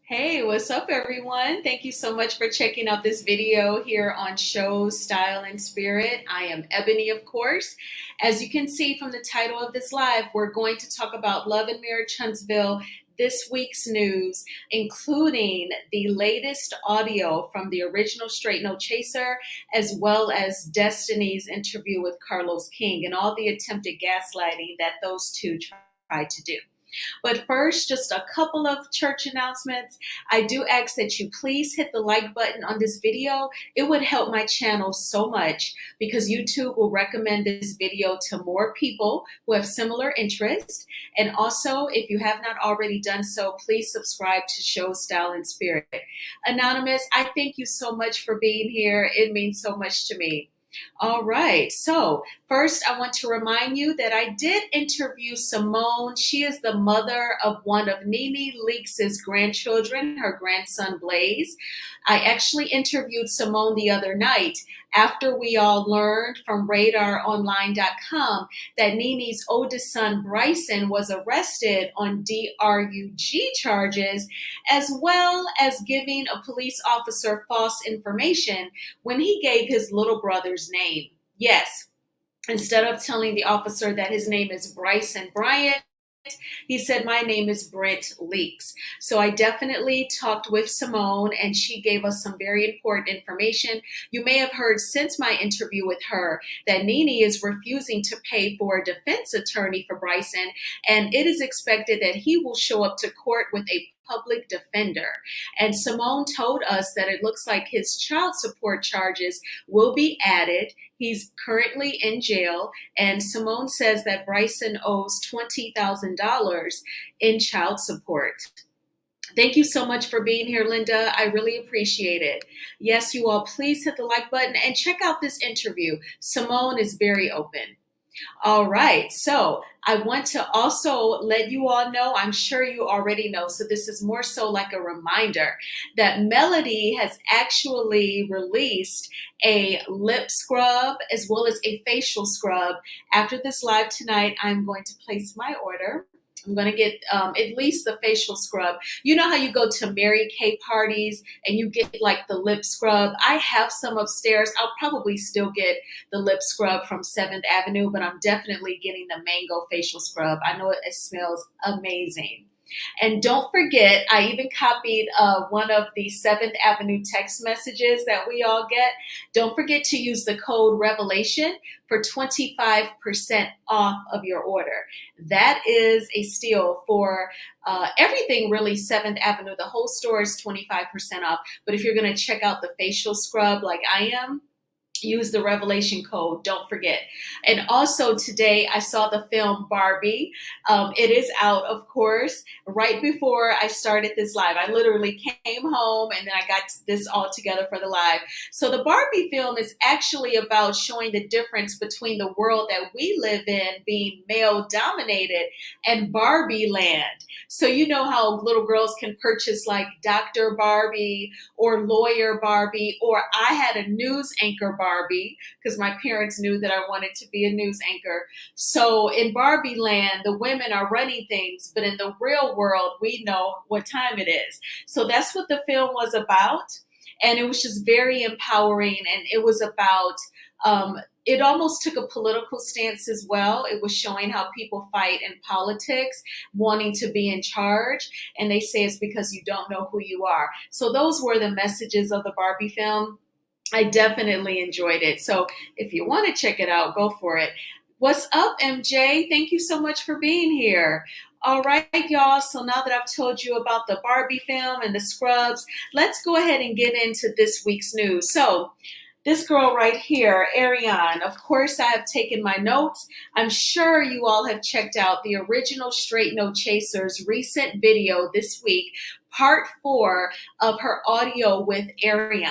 Hey, what's up, everyone? Thank you so much for checking out this video here on Show, Style, and Spirit. I am Ebony, of course. As you can see from the title of this live, we're going to talk about Love and Marriage Huntsville, this week's news, including the latest audio from the original Straight No Chaser, as well as Destiny's interview with Carlos King and all the attempted gaslighting that those two tried to do. But first, just a couple of church announcements. I do ask that you please hit the like button on this video. It would help my channel so much because YouTube will recommend this video to more people who have similar interests. And also, if you have not already done so, please subscribe to Show, Style, and Spirit. Anonymous, I thank you so much for being here. It means so much to me. All right. So first, I want to remind you that I did interview Simone. She is the mother of one of Nene Leakes' grandchildren, her grandson Blaze. I actually interviewed Simone the other night after we all learned from RadarOnline.com that Nene's oldest son Bryson was arrested on DRUG charges, as well as giving a police officer false information when he gave his little brother's name. Yes, instead of telling the officer that his name is Bryson Bryant, he said, my name is Brent Leakes. So I definitely talked with Simone and she gave us some very important information. You may have heard since my interview with her that Nene is refusing to pay for a defense attorney for Bryson, and it is expected that he will show up to court with a public defender. And Simone told us that it looks like his child support charges will be added. He's currently in jail, and Simone says that Bryson owes $20,000 in child support. Thank you so much for being here, Linda. I really appreciate it. Yes, you all, please hit the like button and check out this interview. Simone is very open. All right, so I want to also let you all know, I'm sure you already know, so this is more so like a reminder that Melody has actually released a lip scrub as well as a facial scrub. After this live tonight, I'm going to place my order. I'm going to get at least the facial scrub. You know how you go to Mary Kay parties and you get like the lip scrub? I have some upstairs. I'll probably still get the lip scrub from 7th Avenue, but I'm definitely getting the mango facial scrub. I know it smells amazing. And don't forget, I even copied one of the 7th Avenue text messages that we all get. Don't forget to use the code REVELATION for 25% off of your order. That is a steal for everything really 7th Avenue. The whole store is 25% off. But if you're going to check out the facial scrub like I am, use the Revelation code. Don't forget. And also today I saw the film Barbie. It is out, of course, right before I started this live. I literally came home and then I got this all together for the live. So the Barbie film is actually about showing the difference between the world that we live in, being male dominated, and Barbie land. So you know how little girls can purchase like Dr. Barbie or Lawyer Barbie, or I had a news anchor Barbie because my parents knew that I wanted to be a news anchor. So in Barbie land, the women are running things, but in the real world, we know what time it is. So that's what the film was about. And it was just very empowering. And it was about, it almost took a political stance as well. It was showing how people fight in politics, wanting to be in charge. And they say it's because you don't know who you are. So those were the messages of the Barbie film. I definitely enjoyed it. So if you want to check it out, go for it. What's up, MJ? Thank you so much for being here. All right, y'all. So now that I've told you about the Barbie film and the scrubs, let's go ahead and get into this week's news. So this girl right here, Ariane, of course I have taken my notes. I'm sure you all have checked out the original Straight No Chaser's recent video this week, part 4 of her audio with Ariane.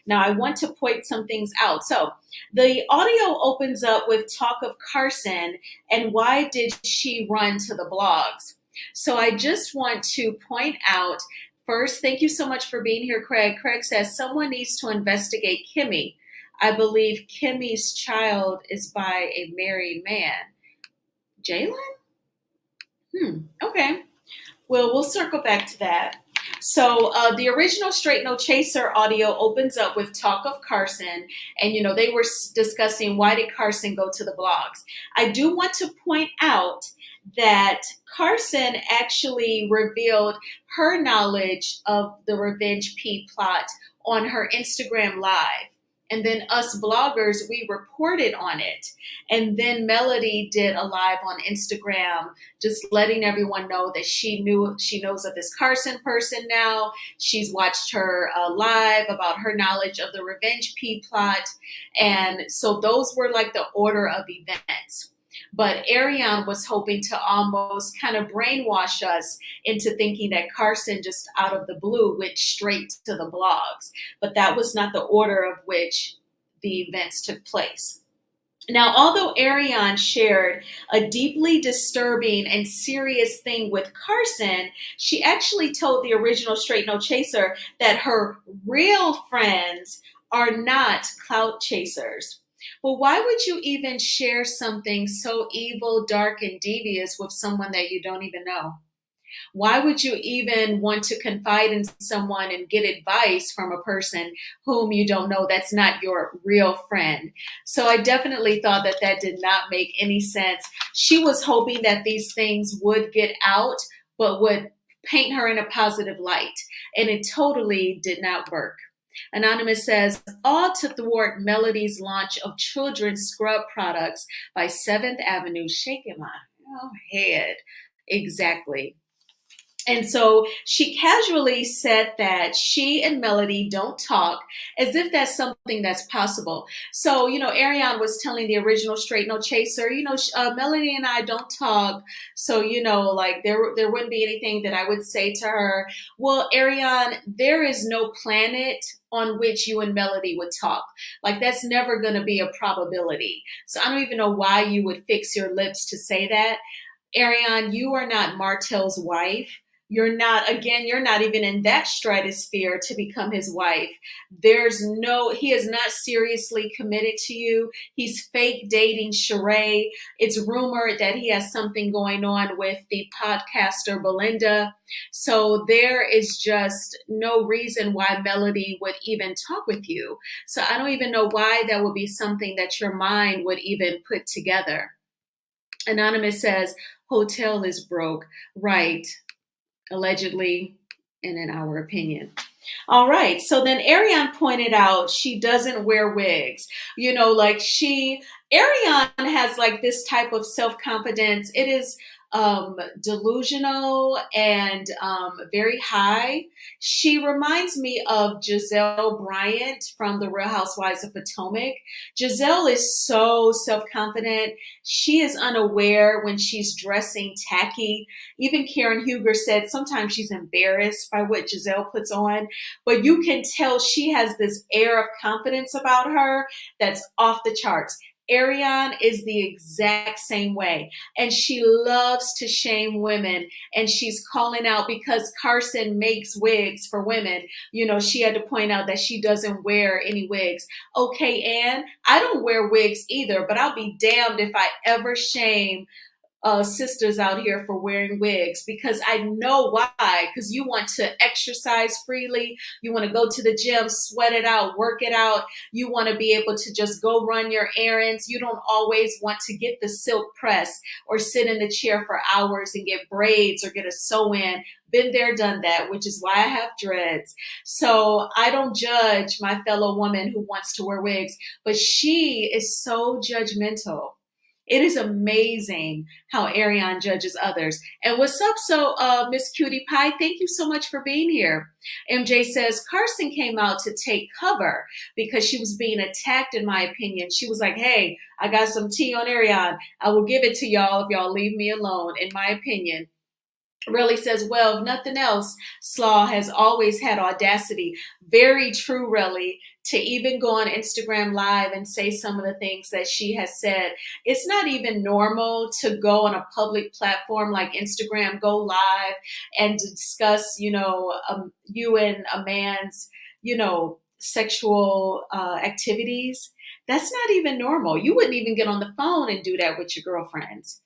Now I want to point some things out. So the audio opens up with talk of Carson and why did she run to the blogs. So I just want to point out, first, thank you so much for being here, Craig. Craig says, someone needs to investigate Kimmy. I believe Kimmy's child is by a married man. Jalen? Okay. Well, we'll circle back to that. So the original Straight No Chaser audio opens up with talk of Carson, and they were discussing why did Carson go to the blogs. I do want to point out that Carson actually revealed her knowledge of the Revenge P plot on her Instagram Live. And then us bloggers, we reported on it. And then Melody did a live on Instagram, just letting everyone know that she knows of this Carson person now. She's watched her live about her knowledge of the Revenge P plot. And so those were like the order of events. But Ariane was hoping to almost kind of brainwash us into thinking that Carson just out of the blue went straight to the blogs. But that was not the order of which the events took place. Now, although Ariane shared a deeply disturbing and serious thing with Carson, she actually told the original Straight No Chaser that her real friends are not clout chasers. Well, why would you even share something so evil, dark, and devious with someone that you don't even know? Why would you even want to confide in someone and get advice from a person whom you don't know? That's not your real friend. So I definitely thought that that did not make any sense. She was hoping that these things would get out, but would paint her in a positive light. And it totally did not work. Anonymous says, all to thwart Melody's launch of children's scrub products by 7th Avenue, shaking my head. Exactly. And so she casually said that she and Melody don't talk, as if that's something that's possible. So, Ariane was telling the original Straight No Chaser, Melody and I don't talk. So, like there wouldn't be anything that I would say to her. Well, Ariane, there is no planet on which you and Melody would talk. Like that's never going to be a probability. So I don't even know why you would fix your lips to say that. Ariane, you are not Martell's wife. You're not even in that stratosphere to become his wife. He is not seriously committed to you. He's fake dating Sheree. It's rumored that he has something going on with the podcaster Belinda. So there is just no reason why Melody would even talk with you. So I don't even know why that would be something that your mind would even put together. Anonymous says, hotel is broke. Right. Allegedly, and in our opinion. All right. So then Ariane pointed out she doesn't wear wigs. Ariane has like this type of self-confidence. It is delusional and very high. She reminds me of Giselle Bryant from The Real Housewives of Potomac. Giselle is so self-confident. She is unaware when she's dressing tacky. Even Karen Huger said sometimes she's embarrassed by what Giselle puts on, but you can tell she has this air of confidence about her that's off the charts. Ariane is the exact same way. And she loves to shame women. And she's calling out because Carson makes wigs for women. She had to point out that she doesn't wear any wigs. Okay, Anne, I don't wear wigs either, but I'll be damned if I ever shame sisters out here for wearing wigs, because I know why. Because you want to exercise freely. You want to go to the gym, sweat it out, work it out. You want to be able to just go run your errands. You don't always want to get the silk press or sit in the chair for hours and get braids or get a sew-in. Been there, done that, which is why I have dreads. So I don't judge my fellow woman who wants to wear wigs, but she is so judgmental. It is amazing how Ariane judges others. And what's up, Miss Cutie Pie? Thank you so much for being here. MJ says, Carson came out to take cover because she was being attacked, in my opinion. She was like, hey, I got some tea on Ariane. I will give it to y'all if y'all leave me alone, in my opinion. Relly says, well, if nothing else, Slaw has always had audacity. Very true, Relly, to even go on Instagram Live and say some of the things that she has said. It's not even normal to go on a public platform like Instagram, go live and discuss, you and a man's, sexual activities. That's not even normal. You wouldn't even get on the phone and do that with your girlfriends.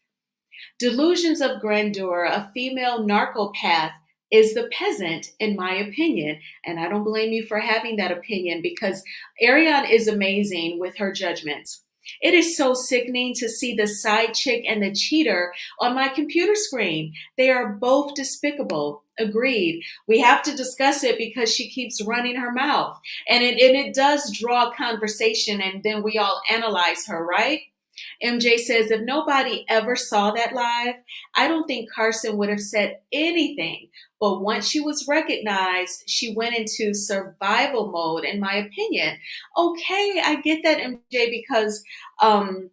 Delusions of grandeur, a female narcopath is the peasant, in my opinion. And I don't blame you for having that opinion because Ariane is amazing with her judgments. It is so sickening to see the side chick and the cheater on my computer screen. They are both despicable. Agreed. We have to discuss it because she keeps running her mouth. And it does draw conversation, and then we all analyze her, right? MJ says, if nobody ever saw that live, I don't think Carson would have said anything. But once she was recognized, she went into survival mode, in my opinion. Okay, I get that, MJ, because um,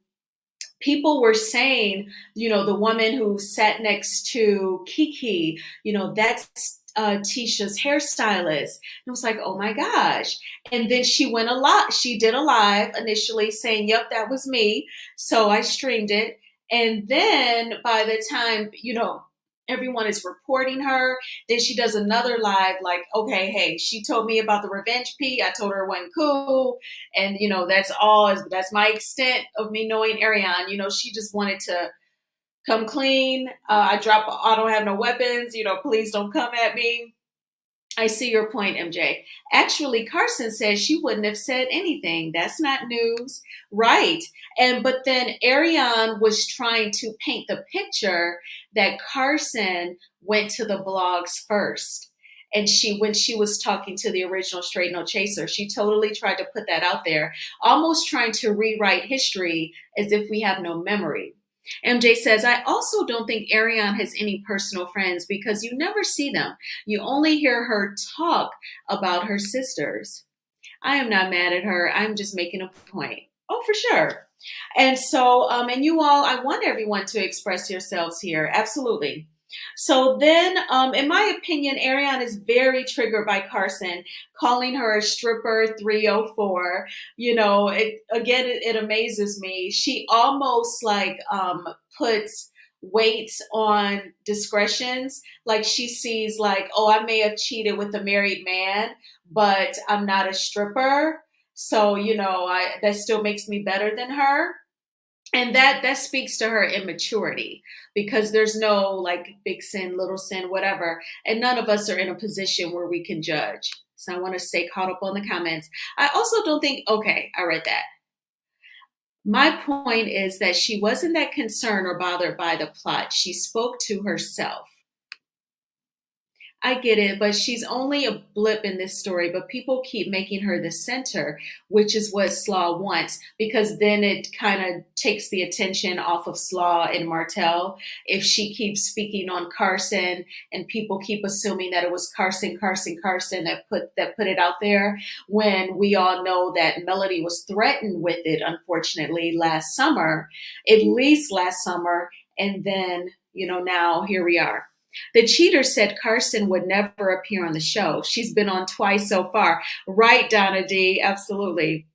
people were saying, the woman who sat next to Kiki, that's Tisha's hairstylist. And I was like, oh my gosh. And then she did a live initially saying, yep, that was me. So I streamed it. And then by the time, everyone is reporting her, then she does another live like, okay, hey, she told me about the revenge pee. I told her it wasn't cool. And, that's all, that's my extent of me knowing Ariane. She just wanted to come clean. I don't have no weapons. Please don't come at me. I see your point, MJ. Actually, Carson says she wouldn't have said anything. That's not news. Right. But then Ariane was trying to paint the picture that Carson went to the blogs first. And when she was talking to the original Straight No Chaser, she totally tried to put that out there, almost trying to rewrite history as if we have no memory. MJ says, I also don't think Ariane has any personal friends because you never see them. You only hear her talk about her sisters. I am not mad at her. I'm just making a point. Oh, for sure. And so, and you all, I want everyone to express yourselves here. Absolutely. So then, in my opinion, Ariane is very triggered by Carson calling her a stripper 304. It amazes me. She almost like puts weights on discretions. Like she sees like, oh, I may have cheated with a married man, but I'm not a stripper. So, that still makes me better than her. And that speaks to her immaturity because there's no like big sin, little sin, whatever. And none of us are in a position where we can judge. So I want to stay caught up on the comments. I also don't think, okay, I read that. My point is that she wasn't that concerned or bothered by the plot. She spoke to herself. I get it, but she's only a blip in this story, but people keep making her the center, which is what Slaw wants, because then it kind of takes the attention off of Slaw and Martell. If she keeps speaking on Carson and people keep assuming that it was Carson that put it out there, when we all know that Melody was threatened with it, unfortunately, last summer, at least last summer, and then, now here we are. The cheater said Carson would never appear on the show. She's been on twice so far. Right, Donna D, absolutely.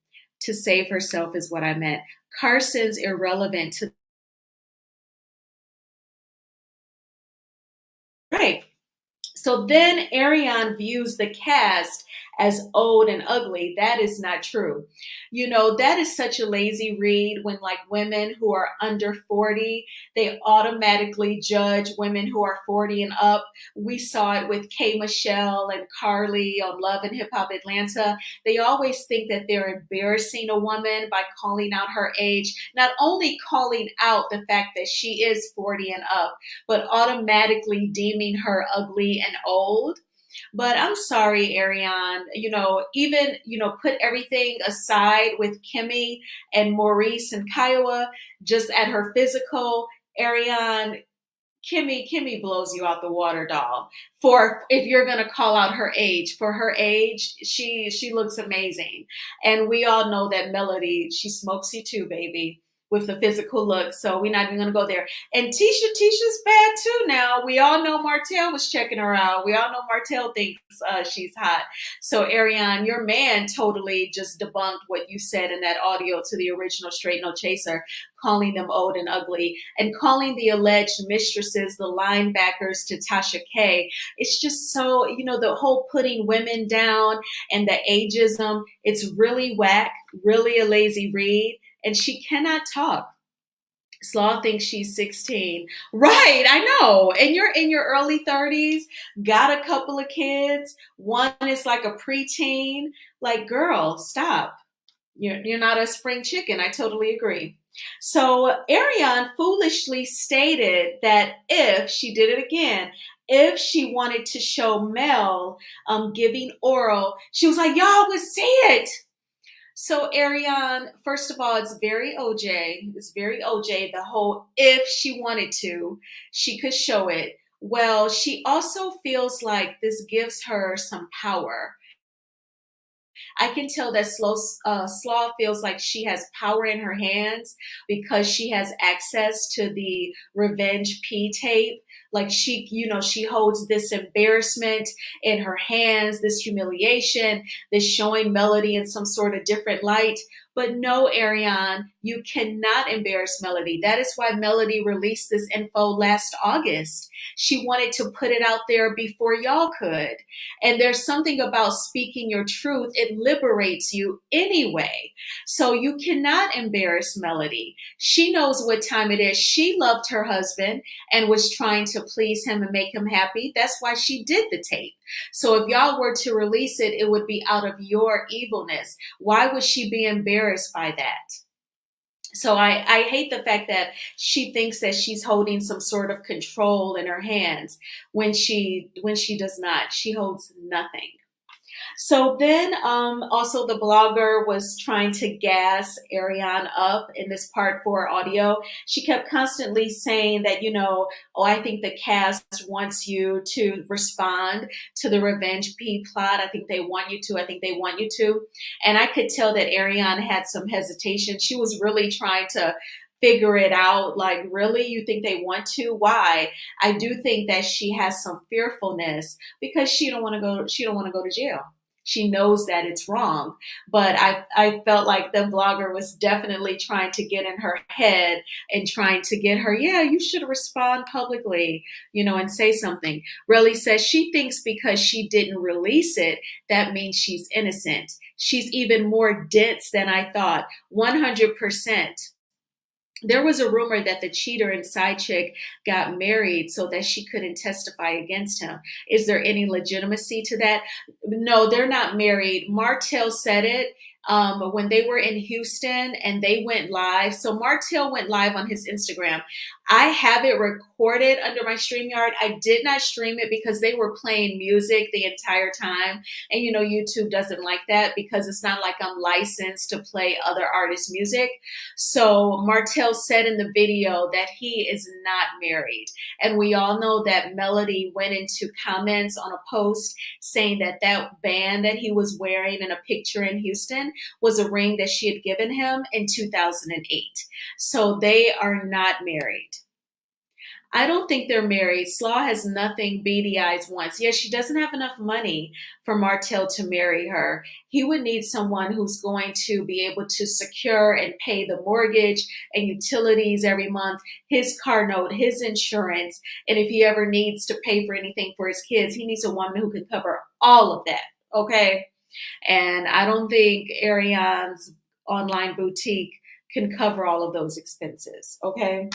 To save herself is what I meant. Carson's irrelevant to. Right. So then Ariane views the cast as old and ugly. That is not true. That is such a lazy read when like women who are under 40, they automatically judge women who are 40 and up. We saw it with K. Michelle and Carly on Love and Hip Hop Atlanta. They always think that they're embarrassing a woman by calling out her age, not only calling out the fact that she is 40 and up, but automatically deeming her ugly and old. But I'm sorry, Ariane, even, put everything aside with Kimmy and Maurice and Kiowa, just at her physical, Ariane, Kimmy blows you out the water, doll. For if you're gonna call out her age, for her age, she looks amazing. And we all know that Melody, she smokes you too, baby, with the physical look. So we're not even gonna go there. And Tisha's bad too now. We all know Martell was checking her out. We all know Martell thinks she's hot. So Ariane, your man totally just debunked what you said in that audio to the original Straight No Chaser, calling them old and ugly, and calling the alleged mistresses the linebackers to Tasha K. It's just so, the whole putting women down and the ageism, it's really whack, really a lazy read, and she cannot talk. Slaw thinks she's 16. Right, I know. And you're in your early 30s, got a couple of kids. One is like a preteen. Like, girl, stop. You're not a spring chicken. I totally agree. So Ariane foolishly stated that if she did it again, if she wanted to show Mel giving oral, she was like, y'all would see it. So Ariane, first of all, it's very OJ. It's very OJ. The whole if she wanted to, she could show it. Well, she also feels like this gives her some power. I can tell that Slaw feels like she has power in her hands because she has access to the Revenge P tape. Like she holds this embarrassment in her hands, this humiliation, this showing Melody in some sort of different light. But no, Ariane, you cannot embarrass Melody. That is why Melody released this info last August. She wanted to put it out there before y'all could. And there's something about speaking your truth, it liberates you anyway. So you cannot embarrass Melody. She knows what time it is. She loved her husband and was trying to please him and make him happy. That's why she did the tape. So if y'all were to release it, it would be out of your evilness. Why would she be embarrassed by that? So I hate the fact that she thinks that she's holding some sort of control in her hands when she does not. She holds nothing. So then also the blogger was trying to gas Ariane up in this part 4 audio. She kept constantly saying that, oh, I think the cast wants you to respond to the Revenge P plot. I think they want you to. I think they want you to. And I could tell that Ariane had some hesitation. She was really trying to figure it out. Like, really? You think they want to? Why? I do think that she has some fearfulness because she don't want to go to jail. She knows that it's wrong. But I felt like the blogger was definitely trying to get in her head and trying to get her, yeah, you should respond publicly, and say something. Really says she thinks because she didn't release it, that means she's innocent. She's even more dense than I thought. 100%. There was a rumor that the cheater and side chick got married so that she couldn't testify against him. Is there any legitimacy to that? No, they're not married. Martell said it when they were in Houston and they went live. So Martell went live on his Instagram. I have it recorded under my StreamYard. I did not stream it because they were playing music the entire time. And YouTube doesn't like that because it's not like I'm licensed to play other artists' music. So Martell said in the video that he is not married. And we all know that Melody went into comments on a post saying that that band that he was wearing in a picture in Houston was a ring that she had given him in 2008. So they are not married. I don't think they're married. Slaw has nothing Beady Eyes wants. Yes, she doesn't have enough money for Martell to marry her. He would need someone who's going to be able to secure and pay the mortgage and utilities every month, his car note, his insurance, and if he ever needs to pay for anything for his kids, he needs a woman who can cover all of that, okay? And I don't think Ariane's online boutique can cover all of those expenses, okay?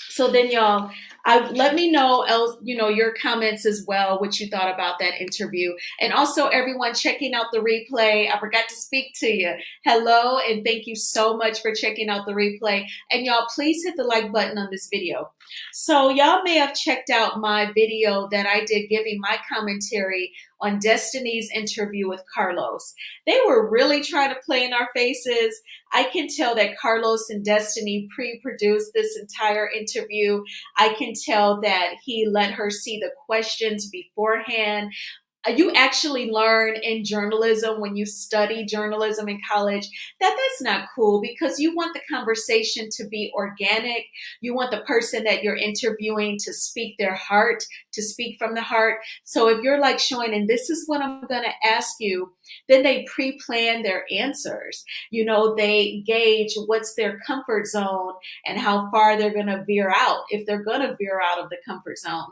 So then y'all, let me know your comments as well, what you thought about that interview. And also everyone checking out the replay. I forgot to speak to you. Hello, and thank you so much for checking out the replay. And y'all, please hit the like button on this video. So y'all may have checked out my video that I did giving my commentary on Destiny's interview with Carlos. They were really trying to play in our faces. I can tell that Carlos and Destiny pre-produced this entire interview. I can tell that he let her see the questions beforehand. You actually learn in journalism when you study journalism in college that that's not cool because you want the conversation to be organic. You want the person that you're interviewing to speak their heart, to speak from the heart. So if you're like showing, and this is what I'm going to ask you, then they pre-plan their answers. They gauge what's their comfort zone and how far they're going to veer out if they're going to veer out of the comfort zone.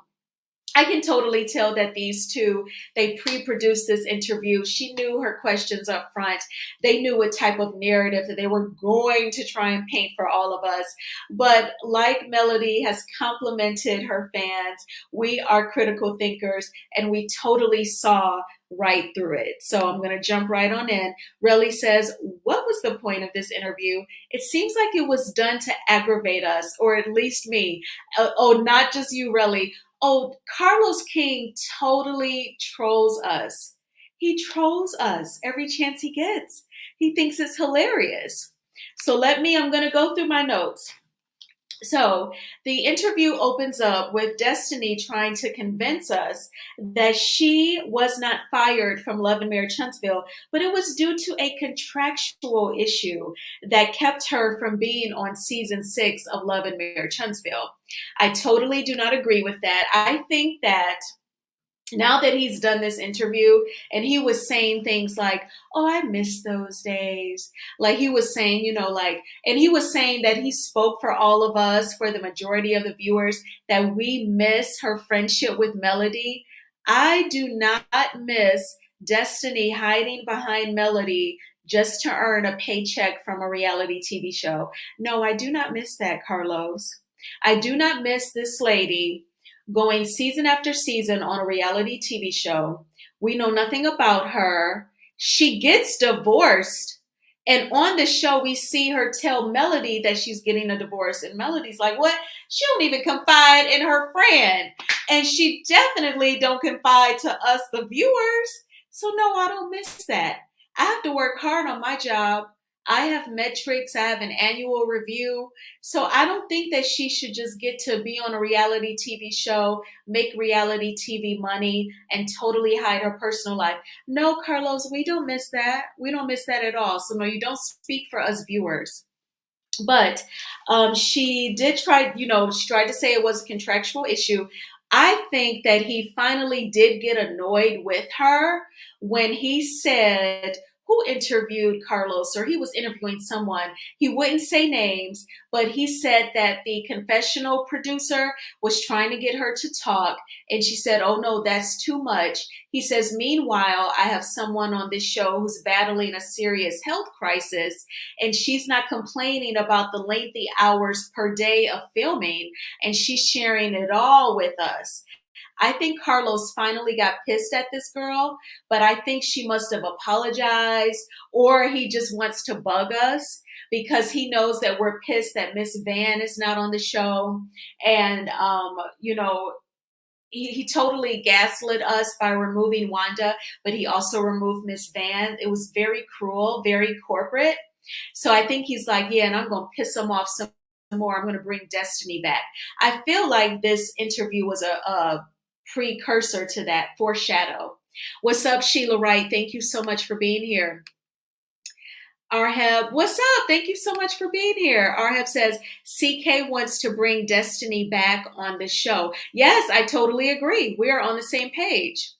I can totally tell that these two, they pre-produced this interview. She knew her questions up front. They knew what type of narrative that they were going to try and paint for all of us. But like Melody has complimented her fans, we are critical thinkers and we totally saw right through it. So I'm going to jump right on in. Relly says, what was the point of this interview? It seems like it was done to aggravate us, or at least me. Oh, not just you, Relly. Oh, Carlos King totally trolls us. He trolls us every chance he gets. He thinks it's hilarious. So I'm going to go through my notes. So the interview opens up with Destiny trying to convince us that she was not fired from Love and Marriage Huntsville, but it was due to a contractual issue that kept her from being on season 6 of Love and Marriage Huntsville. I totally do not agree with that. I think that now that he's done this interview and he was saying things like, oh, I miss those days. Like he was saying, and he was saying that he spoke for all of us, for the majority of the viewers, that we miss her friendship with Melody. I do not miss Destiny hiding behind Melody just to earn a paycheck from a reality TV show. No, I do not miss that, Carlos. I do not miss this lady going season after season on a reality TV show. We know nothing about her. She gets divorced. And on the show, we see her tell Melody that she's getting a divorce. And Melody's like, what? She don't even confide in her friend. And she definitely don't confide to us, the viewers. So no, I don't miss that. I have to work hard on my job. I have metrics. I have an annual review. So I don't think that she should just get to be on a reality TV show, make reality TV money, and totally hide her personal life. No, Carlos, we don't miss that. We don't miss that at all. So no, you don't speak for us viewers. But she did try, she tried to say it was a contractual issue. I think that he finally did get annoyed with her when he said, who interviewed Carlos, or he was interviewing someone. He wouldn't say names, but he said that the confessional producer was trying to get her to talk. And she said, oh no, that's too much. He says, meanwhile, I have someone on this show who's battling a serious health crisis, and she's not complaining about the lengthy hours per day of filming, and she's sharing it all with us. I think Carlos finally got pissed at this girl, but I think she must have apologized, or he just wants to bug us because he knows that we're pissed that Miss Van is not on the show. And, he totally gaslit us by removing Wanda, but he also removed Miss Van. It was very cruel, very corporate. So I think he's like, yeah, and I'm going to piss him off some more. I'm going to bring Destiny back. I feel like this interview was a precursor to that, foreshadow. What's up, Sheila Wright? Thank you so much for being here. Arheb, what's up? Thank you so much for being here. Arheb says, CK wants to bring Destiny back on the show. Yes, I totally agree. We are on the same page.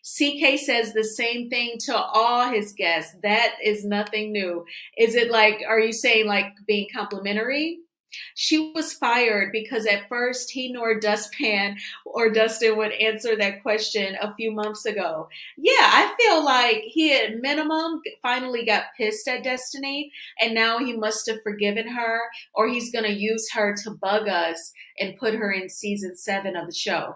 CK says the same thing to all his guests. That is nothing new. Is it like, are you saying like being complimentary? She was fired because at first he nor Dustpan or Dustin would answer that question a few months ago. Yeah, I feel like he at minimum finally got pissed at Destiny, and now he must have forgiven her, or he's going to use her to bug us and put her in season 7 of the show.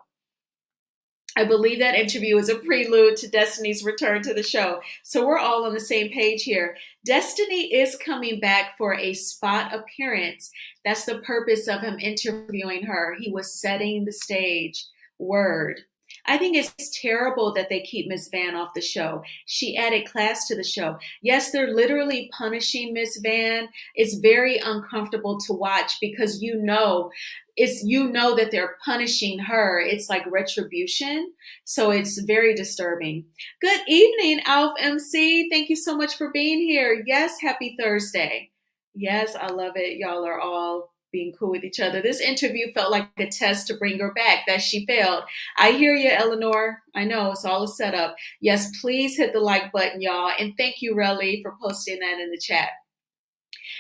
I believe that interview is a prelude to Destiny's return to the show. So we're all on the same page here. Destiny is coming back for a spot appearance. That's the purpose of him interviewing her. He was setting the stage. Word. I think it's terrible that they keep Miss Van off the show. She added class to the show. Yes, they're literally punishing Miss Van. It's very uncomfortable to watch because you know that they're punishing her. It's like retribution. So it's very disturbing. Good evening, Alf MC. Thank you so much for being here. Yes, happy Thursday. Yes, I love it. Y'all are all being cool with each other. This interview felt like a test to bring her back, that she failed. I hear you, Eleanor. I know it's all a setup. Yes, please hit the like button, y'all. And thank you, Relly, for posting that in the chat.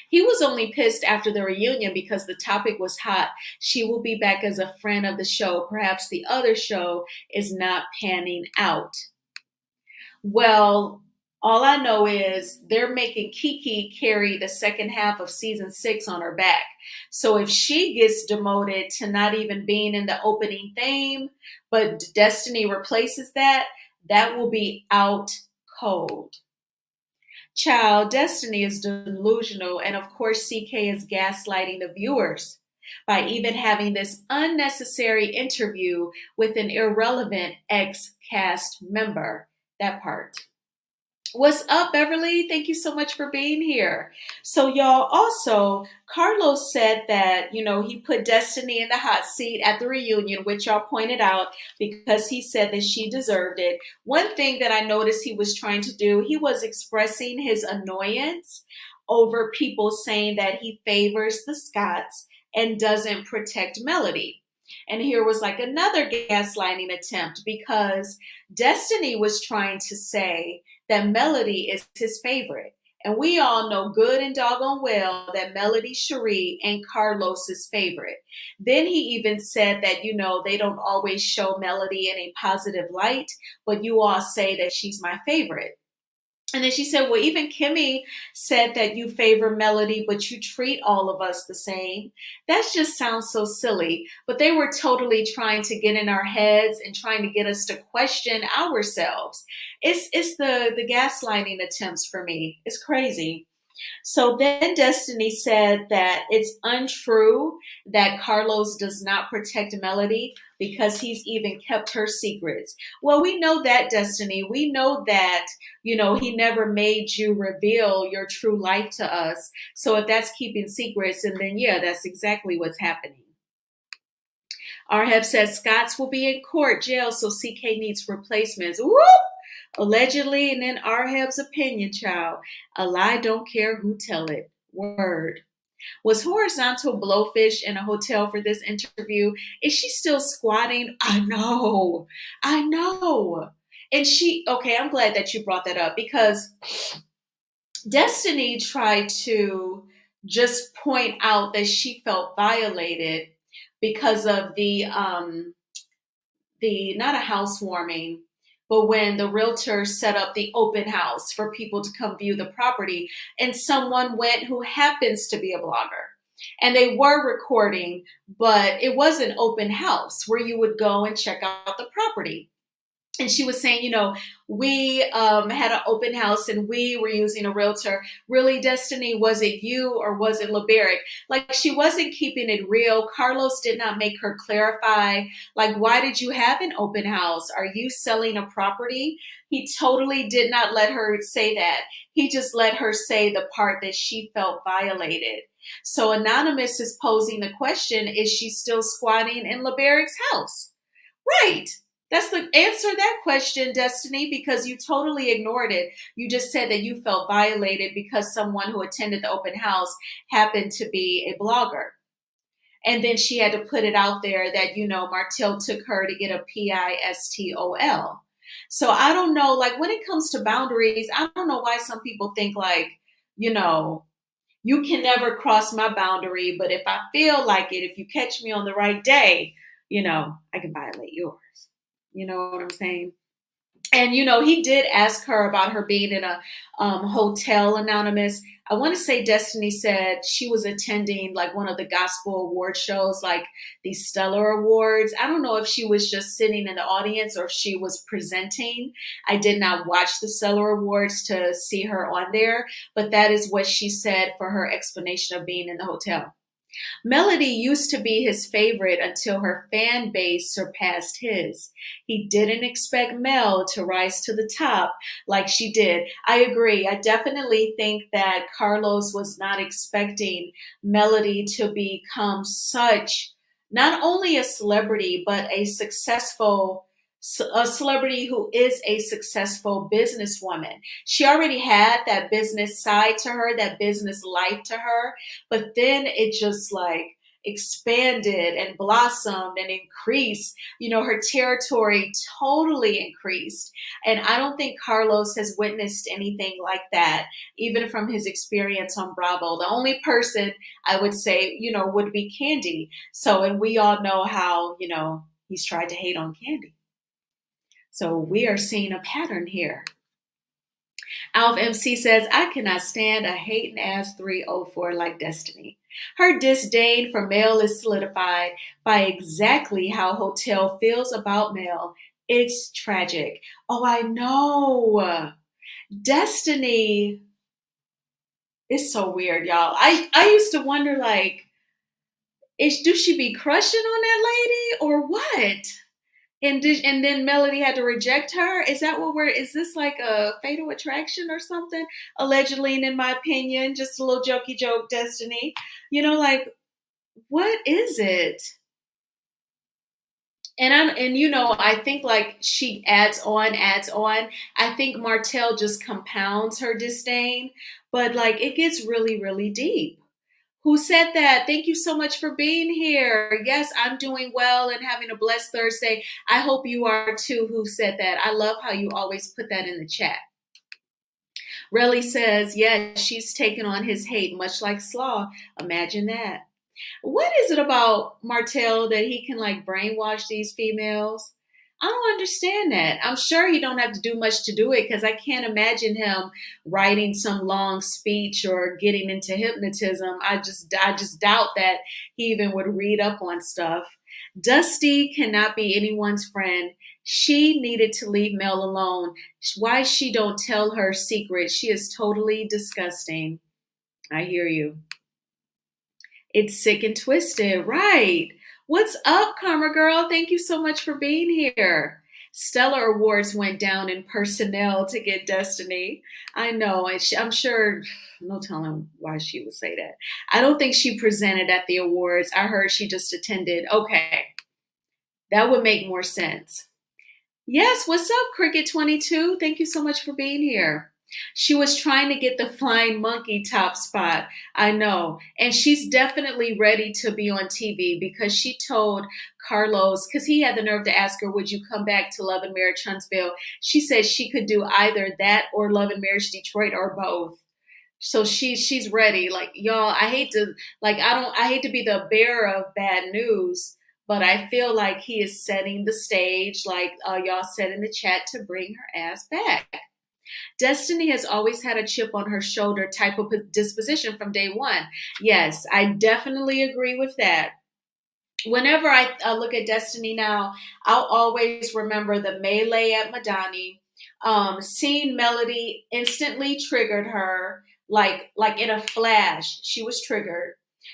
He was only pissed after the reunion because the topic was hot. She will be back as a friend of the show. Perhaps the other show is not panning out. Well, all I know is they're making Kiki carry the second half of season 6 on her back. So if she gets demoted to not even being in the opening theme, but Destiny replaces that, that will be out cold. Child, Destiny is delusional, and of course, CK is gaslighting the viewers by even having this unnecessary interview with an irrelevant ex cast member. That part. What's up, Beverly? Thank you so much for being here. So, y'all, also, Carlos said that, he put Destiny in the hot seat at the reunion, which y'all pointed out because he said that she deserved it. One thing that I noticed he was trying to do, he was expressing his annoyance over people saying that he favors the Scots and doesn't protect Melody. And here was like another gaslighting attempt because Destiny was trying to say that Melody is his favorite. And we all know good and doggone well that Melody Cherie ain't Carlos's favorite. Then he even said that, they don't always show Melody in a positive light, but you all say that she's my favorite. And then she said, well, even Kimmy said that you favor Melody, but you treat all of us the same. That just sounds so silly. But they were totally trying to get in our heads and trying to get us to question ourselves. It's the gaslighting attempts for me. It's crazy. So then Destiny said that it's untrue that Carlos does not protect Melody because he's even kept her secrets. Well, we know that, Destiny. We know that, he never made you reveal your true life to us. So if that's keeping secrets, and then, yeah, that's exactly what's happening. Arheb says Scots will be in court, jail, so CK needs replacements. Whoop! Allegedly, and in Arheb's opinion, child, a lie don't care who tell it. Word. Was Horizontal Blowfish in a hotel for this interview? Is she still squatting? I know. And okay, I'm glad that you brought that up because Destiny tried to just point out that she felt violated because of the not a housewarming, but when the realtor set up the open house for people to come view the property, and someone went who happens to be a blogger. And they were recording, but it was an open house where you would go and check out the property. And she was saying, we had an open house and we were using a realtor. Really, Destiny, was it you or was it LeBeric? Like, she wasn't keeping it real. Carlos did not make her clarify, like, why did you have an open house? Are you selling a property? He totally did not let her say that. He just let her say the part that she felt violated. So Anonymous is posing the question, is she still squatting in LeBeric's house? Right. That's the answer to that question, Destiny, because you totally ignored it. You just said that you felt violated because someone who attended the open house happened to be a blogger. And then she had to put it out there that, Martell took her to get a PISTOL. So I don't know, like when it comes to boundaries, I don't know why some people think like, you can never cross my boundary, but if I feel like it, if you catch me on the right day, I can violate yours. You know what I'm saying? And, he did ask her about her being in a hotel, Anonymous. I want to say Destiny said she was attending like one of the gospel award shows, like the Stellar Awards. I don't know if she was just sitting in the audience or if she was presenting. I did not watch the Stellar Awards to see her on there, but that is what she said for her explanation of being in the hotel. Melody used to be his favorite until her fan base surpassed his. He didn't expect Mel to rise to the top like she did. I agree. I definitely think that Carlos was not expecting Melody to become such, not only a celebrity, but a celebrity who is a successful businesswoman. She already had that business side to her, that business life to her, but then it just like, expanded and blossomed and increased. Her territory totally increased. And I don't think Carlos has witnessed anything like that, even from his experience on Bravo. The only person I would say, would be Candy. So, and we all know how, he's tried to hate on Candy. So we are seeing a pattern here. Alf MC says, I cannot stand a hating ass 304 like Destiny. Her disdain for Mel is solidified by exactly how Hotel feels about Mel. It's tragic. Oh, I know. Destiny is so weird, y'all. I used to wonder, like, do she be crushing on that lady or what? And then Melody had to reject her. Is that what is this like a fatal attraction or something? Allegedly, and in my opinion, just a little jokey joke, Destiny. Like, what is it? I think like she adds on. I think Martell just compounds her disdain, but like it gets really, really deep. Who said that? Thank you so much for being here. Yes, I'm doing well and having a blessed Thursday. I hope you are too. Who said that? I love how you always put that in the chat. Relly says, yes, she's taken on his hate, much like Slaw. Imagine that. What is it about Martell that he can like brainwash these females? I don't understand that. I'm sure he don't have to do much to do it because I can't imagine him writing some long speech or getting into hypnotism. I just doubt that he even would read up on stuff. Dusty cannot be anyone's friend. She needed to leave Mel alone. Why she don't tell her secret? She is totally disgusting. I hear you. It's sick and twisted, right? What's up, Karma Girl? Thank you so much for being here. Stellar Awards went down in personnel to get Destiny. I know. I'm sure, no telling why she would say that. I don't think she presented at the awards. I heard she just attended. Okay. That would make more sense. Yes, what's up, Cricket22? Thank you so much for being here. She was trying to get the flying monkey top spot. I know. And she's definitely ready to be on TV because she told Carlos, because he had the nerve to ask her, would you come back to Love and Marriage Huntsville? She said she could do either that or Love and Marriage Detroit or both. So she's ready. Like, y'all, I hate to be the bearer of bad news, but I feel like he is setting the stage, like y'all said in the chat, to bring her ass back. Destiny has always had a chip on her shoulder type of disposition from day one. Yes, I definitely agree with that. Whenever I look at Destiny now, I'll always remember the melee at Madani. Seeing Melody instantly triggered her, like in a flash. She was triggered.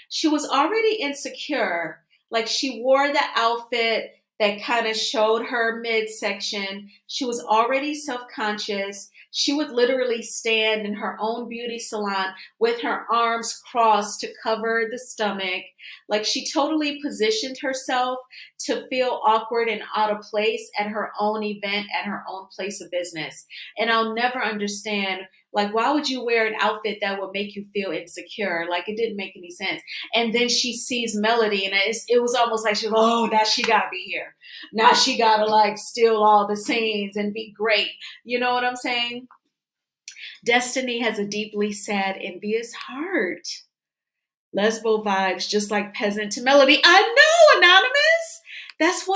She was already insecure. Like she wore the outfit that kind of showed her midsection. She was already self-conscious. She would literally stand in her own beauty salon with her arms crossed to cover the stomach. Like she totally positioned herself to feel awkward and out of place at her own event, at her own place of business. And I'll never understand, like, why would you wear an outfit that would make you feel insecure? Like, it didn't make any sense. And then she sees Melody, and it was almost like she was, oh, now she got to be here. Now she got to, like, steal all the scenes and be great. You know what I'm saying? Destiny has a deeply sad, envious heart. Lesbo vibes, just like peasant to Melody. I know, Anonymous. That's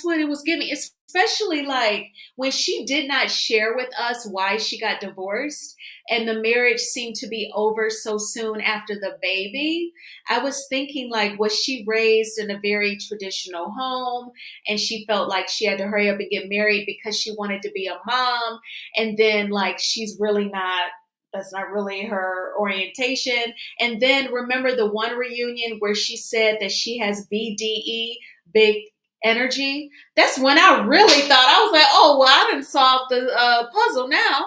what it was giving. Especially like when she did not share with us why she got divorced and the marriage seemed to be over so soon after the baby. I was thinking, like, was she raised in a very traditional home and she felt like she had to hurry up and get married because she wanted to be a mom, and then like she's really not, that's not really her orientation. And then remember the one reunion where she said that she has BDE, big energy. That's when I really thought, I was like, oh, well, I didn't solve the puzzle now.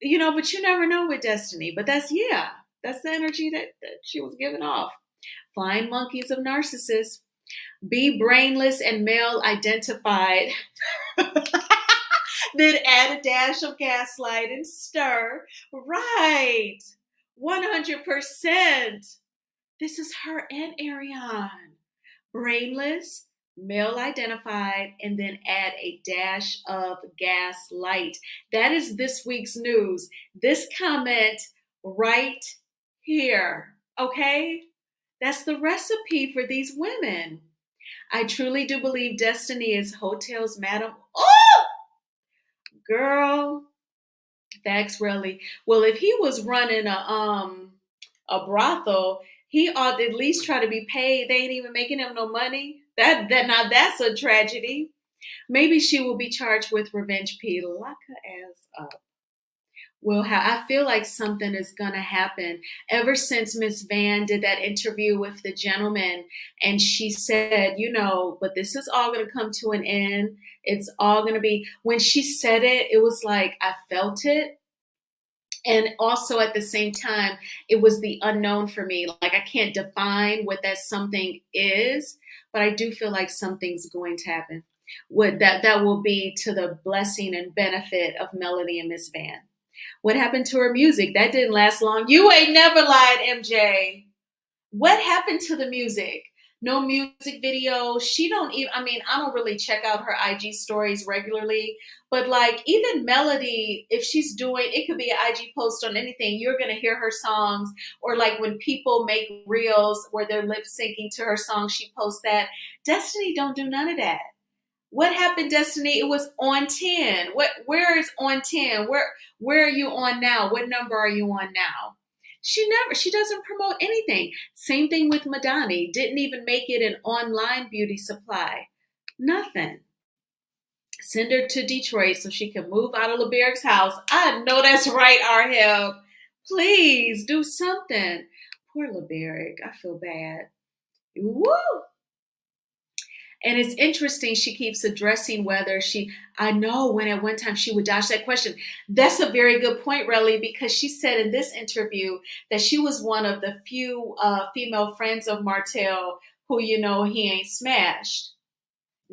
You know, but you never know with Destiny. But that's the energy that she was giving off. Flying monkeys of narcissists. Be brainless and male identified. Then add a dash of gaslight and stir. Right. 100%. This is her and Ariane. Brainless, male identified, and then add a dash of gaslight. That is this week's news. This comment right here. Okay? That's the recipe for these women. I truly do believe destiny is hotels, madam. Oh, girl, facts really. Well, if he was running a brothel, he ought to at least try to be paid. They ain't even making him no money. That now that's a tragedy. Maybe she will be charged with revenge P. Lock her ass up. Well, I feel like something is gonna happen. Ever since Miss Van did that interview with the gentleman, and she said, but this is all gonna come to an end. It's all gonna be. When she said it, it was like I felt it. And also at the same time, it was the unknown for me. Like I can't define what that something is, but I do feel like something's going to happen. What that will be to the blessing and benefit of Melody and Miss Van. What happened to her music? That didn't last long. You ain't never lied, MJ. What happened to the music? No music video. She don't even, I mean, I don't really check out her IG stories regularly, but like even Melody, if she's doing, it could be an IG post on anything, you're going to hear her songs. Or like when people make reels where they're lip syncing to her song, she posts that. Destiny don't do none of that. What happened, Destiny? It was on 10. Where is on 10? Where are you on now? What number are you on now? She doesn't promote anything. Same thing with Madani. Didn't even make it an online beauty supply. Nothing. Send her to Detroit so she can move out of LeBerg's house. I know that's right, Arhel. Please do something. Poor LeBerg. I feel bad. Woo! And it's interesting, she keeps addressing whether I know when at one time she would dodge that question. That's a very good point, Relly, because she said in this interview that she was one of the few female friends of Martell who, he ain't smashed.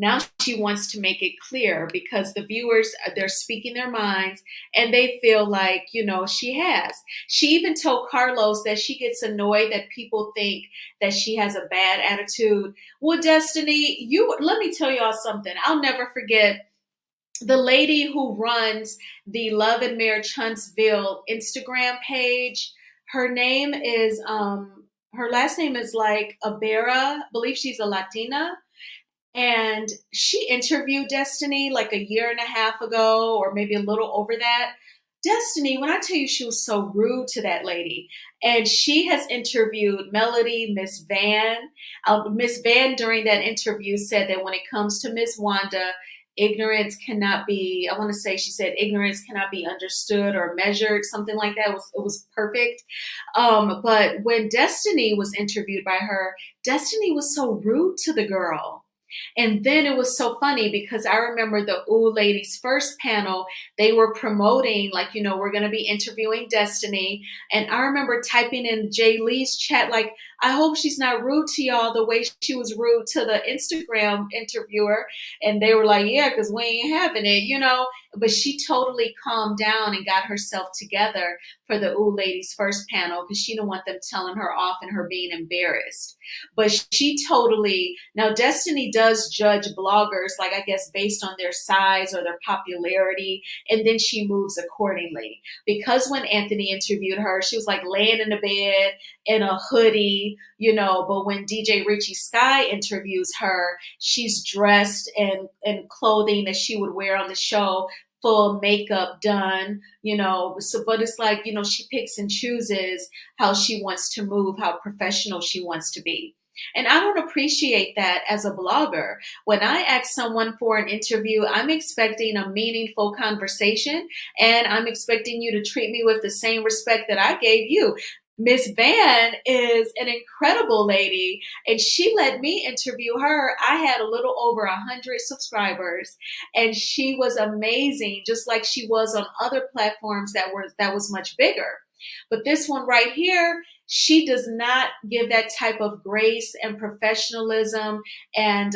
Now she wants to make it clear because the viewers, they're speaking their minds and they feel like, she has. She even told Carlos that she gets annoyed that people think that she has a bad attitude. Well, Destiny, let me tell y'all something. I'll never forget the lady who runs the Love and Marriage Huntsville Instagram page. Her name is, her last name is like Abera. I believe she's a Latina. And she interviewed Destiny like a year and a half ago, or maybe a little over that. Destiny, when I tell you she was so rude to that lady, and she has interviewed Melody, Miss Van. Miss Van during that interview said that when it comes to Miss Wanda, ignorance cannot be, I want to say she said ignorance cannot be understood or measured, something like that. It was perfect. But when Destiny was interviewed by her, Destiny was so rude to the girl. And then it was so funny because I remember the Ooh Ladies first panel, they were promoting, like, we're going to be interviewing Destiny. And I remember typing in Jay Lee's chat, like, I hope she's not rude to y'all the way she was rude to the Instagram interviewer. And they were like, yeah, because we ain't having it, But she totally calmed down and got herself together for the Ooh Ladies first panel because she didn't want them telling her off and her being embarrassed. But she totally, now Destiny does judge bloggers, like I guess based on their size or their popularity, and then she moves accordingly. Because when Anthony interviewed her, she was like laying in the bed in a hoodie, but when DJ Richie Sky interviews her, she's dressed in clothing that she would wear on the show, full makeup done, so, but it's like, she picks and chooses how she wants to move, how professional she wants to be. And I don't appreciate that as a blogger. When I ask someone for an interview, I'm expecting a meaningful conversation and I'm expecting you to treat me with the same respect that I gave you. Miss Van is an incredible lady and she let me interview her. I had a little over 100 subscribers and she was amazing, just like she was on other platforms that was much bigger. But this one right here, she does not give that type of grace and professionalism and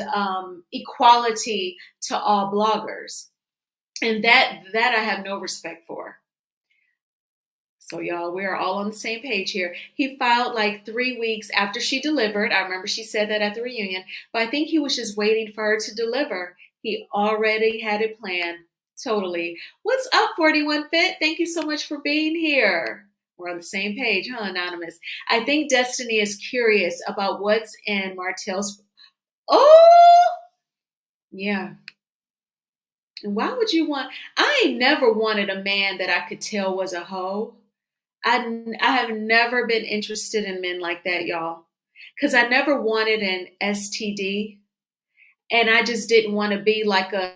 equality to all bloggers. And that I have no respect for. So, y'all, we're all on the same page here. He filed like 3 weeks after she delivered. I remember she said that at the reunion, but I think he was just waiting for her to deliver. He already had it planned. Totally. What's up, 41 Fit? Thank you so much for being here. We're on the same page, huh, Anonymous? I think Destiny is curious about what's in Martell's. Oh, yeah. And why would you want? I ain't never wanted a man that I could tell was a hoe. I have never been interested in men like that, y'all. Because I never wanted an STD, and I just didn't want to be like a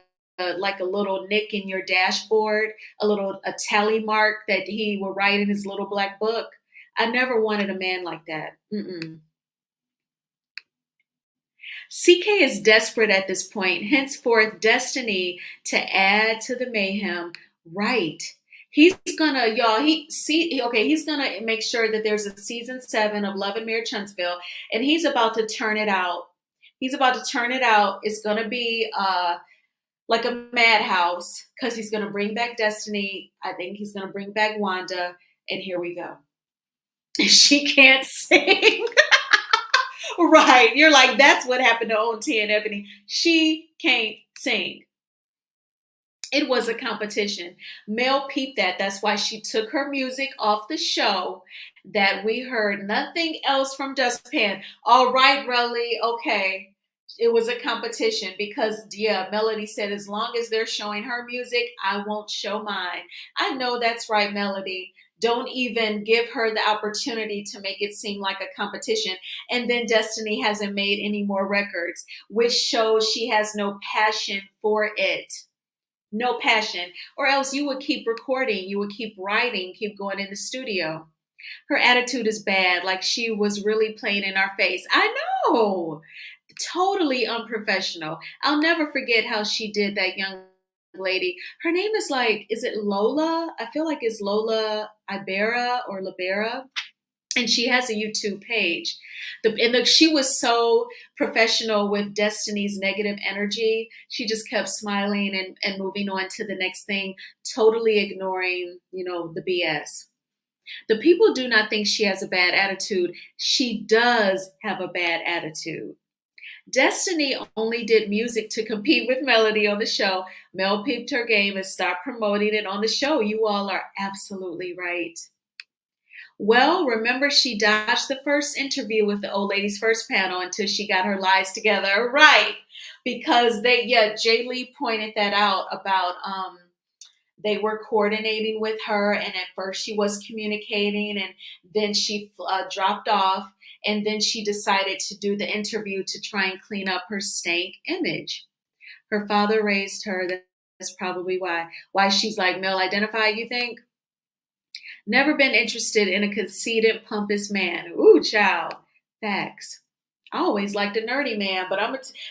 little nick in your dashboard, a tally mark that he will write in his little black book. I never wanted a man like that. Mm-mm. CK is desperate at this point, henceforth, Destiny to add to the mayhem. Right. He's gonna, y'all, he's gonna make sure that there's a season 7 of Love and Marriage Huntsville, and he's about to turn it out. He's about to turn it out. It's gonna be like a madhouse because he's gonna bring back Destiny. I think he's gonna bring back Wanda, and here we go. She can't sing. Right. You're like, that's what happened to OT and Ebony. She can't sing. It was a competition. Mel peeped that. That's why she took her music off the show, that we heard nothing else from Dustpan. All right, Relly. Okay. It was a competition because, yeah, Melody said, as long as they're showing her music, I won't show mine. I know that's right, Melody. Don't even give her the opportunity to make it seem like a competition. And then Destiny hasn't made any more records, which shows she has no passion for it. No passion. Or else you would keep recording, you would keep writing, keep going in the studio. Her attitude is bad, like she was really playing in our face. I know. Totally unprofessional. I'll never forget how she did that young lady. Her name is like, is it Lola? I feel like it's Lola Ibera or Libera. And she has a YouTube page. She was so professional with Destiny's negative energy. She just kept smiling and moving on to the next thing, totally ignoring, the BS. The people do not think she has a bad attitude. She does have a bad attitude. Destiny only did music to compete with Melody on the show. Mel peeped her game and stopped promoting it on the show. You all are absolutely right. Well, remember, she dodged the first interview with the old ladies' first panel until she got her lies together. Right. Because Jay Lee pointed that out about they were coordinating with her, and at first she was communicating, and then she dropped off, and then she decided to do the interview to try and clean up her stank image. Her father raised her. That's probably why she's like, male identified, you think? Never been interested in a conceited, pompous man. Ooh, child. Facts. I always liked a nerdy man, but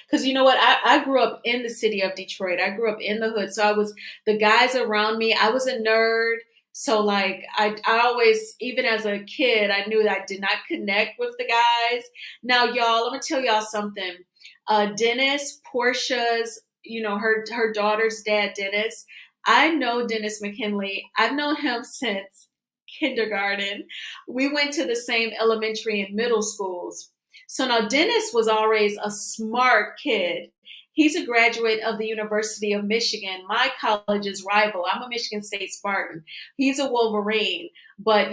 because you know what? I grew up in the city of Detroit. I grew up in the hood. So the guys around me, I was a nerd. So like, I always, even as a kid, I knew that I did not connect with the guys. Now, y'all, I'm going to tell y'all something. Dennis, Portia's, her daughter's dad, Dennis. I know Dennis McKinley. I've known him since kindergarten. We went to the same elementary and middle schools. So now Dennis was always a smart kid. He's a graduate of the University of Michigan, my college's rival. I'm a Michigan State Spartan. He's a Wolverine. But,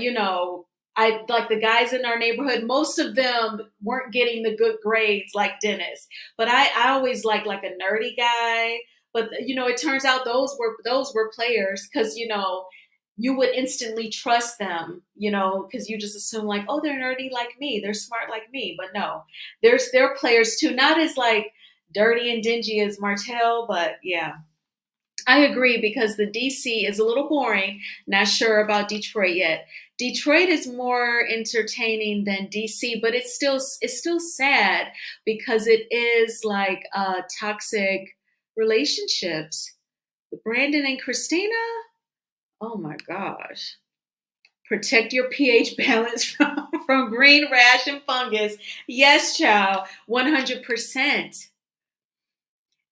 I like the guys in our neighborhood, most of them weren't getting the good grades like Dennis. But I always liked like a nerdy guy. But, it turns out those were players because, you would instantly trust them, because you just assume like, oh, they're nerdy like me, they're smart like me. But no, they're players too, not as like dirty and dingy as Martell, but yeah. I agree because the DC is a little boring. Not sure about Detroit yet. Detroit is more entertaining than DC, but it's still sad because it is like toxic relationships. Brandon and Christina. Oh my gosh. Protect your pH balance from green rash and fungus. Yes, child. 100%.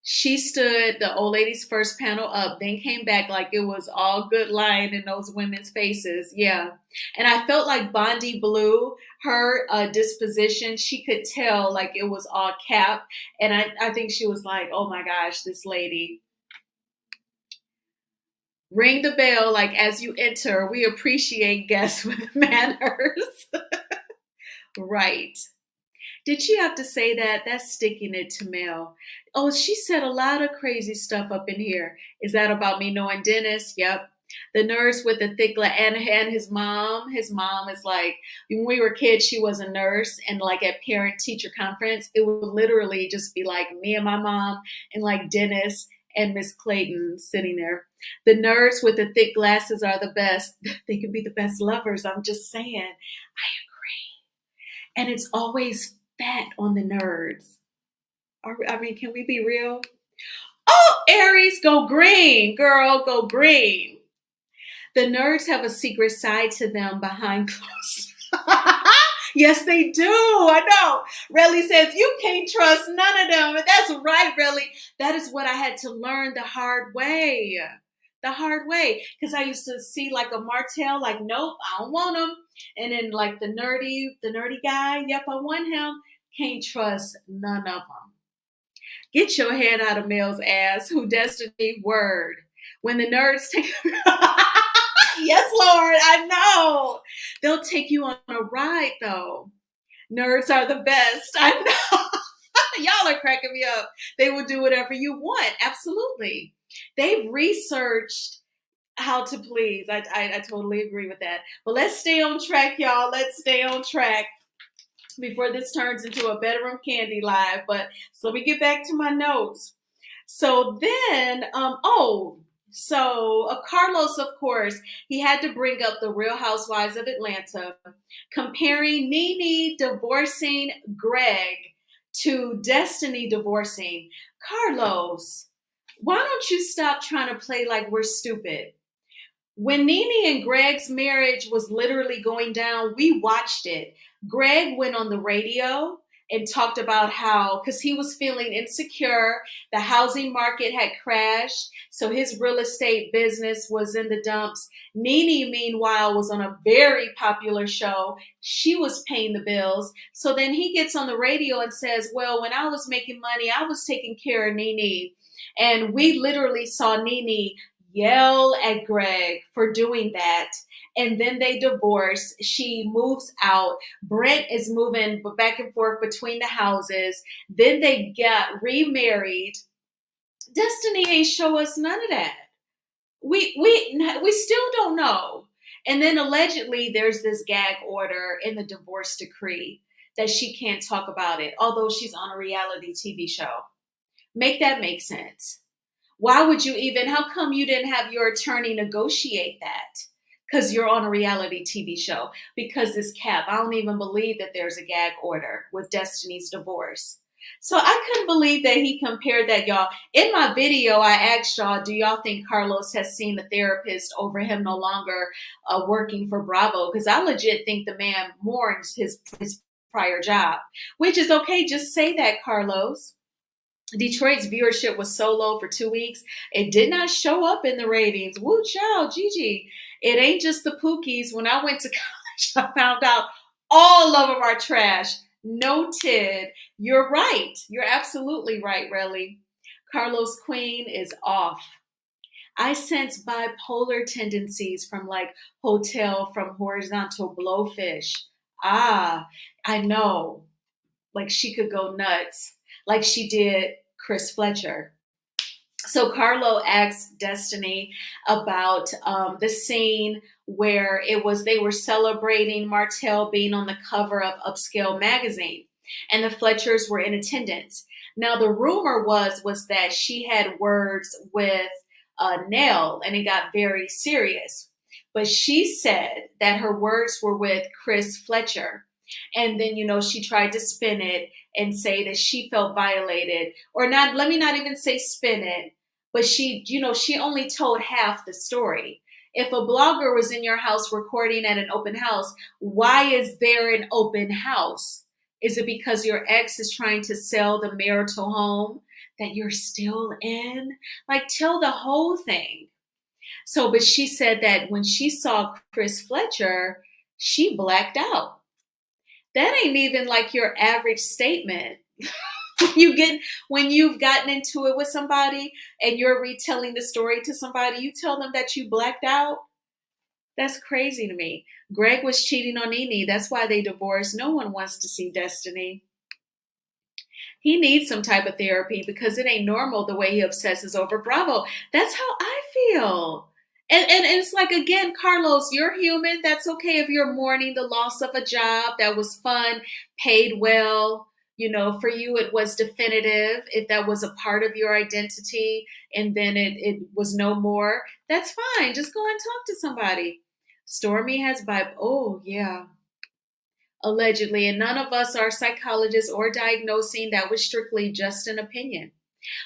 She stood the old lady's first panel up, then came back like it was all good lying in those women's faces. Yeah. And I felt like Bondi Blue, her disposition, she could tell like it was all cap. And I think she was like, oh my gosh, this lady. Ring the bell like as you enter. We appreciate guests with manners. Right. Did she have to say that? That's sticking it to Mel. Oh, she said a lot of crazy stuff up in here. Is that about me knowing Dennis? Yep. The nurse with the thick and his mom. His mom is like, when we were kids, she was a nurse, and like at parent teacher conference, it would literally just be like me and my mom and like Dennis and Miss Clayton sitting there. The nurse with the thick glasses are the best. They could be the best lovers. I'm just saying. I agree. And it's always fat on the nerds. I mean, can we be real? Oh, Aries, go green, girl, go green. The nerds have a secret side to them behind closed. Yes, they do. I know. Relly says you can't trust none of them. And that's right, Relly. That is what I had to learn the hard way. The hard way. Because I used to see like a Martell, like, nope, I don't want him. And then like the nerdy guy, yep, I want him. Can't trust none of them. Get your head out of Mel's ass. Who destiny word. When the nerds take yes, Lord, I know. They'll take you on a ride though. Nerds are the best. I know. Y'all are cracking me up. They will do whatever you want. Absolutely. They've researched how to please. I totally agree with that. But let's stay on track, y'all. Let's stay on track before this turns into a bedroom candy live. But so let me get back to my notes. So then, Carlos, of course, he had to bring up the Real Housewives of Atlanta, comparing Nene divorcing Greg to Destiny divorcing Carlos. Why don't you stop trying to play like we're stupid? When Nene and Greg's marriage was literally going down, we watched it. Greg went on the radio and talked about how, because he was feeling insecure, the housing market had crashed, so his real estate business was in the dumps. Nene, meanwhile, was on a very popular show. She was paying the bills. So then he gets on the radio and says, well, when I was making money, I was taking care of Nene. And we literally saw Nene yell at Greg for doing that. And then they divorce. She moves out. Brent is moving back and forth between the houses. Then they got remarried. Destiny ain't show us none of that. We still don't know. And then allegedly there's this gag order in the divorce decree that she can't talk about it, although she's on a reality TV show. Make that make sense. Why would you even, how come you didn't have your attorney negotiate that? Because you're on a reality TV show. Because this cap, I don't even believe that there's a gag order with Destiny's divorce. So I couldn't believe that he compared that, y'all. In my video, I asked y'all, do y'all think Carlos has seen the therapist over him no longer working for Bravo? Because I legit think the man mourns his prior job, which is okay. Just say that, Carlos. Detroit's viewership was so low for 2 weeks, it did not show up in the ratings. Woo, child, Gigi. It ain't just the Pookies. When I went to college, I found out all of them are trash. Noted. You're right. You're absolutely right, Relly. Carlos Queen is off. I sense bipolar tendencies from like hotel from horizontal blowfish. Ah, I know. Like she could go nuts. Like she did Chris Fletcher. So Carlo asked Destiny about the scene where they were celebrating Martell being on the cover of Upscale magazine, and the Fletchers were in attendance. Now the rumor was that she had words with Nell, and it got very serious. But she said that her words were with Chris Fletcher. And then, she tried to spin it and say that she felt violated, or not. Let me not even say spin it, but she only told half the story. If a blogger was in your house recording at an open house, why is there an open house? Is it because your ex is trying to sell the marital home? that you're still in? Like, tell the whole thing. So, but she said that when she saw Chris Fletcher, she blacked out. That ain't even like your average statement. You get when you've gotten into it with somebody and you're retelling the story to somebody, you tell them that you blacked out. That's crazy to me. Greg was cheating on Nene. That's why they divorced. No one wants to see Destiny. He needs some type of therapy because it ain't normal the way he obsesses over Bravo. That's how I feel. And it's like, again, Carlos, you're human. That's okay if you're mourning the loss of a job that was fun, paid well. For you, it was definitive. If that was a part of your identity and then it was no more, that's fine. Just go and talk to somebody. Stormy has bipolar. Oh, yeah. Allegedly, and none of us are psychologists or diagnosing. That was strictly just an opinion.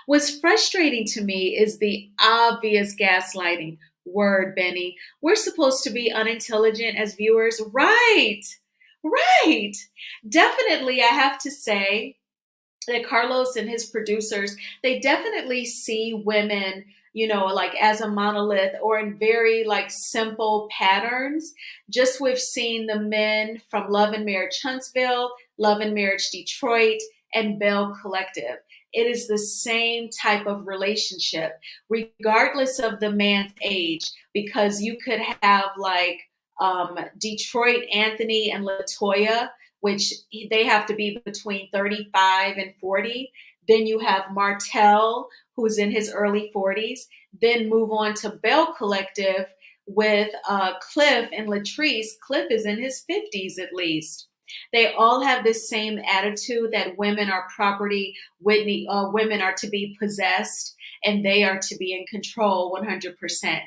What's frustrating to me is the obvious gaslighting. Word, Benny. We're supposed to be unintelligent as viewers. Right. Right. Definitely, I have to say that Carlos and his producers, they definitely see women, like as a monolith or in very like simple patterns. Just we've seen the men from Love and Marriage Huntsville, Love and Marriage Detroit, and Bell Collective. It is the same type of relationship, regardless of the man's age, because you could have like Detroit Anthony and Latoya, which they have to be between 35 and 40. Then you have Martell, who's in his early 40s. Then move on to Bell Collective with Cliff and Latrice. Cliff is in his 50s at least. They all have this same attitude that women are property, women are to be possessed, and they are to be in control 100%.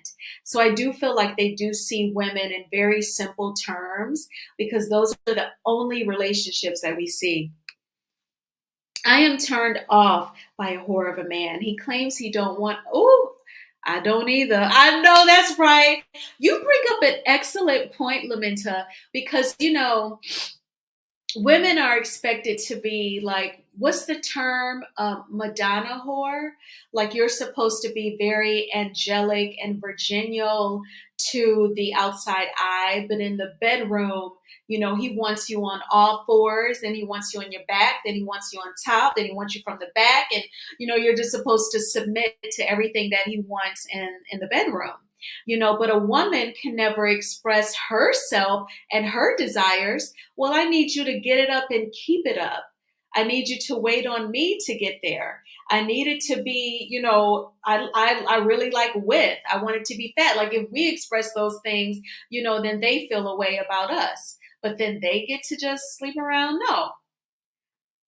So I do feel like they do see women in very simple terms because those are the only relationships that we see. I am turned off by a whore of a man. He claims he don't want, oh, I don't either. I know that's right. You bring up an excellent point, Lamenta, because, women are expected to be like, what's the term? Madonna whore. Like you're supposed to be very angelic and virginal to the outside eye, but in the bedroom, he wants you on all fours, and he wants you on your back, then he wants you on top, then he wants you from the back, and you're just supposed to submit to everything that he wants in the bedroom. But a woman can never express herself and her desires. Well, I need you to get it up and keep it up. I need you to wait on me to get there. I need it to be, I really like width. I want it to be fat. Like if we express those things, then they feel a way about us. But then they get to just sleep around. No,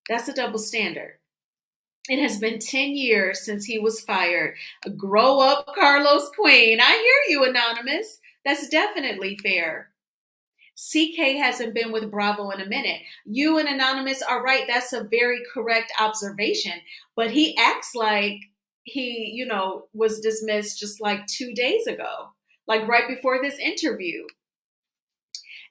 that's a double standard. It has been 10 years since he was fired. Grow up, Carlos Queen. I hear you, Anonymous. That's definitely fair. CK hasn't been with Bravo in a minute. You and Anonymous are right. That's a very correct observation. But he acts like he, was dismissed just like 2 days ago, like right before this interview.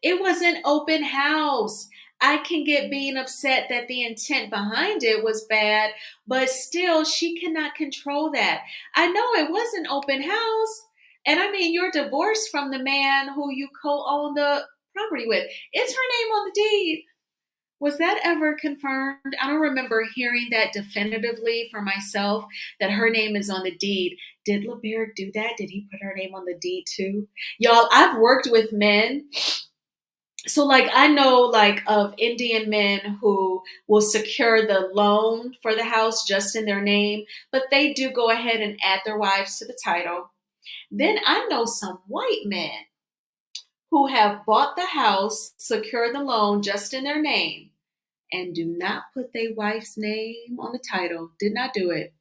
It was an open house. I can get being upset that the intent behind it was bad, but still, she cannot control that. I know it was an open house. And I mean, you're divorced from the man who you co-own the property with. Is her name on the deed? Was that ever confirmed? I don't remember hearing that definitively for myself that her name is on the deed. Did LeBear do that? Did he put her name on the deed too? Y'all, I've worked with men. So like I know like of Indian men who will secure the loan for the house just in their name, but they do go ahead and add their wives to the title. Then I know some white men who have bought the house, secured the loan just in their name, and do not put their wife's name on the title. Did not do it.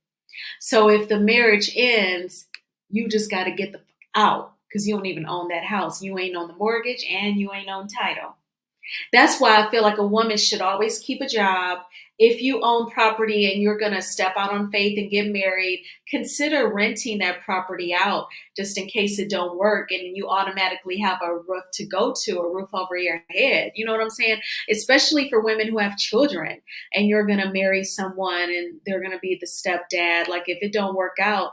So if the marriage ends, you just got to get out because you don't even own that house. You ain't on the mortgage and you ain't on title. That's why I feel like a woman should always keep a job. If you own property and you're going to step out on faith and get married, consider renting that property out just in case it don't work and you automatically have a roof to go to, a roof over your head. You know what I'm saying? Especially for women who have children and you're going to marry someone and they're going to be the stepdad. Like if it don't work out,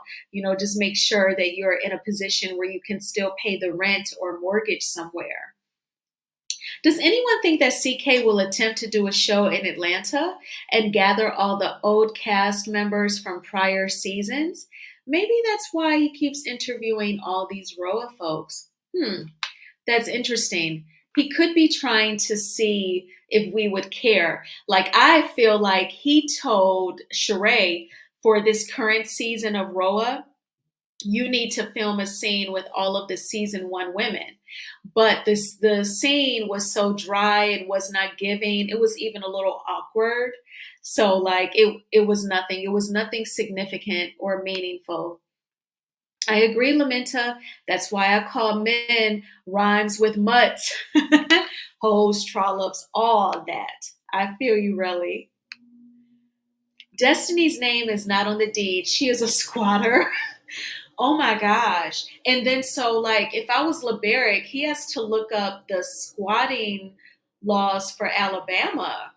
just make sure that you're in a position where you can still pay the rent or mortgage somewhere. Does anyone think that CK will attempt to do a show in Atlanta and gather all the old cast members from prior seasons? Maybe that's why he keeps interviewing all these Roa folks. That's interesting. He could be trying to see if we would care. Like, I feel like he told Sheree for this current season of Roa, you need to film a scene with all of the season one women. But the scene was so dry and was not giving. It was even a little awkward. So like it was nothing. It was nothing significant or meaningful. I agree, Lamenta. That's why I call men rhymes with mutts, hoes, trollops, all that. I feel you, really. Destiny's name is not on the deed. She is a squatter. Oh my gosh. And then so like if I was Liberic, he has to look up the squatting laws for Alabama.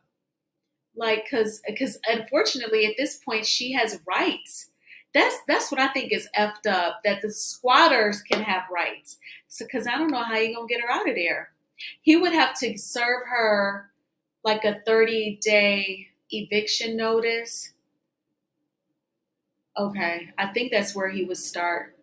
Like cuz unfortunately at this point she has rights. That's what I think is effed up, that the squatters can have rights. So cuz I don't know how you going to get her out of there. He would have to serve her like a 30-day eviction notice. Okay, I think that's where he would start.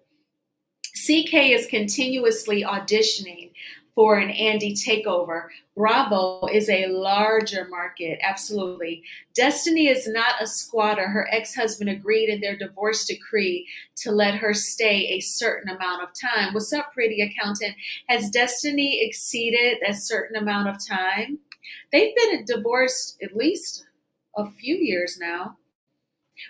CK is continuously auditioning for an Andy takeover. Bravo is a larger market, absolutely. Destiny is not a squatter. Her ex-husband agreed in their divorce decree to let her stay a certain amount of time. What's up, pretty accountant? Has Destiny exceeded that certain amount of time? They've been divorced at least a few years now.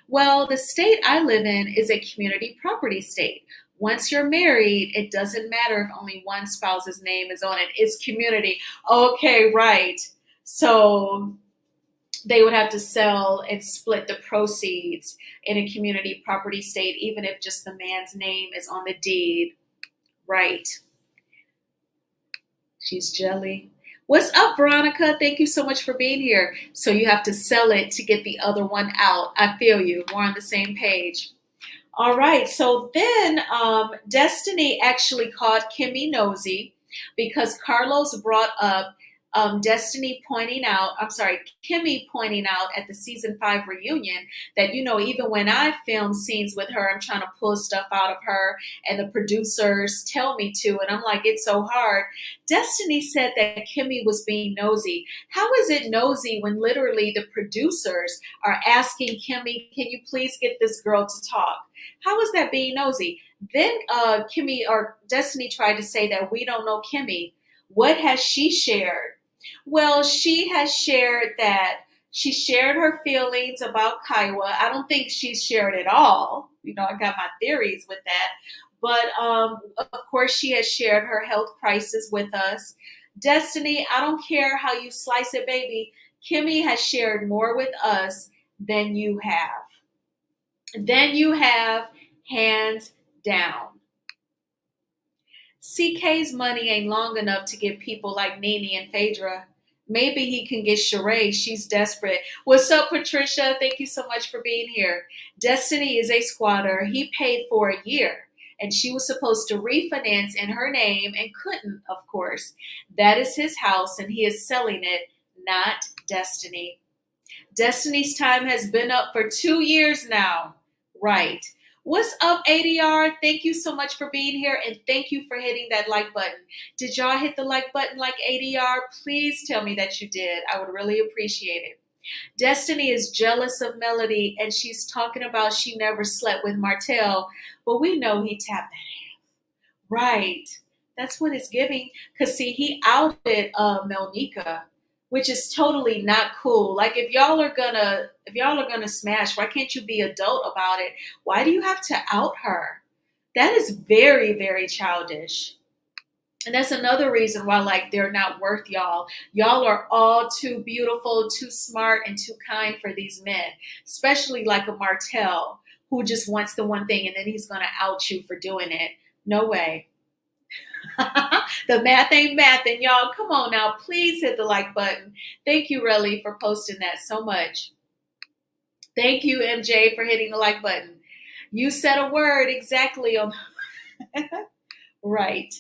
Well, the state I live in is a community property state. Once you're married, it doesn't matter if only one spouse's name is on it. It's community. Okay, right. So they would have to sell and split the proceeds in a community property state, even if just the man's name is on the deed. Right. She's jelly. What's up, Veronica? Thank you so much for being here. So you have to sell it to get the other one out. I feel you. We're on the same page. All right. So then Destiny actually called Kimmy nosy because Carlos brought up Destiny pointing out, I'm sorry, Kimmy pointing out at the season 5 reunion that, even when I film scenes with her, I'm trying to pull stuff out of her and the producers tell me to. And I'm like, it's so hard. Destiny said that Kimmy was being nosy. How is it nosy when literally the producers are asking Kimmy, can you please get this girl to talk? How is that being nosy? Then Kimmy or Destiny tried to say that we don't know Kimmy. What has she shared? Well, she has shared that she shared her feelings about Kaiwa. I don't think she's shared it all. I got my theories with that. But of course, she has shared her health crisis with us. Destiny, I don't care how you slice it, baby. Kimmy has shared more with us than you have. Hands down. CK's money ain't long enough to get people like Nene and Phaedra. Maybe he can get Sheree. She's desperate. What's up, Patricia? Thank you so much for being here. Destiny is a squatter. He paid for a year, and she was supposed to refinance in her name and couldn't, of course. That is his house, and he is selling it, not Destiny. Destiny's time has been up for 2 years now. Right. What's up, ADR? Thank you so much for being here, and thank you for hitting that like button. Did y'all hit the like button like ADR? Please tell me that you did. I would really appreciate it. Destiny is jealous of Melody, and she's talking about she never slept with Martell, but we know he tapped that ass. Right. That's what it's giving. Because, see, he outed Melnika, which is totally not cool. Like if y'all are gonna smash, why can't you be adult about it? Why do you have to out her? That is very, very childish. And that's another reason why, like, they're not worth y'all. Y'all are all too beautiful, too smart, and too kind for these men, especially like a Martell who just wants the one thing and then he's going to out you for doing it. No way. The math ain't math. And y'all, come on now. Please hit the like button. Thank you, Relly, for posting that so much. Thank you, MJ, for hitting the like button. You said a word exactly on right.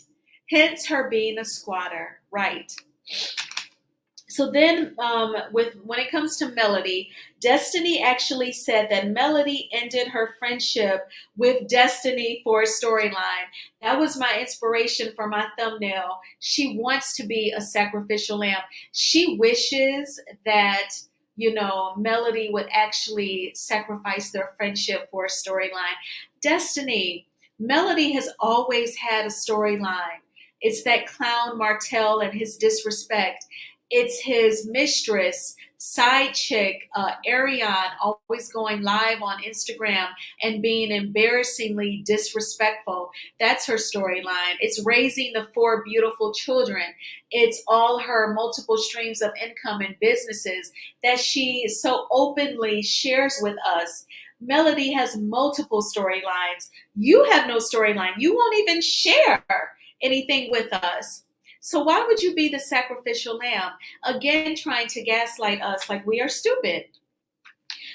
Hence her being a squatter. Right. So then, when it comes to Melody, Destiny actually said that Melody ended her friendship with Destiny for a storyline. That was my inspiration for my thumbnail. She wants to be a sacrificial lamb. She wishes that, Melody would actually sacrifice their friendship for a storyline. Destiny, Melody has always had a storyline. It's that clown Martell and his disrespect. It's his mistress, side chick, Ariane, always going live on Instagram and being embarrassingly disrespectful. That's her storyline. It's raising the 4 beautiful children. It's all her multiple streams of income and businesses that she so openly shares with us. Melody has multiple storylines. You have no storyline. You won't even share anything with us. So why would you be the sacrificial lamb? Again, trying to gaslight us like we are stupid.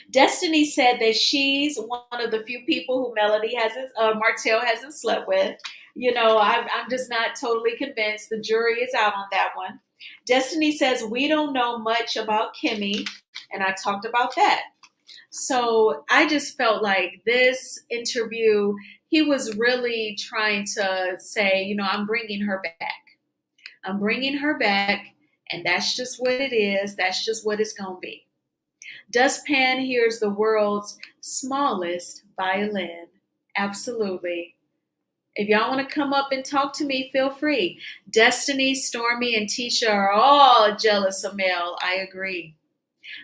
Destiny said that she's one of the few people who Martell hasn't slept with. I'm just not totally convinced. The jury is out on that one. Destiny says we don't know much about Kimmy, and I talked about that. So I just felt like this interview, he was really trying to say, I'm bringing her back. I'm bringing her back, and that's just what it is. That's just what it's going to be. Dustpan hears the world's smallest violin. Absolutely. If y'all want to come up and talk to me, feel free. Destiny, Stormy, and Tisha are all jealous of Mel. I agree.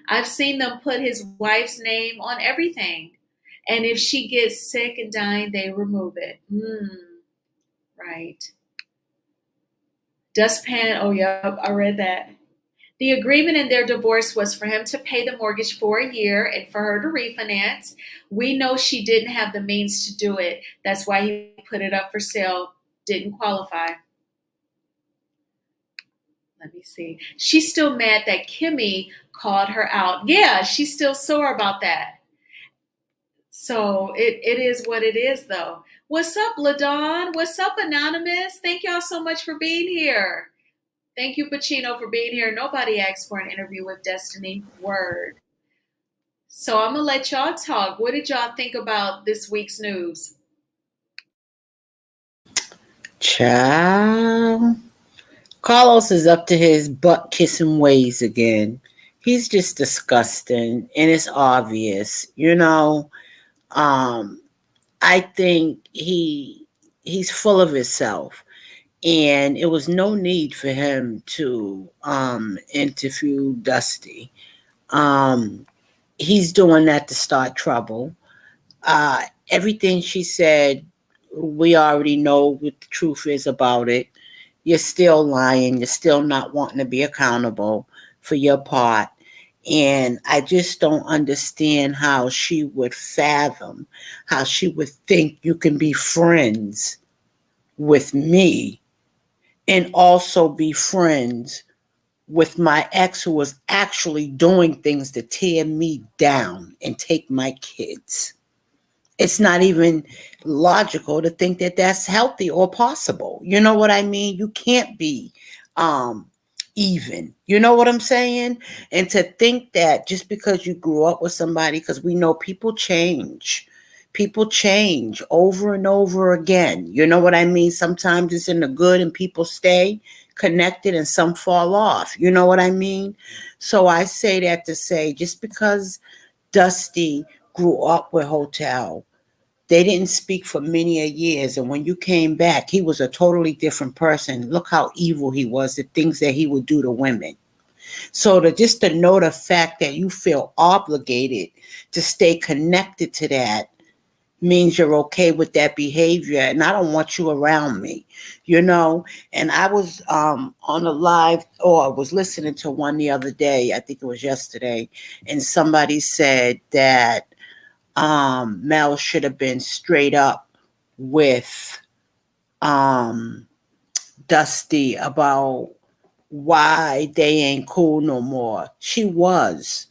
I've seen them put his wife's name on everything. And if she gets sick and dying, they remove it. Right. Dustpan, oh, yep, I read that. The agreement in their divorce was for him to pay the mortgage for a year and for her to refinance. We know she didn't have the means to do it. That's why he put it up for sale. Didn't qualify. Let me see. She's still mad that Kimmy called her out. Yeah, she's still sore about that. So it is what it is, though. What's up, LaDawn? What's up, Anonymous? Thank y'all so much for being here. Thank you, Pacino, for being here. Nobody asked for an interview with Destiny. Word. So I'm going to let y'all talk. What did y'all think about this week's news? Child. Carlos is up to his butt kissing ways again. He's just disgusting, and it's obvious. I think he's full of himself, and it was no need for him to interview Dusty. He's doing that to start trouble. Everything she said, we already know what the truth is about it. You're still lying. You're still not wanting to be accountable for your part. And I just don't understand how she would fathom, how she would think you can be friends with me and also be friends with my ex who was actually doing things to tear me down and take my kids. It's not even logical to think that that's healthy or possible. You know what I mean? You can't be even. You know what I'm saying? And to think that just because you grew up with somebody, because we know people change. People change over and over again. You know what I mean? Sometimes it's in the good and people stay connected and some fall off. You know what I mean? So I say that to say just because Dusty grew up with Hotel, they didn't speak for many a years. And when you came back, he was a totally different person. Look how evil he was, the things that he would do to women. So to know the fact that you feel obligated to stay connected to that means you're okay with that behavior, and I don't want you around me, you know. And I was on a live, or I was listening to one the other day, I think it was yesterday, and somebody said that Mel should have been straight up with um Dusty about why they ain't cool no more. She was,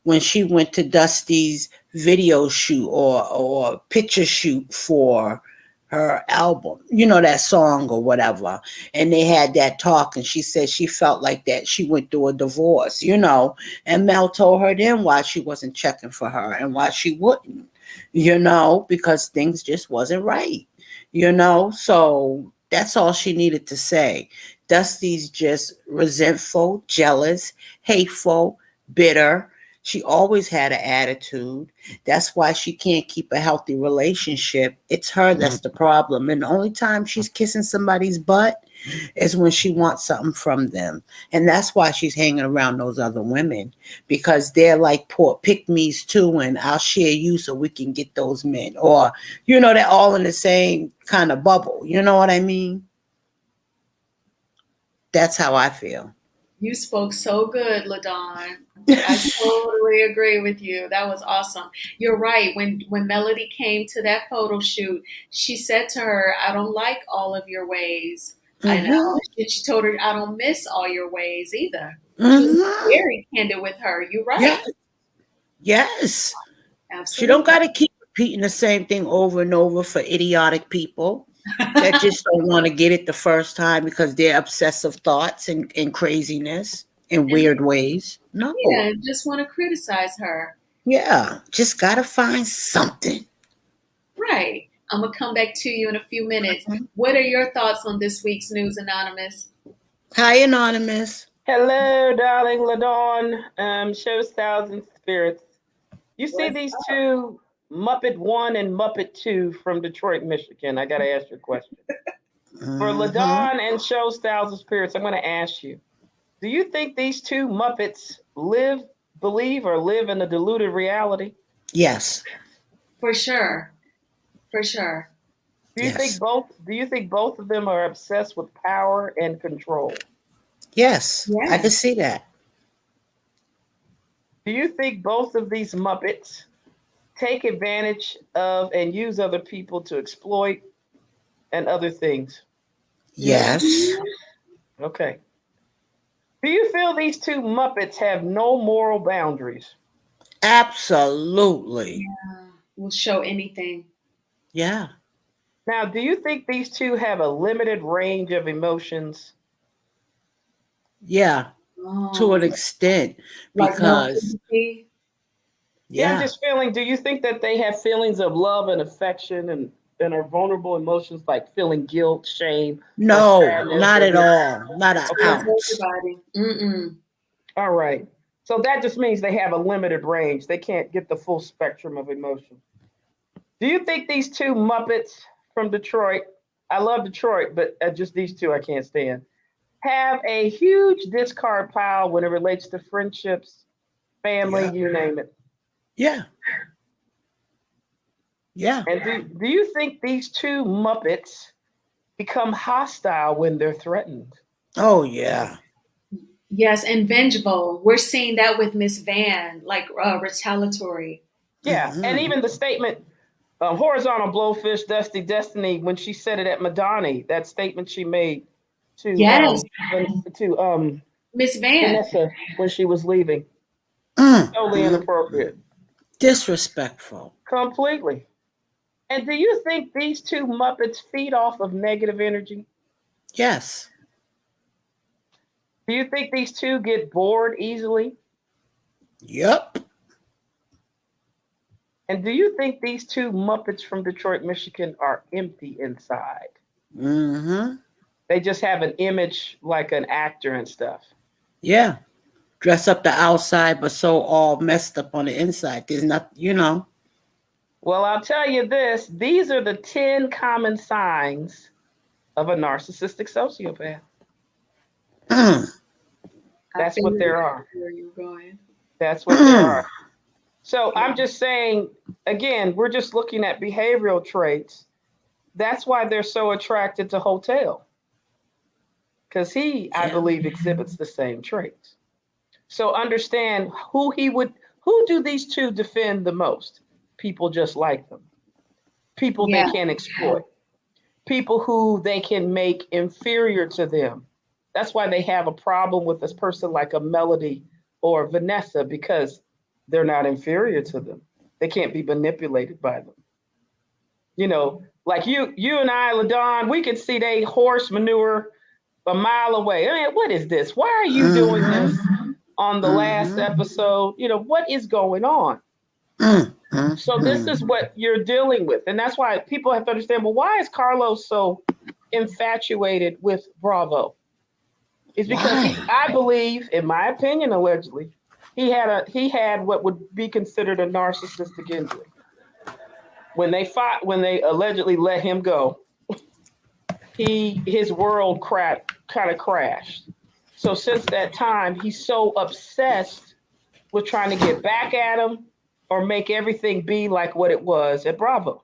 when she went to Dusty's video shoot or picture shoot for her album, you know, that song or whatever. And they had that talk, and she said she felt like that she went through a divorce, you know. And Mel told her then why she wasn't checking for her and why she wouldn't, you know, because things just wasn't right, you know. So that's all she needed to say. Dusty's just resentful, jealous, hateful, bitter. She always had an attitude. That's why she can't keep a healthy relationship. It's her that's the problem. And the only time she's kissing somebody's butt is when she wants something from them. And that's why she's hanging around those other women, because they're like poor pick me's too. And I'll share you so we can get those men. Or, you know, they're all in the same kind of bubble. You know what I mean? That's how I feel. You spoke so good, LaDon. I totally agree with you. That was awesome. You're right. When Melody came to that photo shoot, she said to her, "I don't like all of your ways." I know. Mm-hmm. She told her, "I don't miss all your ways either." She was Mm-hmm. very candid with her. You're right. Yes. Yes. She don't Absolutely. got to keep repeating the same thing over and over for idiotic people that just don't want to get it the first time because they're obsessive thoughts and craziness in And weird ways. No. yeah, just want to criticize her. Yeah. Just got to find something. Right. I'm gonna come back to you in a few minutes. What are your thoughts on this week's news, Anonymous? Hi, Anonymous. Hello, darling Ladon, show styles and spirits. You see What's these two, Muppet 1 and Muppet 2 from Detroit, Michigan. I got to ask you a question. For Mm-hmm. Ladon and show styles and spirits, I'm going to ask you, do you think these two Muppets believe, or live in a deluded reality? Yes. for sure? For sure. Yes. Do you think both of them are obsessed with power and control? Yes. I can Yes. see that. Do you think both of these Muppets take advantage of and use other people to exploit and other things? Yes. Mhm. Okay. Do you feel these two Muppets have no moral boundaries? Absolutely. Yeah. We'll show anything. Yeah. Now, do you think these two have a limited range of emotions? Yeah. To Oh, an extent, like no because empathy. Yeah, I'm yeah. just feeling, do you think that they have feelings of love and affection, and are vulnerable emotions like feeling guilt, shame, or No, sadness? not Or at just, all. Not an okay, That's ounce. everybody. Mm-mm. all right. So that just means they have a limited range. They can't get the full spectrum of emotion. Do you think these two Muppets from Detroit, I love Detroit, but just these two I can't stand, have a huge discard pile when it relates to friendships, family, Yeah. you name it? Yeah. Yeah. And do you think these two Muppets become hostile when they're threatened? Oh yeah. Yes, and vengeful. We're seeing that with Miss Van, like retaliatory. Yeah, and Hmm. even the statement, horizontal blowfish, Dusty Destiny, when she said it at Madani, that statement she made to Yes, to Miss Van. Vanessa when she was leaving, totally Mm. inappropriate, Disrespectful. completely. And do you think these two Muppets feed off of negative energy? Yes. Do you think these two get bored easily? Yep. And do you think these two Muppets from Detroit, Michigan are empty inside? Hmm. They just have an image like an actor and stuff. Yeah. Dress up the outside, but so all messed up on the inside. There's not, you know. Well, I'll tell you this, these are the 10 common signs of a narcissistic sociopath. I That's what figured there are. where you're going. That's what there are. So I'm just saying, again, we're just looking at behavioral traits. That's why they're so attracted to Hotel, because he, I Yeah. believe, exhibits the same traits. So understand who do these two defend the most? People just like them, people they Yeah. can exploit, people who they can make inferior to them. That's why they have a problem with this person like a Melody or Vanessa, because they're not inferior to them. They can't be manipulated by them. You know, like you and I, LaDon, we could see they horse manure a mile away. I mean, what is this? Why are you doing this on the last episode? You know, what is going on? So this is what you're dealing with. And that's why people have to understand, well, why is Carlos so infatuated with Bravo? It's because I believe, in my opinion, allegedly, he had what would be considered a narcissistic injury. When they allegedly let him go, his world kind of crashed. So since that time, he's so obsessed with trying to get back at him or make everything be like what it was at Bravo.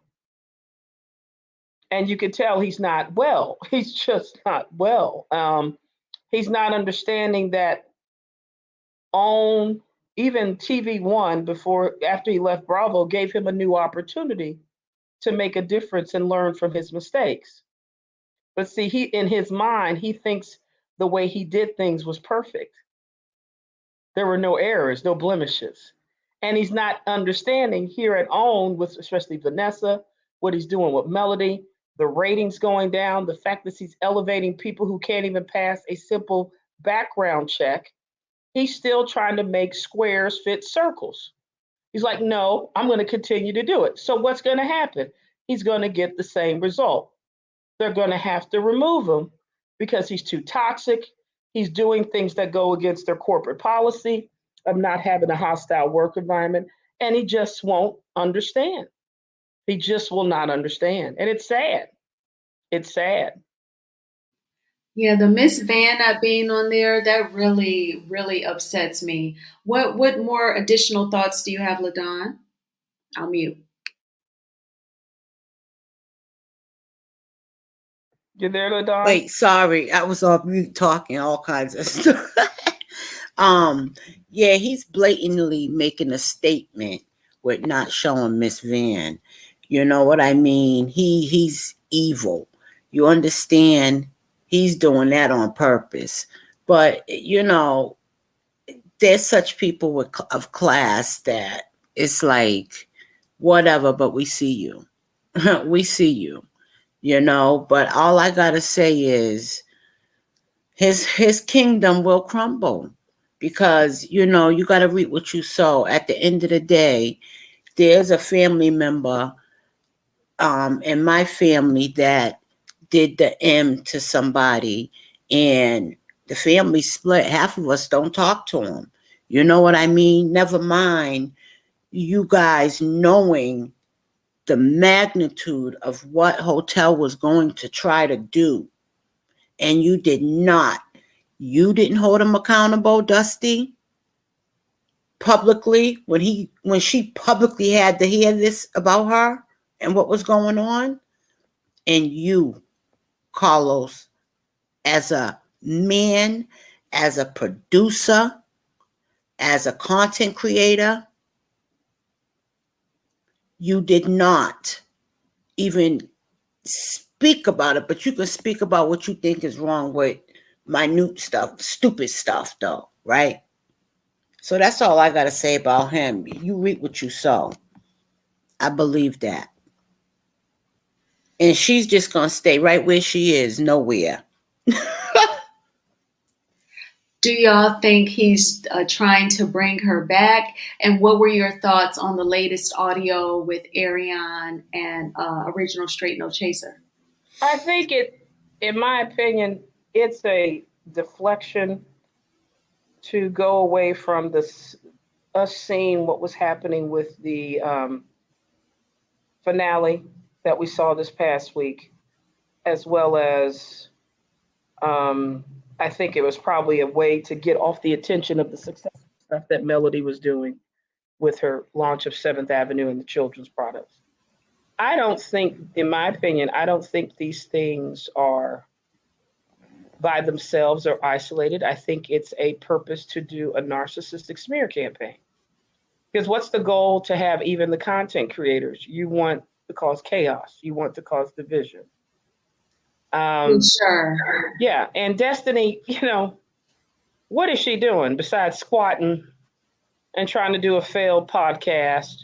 And you can tell he's not well. He's just not well. He's not understanding that on even TV1 after he left Bravo gave him a new opportunity to make a difference and learn from his mistakes. But see, in his mind, he thinks the way he did things was perfect. There were no errors, no blemishes. And he's not understanding here at OWN, with especially Vanessa, what he's doing with Melody, the ratings going down, the fact that he's elevating people who can't even pass a simple background check. He's still trying to make squares fit circles. He's like, no, I'm going to continue to do it. So what's going to happen? He's going to get the same result. They're going to have to remove him because he's too toxic. He's doing things that go against their corporate policy of not having a hostile work environment. And he just won't understand. He just will not understand. And it's sad. It's sad. Yeah, the Miss Van not being on there, that really, really upsets me. What more additional thoughts do you have, LaDon? I'll mute. You there, LaDon? Wait, sorry, I was off mute talking all kinds of stuff. Yeah, he's blatantly making a statement with not showing Miss Van. You know what I mean? He's evil. You understand? He's doing that on purpose. But you know, there's such people of class that it's like whatever. But we see you. We see you. You know. But all I gotta say is his kingdom will crumble, because you know you got to reap what you sow. At the end of the day, there's a family member in my family that did the M to somebody, and the family split. Half of us don't talk to him. You know what I mean? Never mind you guys knowing the magnitude of what Hotel was going to try to do, and you did not. You didn't hold him accountable, Dusty, publicly, when she publicly had to hear this about her and what was going on. And you, Carlos, as a man, as a producer, as a content creator, you did not even speak about it, but you can speak about what you think is wrong with minute stuff, stupid stuff, though, right? So that's all I got to say about him. You reap what you sow. I believe that. And she's just going to stay right where she is, nowhere. Do y'all think he's trying to bring her back? And what were your thoughts on the latest audio with Ariane and Original Straight No Chaser? I think in my opinion, it's a deflection to go away from us seeing what was happening with the finale that we saw this past week, as well as I think it was probably a way to get off the attention of the successful stuff that Melody was doing. with her launch of Seventh Avenue and the children's products. I don't think, in my opinion, I don't think these things are by themselves or isolated. I think it's a purpose to do a narcissistic smear campaign. Because what's the goal to have even the content creators? You want to cause chaos. You want to cause division. Sure. Yeah, and Destiny, what is she doing besides squatting and trying to do a failed podcast,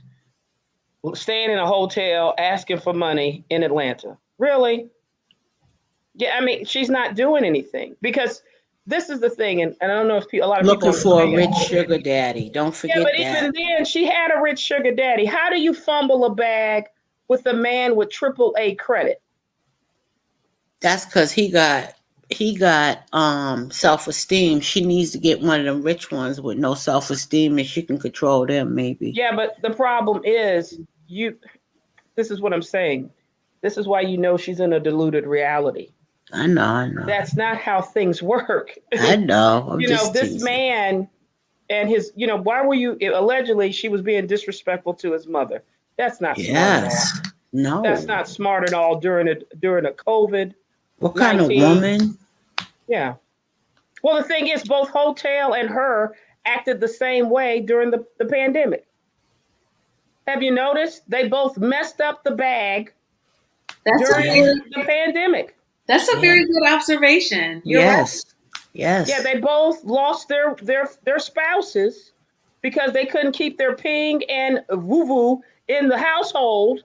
staying in a hotel, asking for money in Atlanta? Really? Yeah, I mean, she's not doing anything because this is the thing, and I don't know if a lot of Looking people for a rich sugar daddy. Don't Yeah, forget but that. even then, she had a rich sugar daddy. How do you fumble a bag with a man with AAA credit? That's because he got self-esteem. She needs to get one of them rich ones with no self-esteem, and she can control them maybe. Yeah, but the problem is this is what I'm saying. This is why she's in a deluded reality. I know. That's not how things work. I know. I'm just this teasing. man and his, why were you allegedly she was being disrespectful to his mother? That's not smart at all. No. That's not smart at all during a COVID. What kind of woman? Yeah. Well, the thing is, both Hotel and her acted the same way during the pandemic. Have you noticed? They both messed up the bag during the pandemic. That's a very good observation. Yes. Yeah, they both lost their spouses because they couldn't keep their ping and woo-woo in the household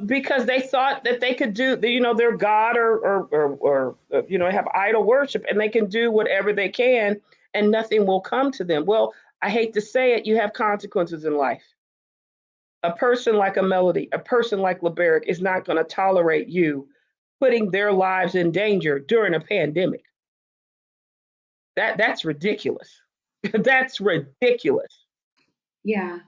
because they thought that they could do, their God or have idol worship and they can do whatever they can and nothing will come to them. Well, I hate to say it, you have consequences in life. A person like a Melody, a person like LeBerick is not going to tolerate you putting their lives in danger during a pandemic. That's ridiculous. That's ridiculous. Yeah.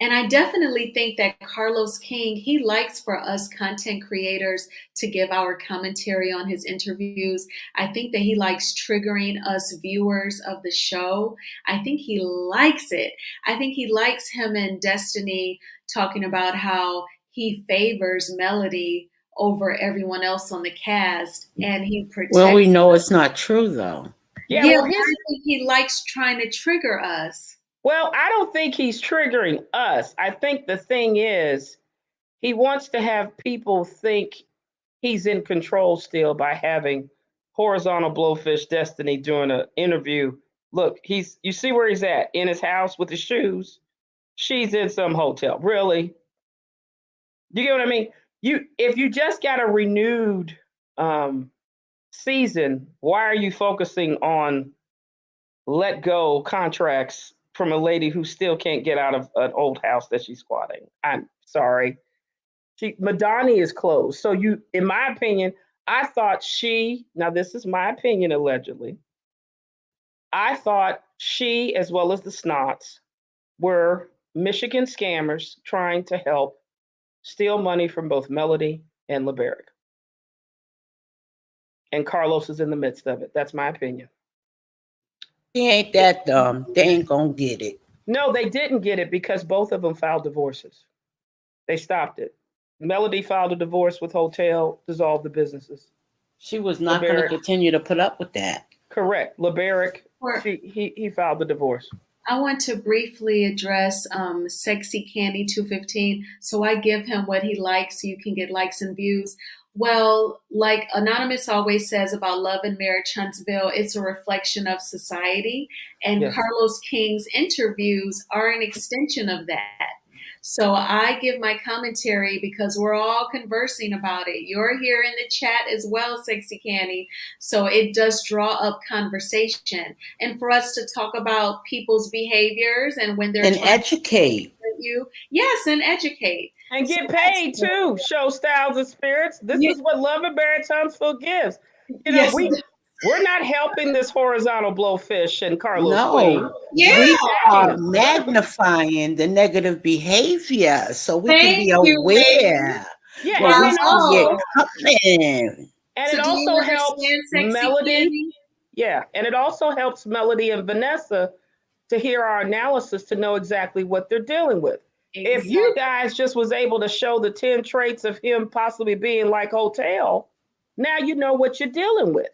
And I definitely think that Carlos King, he likes for us content creators to give our commentary on his interviews. I think that he likes triggering us viewers of the show. I think he likes it. I think he likes him and Destiny talking about how he favors Melody over everyone else on the cast, and he protects. Well, we know it's not true, though. Yeah, well, I think he likes trying to trigger us. Well, I don't think he's triggering us. I think the thing is, he wants to have people think he's in control still by having horizontal blowfish Destiny doing an interview. Look, you see where he's at in his house with his shoes. She's in some hotel. Really? You get what I mean? If you just got a renewed season, why are you focusing on let go contracts from a lady who still can't get out of an old house that she's squatting? I'm sorry. Madani is closed. So in my opinion, I thought now this is my opinion allegedly, I thought she, as well as the Snots, were Michigan scammers trying to help steal money from both Melody and LeBerick. And Carlos is in the midst of it. That's my opinion. He ain't that dumb. They ain't gonna get it. No, they didn't get it because both of them filed divorces. They stopped it. Melody filed a divorce with Hotel, dissolved the businesses. She was not going to continue to put up with that. Correct. LeBerick, he filed the divorce. I want to briefly address Sexy Candy 215. So I give him what he likes so you can get likes and views. Well, like Anonymous always says about Love and Marriage Huntsville, it's a reflection of society. And yes. Carlos King's interviews are an extension of that. So I give my commentary because we're all conversing about it. You're here in the chat as well, Sexy Candy. So it does draw up conversation. And for us to talk about people's behaviors and when they're educate you. Yes, and educate. And get paid too. Show styles and spirits. This is what Love and Marriage Huntsville gives. We're not helping this horizontal blowfish and Carlos Queen. We are magnifying the negative behavior so we can be aware. Yeah, and it also helps Melody. Yeah, and it also helps Melody and Vanessa to hear our analysis to know exactly what they're dealing with. Exactly. If you guys just was able to show the 10 traits of him possibly being like Hotel, now you know what you're dealing with.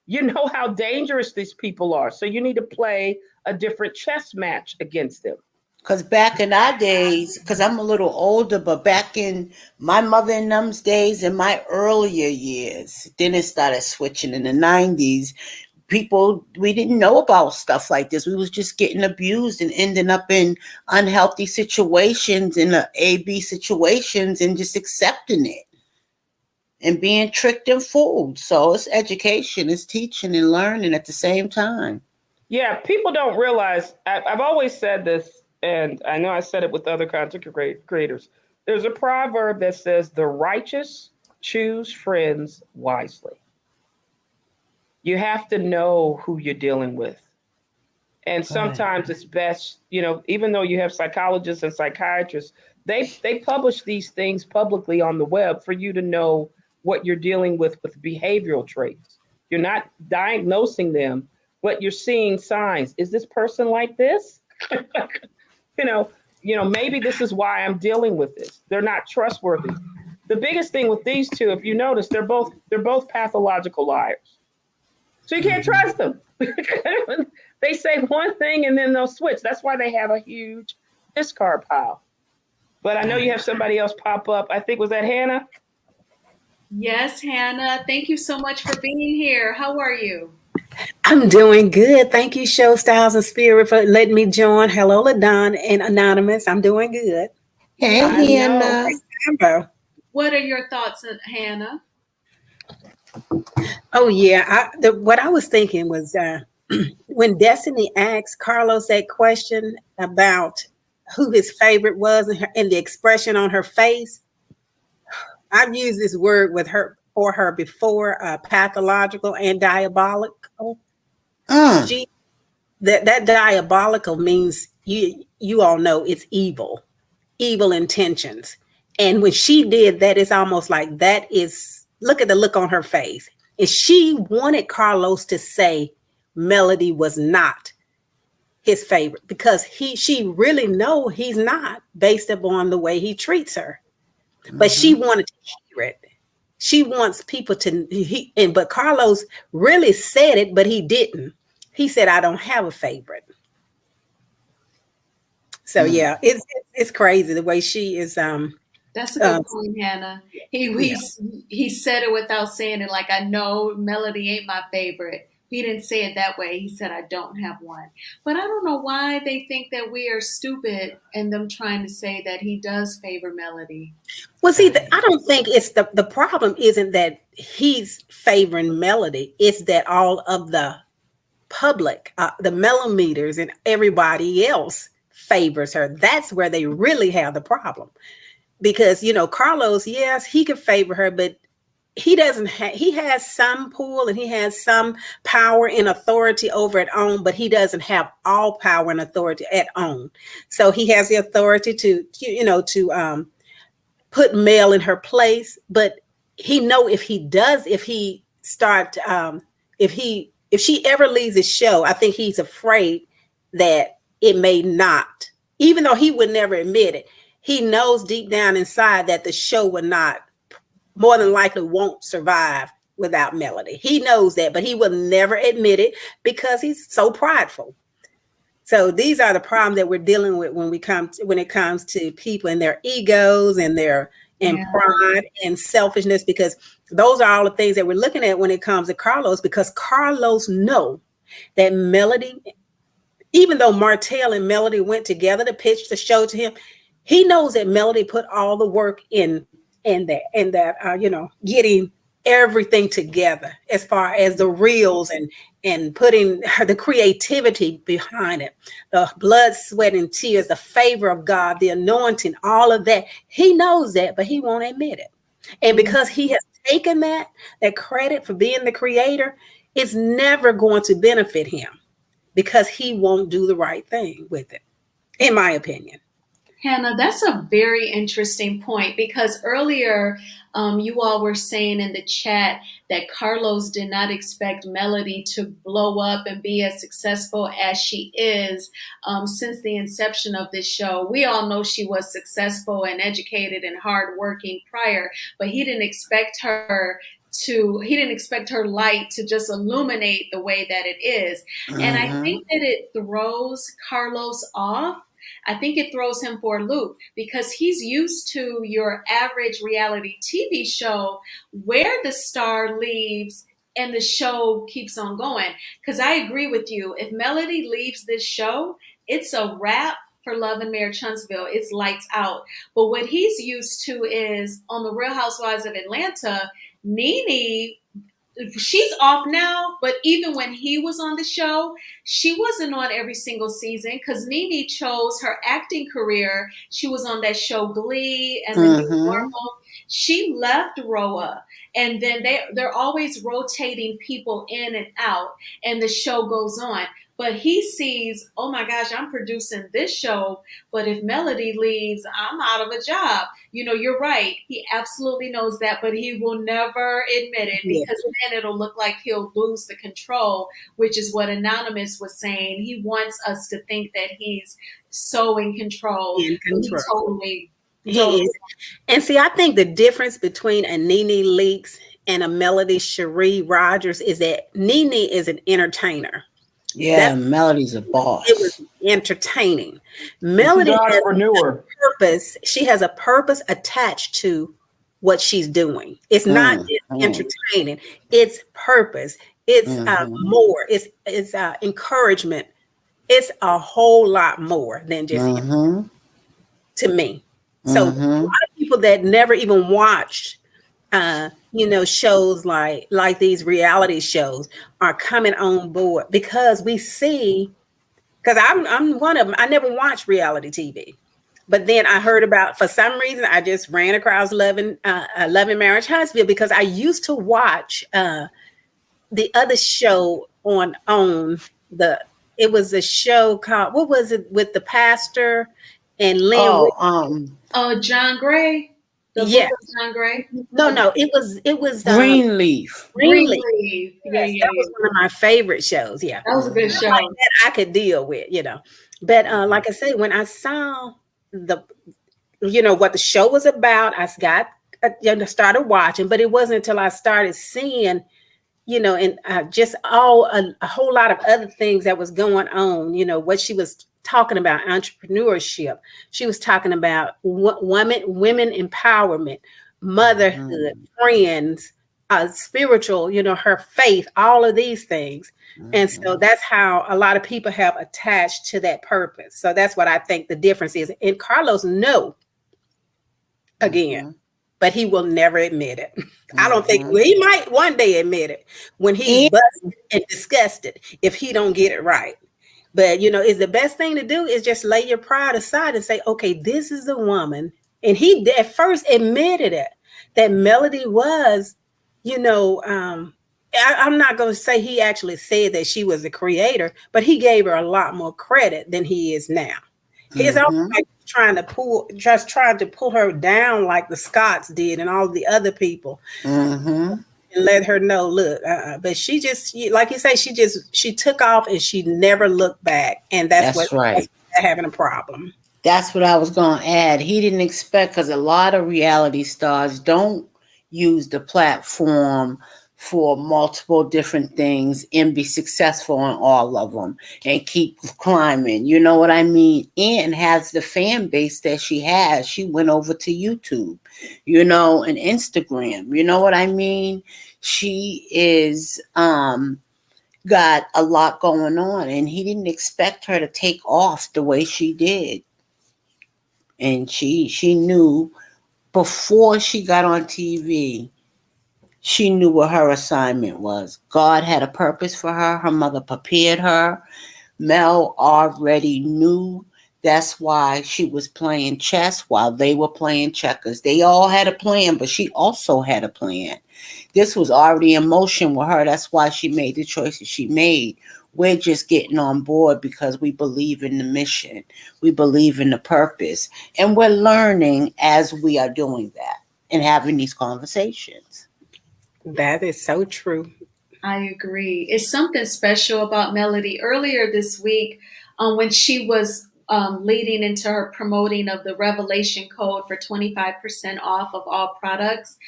You know how dangerous these people are. So you need to play a different chess match against them. Because back in our days, because I'm a little older, but back in my mother and them's days, in my earlier years, then it started switching in the 90s. People, we didn't know about stuff like this. We was just getting abused and ending up in unhealthy situations, in the AB situations, and just accepting it and being tricked and fooled. So it's education, it's teaching and learning at the same time. Yeah, people don't realize, I've always said this, and I know I said it with other content creators. There's a proverb that says, the righteous choose friends wisely. You have to know who you're dealing with. And sometimes it's best, even though you have psychologists and psychiatrists, they publish these things publicly on the web for you to know what you're dealing with behavioral traits. You're not diagnosing them, but you're seeing signs. Is this person like this? Maybe this is why I'm dealing with this. They're not trustworthy. The biggest thing with these two, if you notice, they're both pathological liars. So you can't trust them. They say one thing and then they'll switch. That's why they have a huge discard pile. But I know you have somebody else pop up. I think, was that Hannah? Yes, Hannah. Thank you so much for being here. How are you? I'm doing good. Thank you, Show Styles and Spirit, for letting me join. Hello, LaDon and Anonymous. I'm doing good. Hey, Hannah. What are your thoughts, Hannah? Oh, yeah. What I was thinking was when Destiny asked Carlos that question about who his favorite was and the expression on her face, I've used this word for her before, pathological and diabolical. That diabolical means you all know it's evil intentions. And when she did that, it's almost like that is, look at the look on her face. And she wanted Carlos to say Melody was not his favorite because she really know he's not, based upon the way he treats her. But she wanted to hear it. She wants people to, but Carlos really said it, but he didn't. He said, I don't have a favorite. So yeah, it's crazy the way she is. That's a good point, Hannah. He said it without saying it. Like, I know Melody ain't my favorite. He didn't say it that way. He said, I don't have one. But I don't know why they think that we are stupid and them trying to say that he does favor Melody. Well, see, I don't think it's the problem isn't that he's favoring Melody. It's that all of the public, the millimeters and everybody else favors her. That's where they really have the problem. Because, Carlos, yes, he could favor her, but he doesn't have, he has some pull and he has some power and authority over at OWN, but he doesn't have all power and authority at OWN. So he has the authority to put Mel in her place, but if she ever leaves the show, I think he's afraid that it may not, even though he would never admit it. He knows deep down inside that the show would not, more than likely won't survive without Melody. He knows that, but he will never admit it because he's so prideful. So these are the problems that we're dealing with when it comes to people and their egos and their pride and selfishness, because those are all the things that we're looking at when it comes to Carlos, because Carlos knows that Melody, even though Martell and Melody went together to pitch the show to him, he knows that Melody put all the work in that getting everything together as far as the reels and putting the creativity behind it, the blood, sweat, and tears, the favor of God, the anointing, all of that. He knows that, but he won't admit it. And because he has taken that credit for being the creator, it's never going to benefit him because he won't do the right thing with it, in my opinion. Hannah, that's a very interesting point because earlier you all were saying in the chat that Carlos did not expect Melody to blow up and be as successful as she is since the inception of this show. We all know she was successful and educated and hardworking prior, but he didn't expect her light to just illuminate the way that it is. And I Mm-hmm. think that it throws Carlos off. I think it throws him for a loop because he's used to your average reality TV show where the star leaves and the show keeps on going. Because I agree with you. If Melody leaves this show, it's a wrap for Love and Marriage Huntsville. It's lights out. But what he's used to is on the Real Housewives of Atlanta, Nene, she's off now, but even when he was on the show, she wasn't on every single season because Nene chose her acting career. She was on that show Glee and The New Mm-hmm. Normal. She left Roa, and then they're always rotating people in and out, and the show goes on. But he sees, oh my gosh, I'm producing this show, but if Melody leaves, I'm out of a job. You know, you're right. He absolutely knows that, but he will never admit it Yeah. because then it'll look like he'll lose the control, which is what Anonymous was saying. He wants us to think that he's so in control. In But he control. totally. He is. And see, I think the difference between a Nene Leakes and a Melody Cherie Rogers is that Nene is an entertainer. Yeah, Melody's a boss. It was entertaining. She's Melody an has entrepreneur. purpose. She has a purpose attached to what she's doing. It's not just entertaining. It's purpose. It's more. It's encouragement. It's a whole lot more than just to me. So a lot of people that never even watched shows like these reality shows are coming on board because we see, because I'm one of them. I never watched reality TV, but then I heard about, for some reason, I just ran across Love and Marriage Huntsville because I used to watch the other show it was a show called, what was it, with the pastor and Lynn? John Gray. The book of John Gray. No, it was Greenleaf. Greenleaf. Yes, that was one of my favorite shows. Yeah, that was a good show. Like that I could deal with, But like I said, when I saw what the show was about, I started watching. But it wasn't until I started seeing, and just a whole lot of other things that was going on. What she was talking about, entrepreneurship. She was talking about women empowerment, motherhood, friends, spiritual, her faith, all of these things. And so that's how a lot of people have attached to that purpose. So that's what I think the difference is. And Carlos again, but he will never admit it. I don't think, he might one day admit it when he's busted and disgusted if he don't get it right. But, is the best thing to do is just lay your pride aside and say, okay, this is the woman. And he at first admitted it, that Melody was, I'm not going to say he actually said that she was the creator, but he gave her a lot more credit than he is now. He's almost like trying to pull her down like the Scotts did and all the other people. And let her know, look, but she just, like you say, she took off and she never looked back. And that's right. That's having a problem. That's what I was going to add. He didn't expect, because a lot of reality stars don't use the platform for multiple different things and be successful in all of them and keep climbing. You know what I mean? And has the fan base that she has. She went over to YouTube, and Instagram. You know what I mean? She is got a lot going on, and he didn't expect her to take off the way she did. And she knew before she got on TV, she knew what her assignment was. God had a purpose for her. Her mother prepared her. Mel already knew. That's why she was playing chess while they were playing checkers. They all had a plan, but she also had a plan. This was already in motion with her. That's why she made the choices she made. We're just getting on board because we believe in the mission. We believe in the purpose. And we're learning as we are doing that and having these conversations. That is so true. I agree. It's something special about Melody. Earlier this week, when she was leading into her promoting of the Revelation Code for 25% off of all products,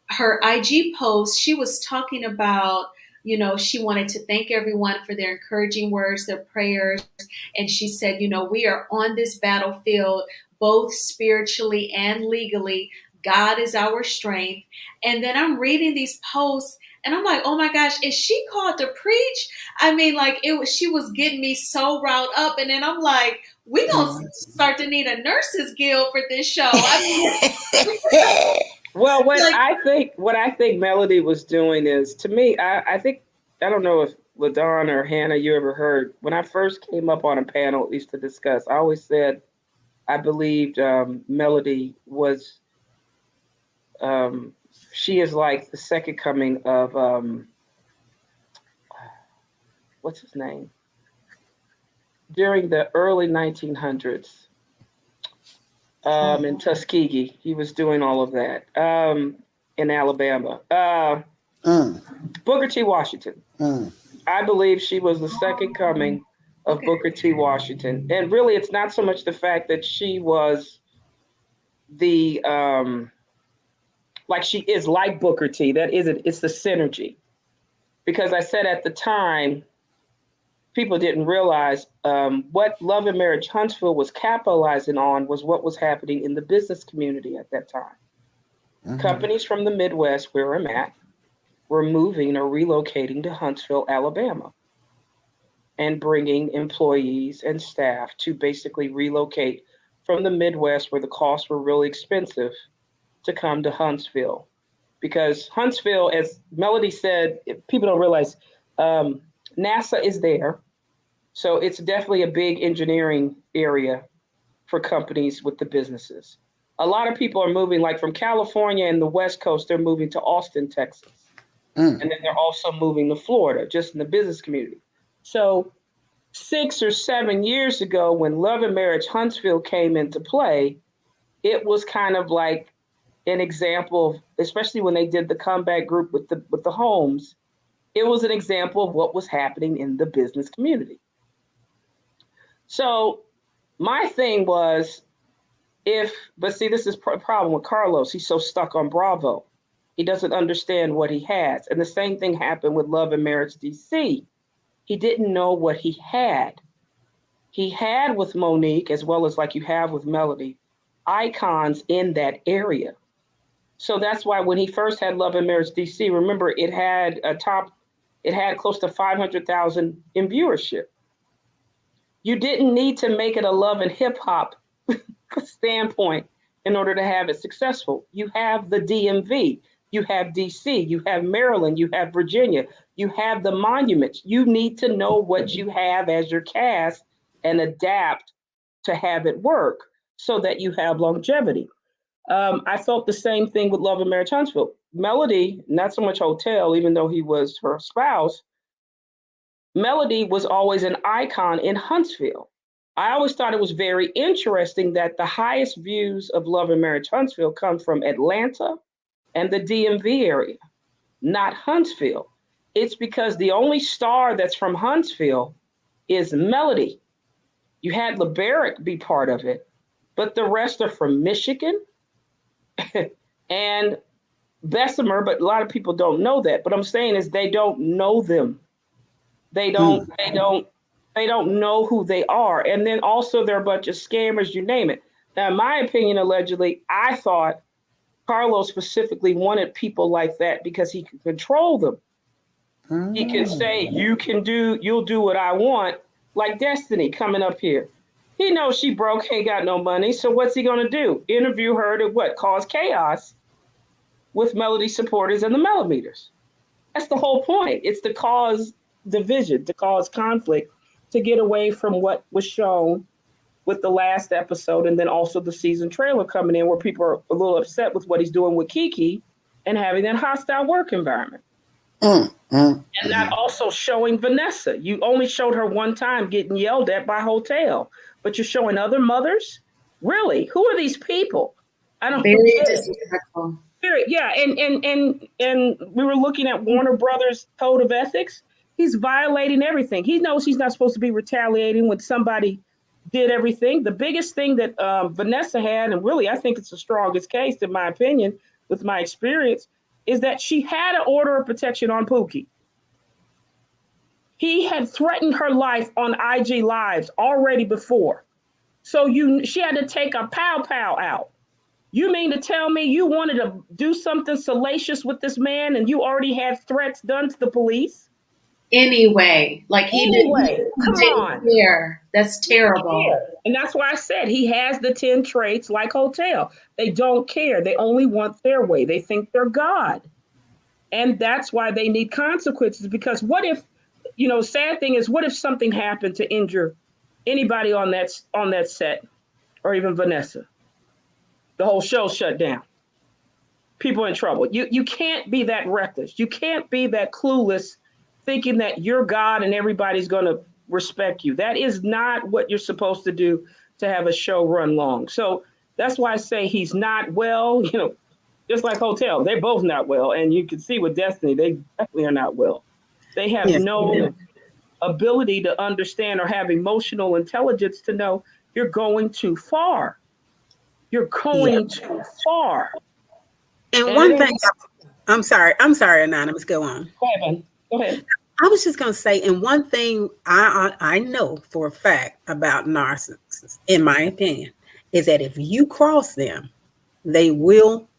her IG post, she was talking about, you know, she wanted to thank everyone for their encouraging words, their prayers. And she said, you know, we are on this battlefield, both spiritually and legally. God is our strength. And then I'm reading these posts and I'm like, oh my gosh, is she called to preach? I mean, like she was getting me so riled up. And then I'm like, we gonna start to need a nurses guild for this show. I mean, Well, like, what I think Melody was doing is, to me, I think, I don't know if LaDawn or Hannah, you ever heard, when I first came up on a panel, at least to discuss, I always said I believed Melody was, she is like the second coming of, what's his name? During the early 1900s, in Tuskegee, he was doing all of that, in Alabama. Booker T. Washington. I believe she was the second coming of Booker T. Washington. And really, it's not so much the fact that she was the, like she is like Booker T. That isn't, it's the synergy. Because I said at the time, people didn't realize what Love and Marriage Huntsville was capitalizing on was what was happening in the business community at that time. Companies from the Midwest, where I'm at, were moving or relocating to Huntsville, Alabama, and bringing employees and staff to basically relocate from the Midwest, where the costs were really expensive, to come to Huntsville. Because Huntsville, as Melody said, people don't realize, NASA is there. So it's definitely a big engineering area for companies with the businesses. A lot of people are moving, like from California and the West Coast, they're moving to Austin, Texas. And then they're also moving to Florida, just in the business community. So 6 or 7 years ago, when Love and Marriage Huntsville came into play, it was kind of like an example of, especially when they did the comeback group with the homes, it was an example of what was happening in the business community. So my thing was, but see, this is a problem with Carlos. He's so stuck on Bravo. He doesn't understand what he has. And the same thing happened with Love and Marriage DC. He didn't know what he had. He had with Monique, as well as like you have with Melody, icons in that area. So that's why when he first had Love and Marriage DC, remember it had close to 500,000 in viewership. You didn't need to make it a love and hip hop standpoint in order to have it successful. You have the DMV, you have DC, you have Maryland, you have Virginia, you have the monuments. You need to know what you have as your cast and adapt to have it work so that you have longevity. I felt the same thing with Love and Marriage Huntsville. Melody, not so much Hotel, even though he was her spouse, Melody was always an icon in Huntsville. I always thought it was very interesting that the highest views of Love and Marriage Huntsville come from Atlanta and the DMV area, not Huntsville. It's because the only star that's from Huntsville is Melody. You had LeBaric be part of it, but the rest are from Michigan and Bessemer, but a lot of people don't know that. But I'm saying is they don't know them. They don't know who they are. And then also they're a bunch of scammers, you name it. Now, in my opinion, allegedly, I thought Carlos specifically wanted people like that because he could control them. He could say, you'll do what I want, like Destiny coming up here. He knows she broke, ain't got no money. So what's he going to do? Interview her to what? Cause chaos with Melody supporters and the Mellometers. That's the whole point. It's to cause division, to cause conflict, to get away from what was shown with the last episode and then also the season trailer coming in where people are a little upset with what he's doing with Kiki and having that hostile work environment. And not also showing Vanessa. You only showed her one time getting yelled at by Hotel, but you're showing other mothers? Really? Who are these people? I don't Very get it. disrespectful. Yeah, and we were looking at Warner Brothers Code of Ethics. He's violating everything. He knows he's not supposed to be retaliating when somebody did everything. The biggest thing that Vanessa had, and really I think it's the strongest case in my opinion, with my experience, is that she had an order of protection on Pookie. He had threatened her life on IG Lives already before. So she had to take a pow out. You mean to tell me you wanted to do something salacious with this man and you already had threats done to the police? Anyway, like he didn't care. That's terrible. And that's why I said he has the 10 traits like Hotel. They don't care. They only want their way. They think they're God. And that's why they need consequences, because what if, sad thing is, what if something happened to injure anybody on that set, or even Vanessa? The whole show shut down. People in trouble. You can't be that reckless. You can't be that clueless, thinking that you're God and everybody's going to respect you. That is not what you're supposed to do to have a show run long. So that's why I say he's not well, just like Hotel. They're both not well. And you can see with Destiny, they definitely are not well. They have no ability to understand or have emotional intelligence to know you're going too far. You're going too far. And one thing, I'm sorry, Anonymous, go on. Go ahead. I was just going to say, and one thing I know for a fact about narcissists, in my opinion, is that if you cross them, they will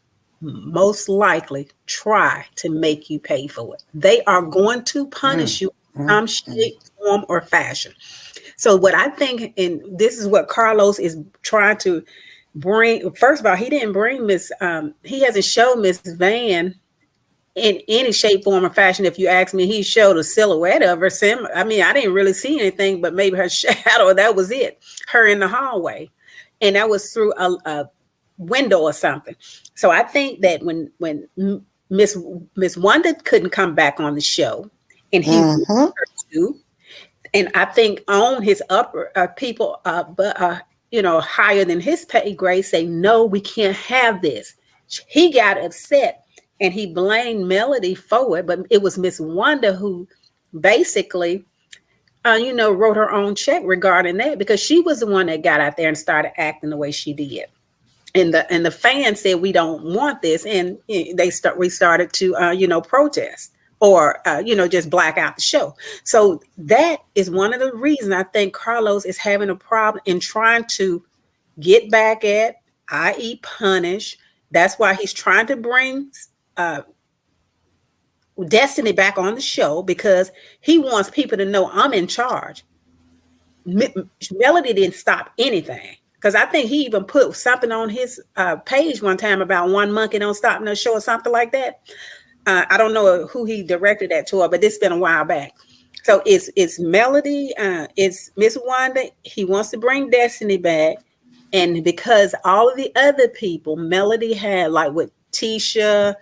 most likely try to make you pay for it. They are going to punish you in some shape, form, or fashion. So what I think, and this is what Carlos is trying to bring. First of all, he didn't bring he hasn't shown Miss Van in any shape, form, or fashion. If you ask me, he showed a silhouette of her. I mean, I didn't really see anything but maybe her shadow. That was it. Her in the hallway. And that was through a window or something. So I think that when Miss Wanda couldn't come back on the show, and he wanted her to, and I think on his upper people, higher than his pay grade, say, no, we can't have this. He got upset and he blamed Melody for it, but it was Miss Wanda who basically, wrote her own check regarding that, because she was the one that got out there and started acting the way she did. And the fans said, we don't want this, and we started to protest or just black out the show. So that is one of the reasons I think Carlos is having a problem in trying to get back at, i.e. punish. That's why he's trying to bring Destiny back on the show, because he wants people to know I'm in charge. Melody didn't stop anything, because I think he even put something on his page one time about one monkey don't stop no show or something like that. I don't know who he directed that to, but it's been a while back. So it's Melody, it's Miss Wanda. He wants to bring Destiny back, and because all of the other people Melody had, like with Tisha,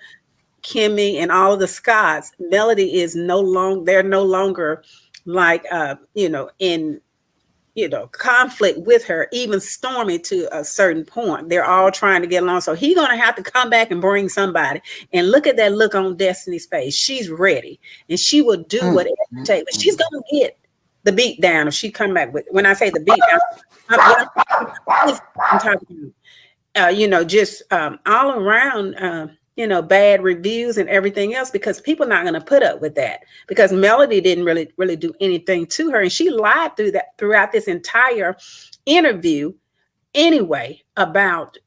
Kimmy, and all of the Scotts, Melody is they're no longer like in conflict with her, even Stormy to a certain point. They're all trying to get along. So he's gonna have to come back and bring somebody. And look at that look on Destiny's face. She's ready, and she will do whatever it takes. But she's gonna get the beat down if she come back with. When I say the beat down, I'm talking just all around bad reviews and everything else, because people are not going to put up with that, because Melody didn't really do anything to her, and she lied throughout this entire interview anyway about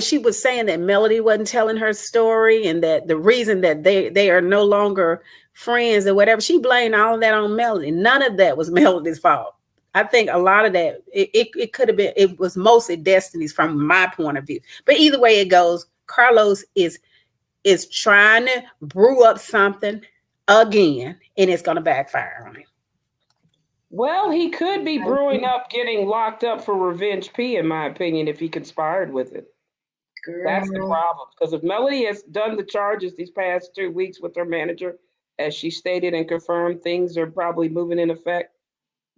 she was saying that Melody wasn't telling her story, and that the reason that they are no longer friends or whatever, she blamed all of that on Melody. None of that was Melody's fault. I think a lot of that it could have been, it was mostly Destiny's from my point of view. But either way it goes, Carlos is trying to brew up something again, and it's going to backfire on him. Well, he could be brewing up getting locked up for Revenge P, in my opinion, if he conspired with it. That's the Girl. problem. Because if Melody has done the charges these past 2 weeks with her manager, as she stated and confirmed, things are probably moving in effect.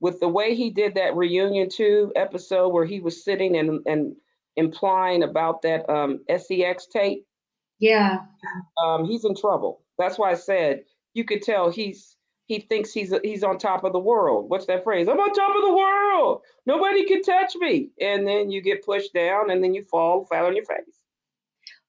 With the way he did that reunion 2 episode where he was sitting and implying about that SEX tape, Yeah. he's in trouble. That's why I said you could tell he thinks he's on top of the world. What's that phrase? I'm on top of the world. Nobody can touch me. And then you get pushed down, and then you fall flat on your face.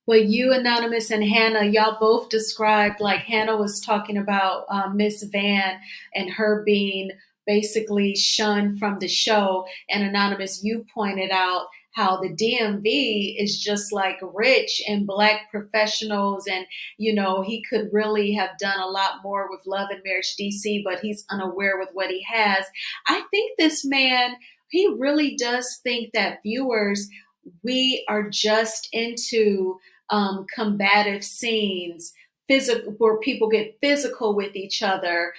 Well, you, Anonymous, and Hannah, y'all both described, like Hannah was talking about Miss Van and her being basically shunned from the show. And Anonymous, you pointed out how the DMV is just like rich in Black professionals. And, he could really have done a lot more with Love and Marriage DC, but he's unaware with what he has. I think this man, he really does think that viewers, we are just into combative scenes, physical, where people get physical with each other,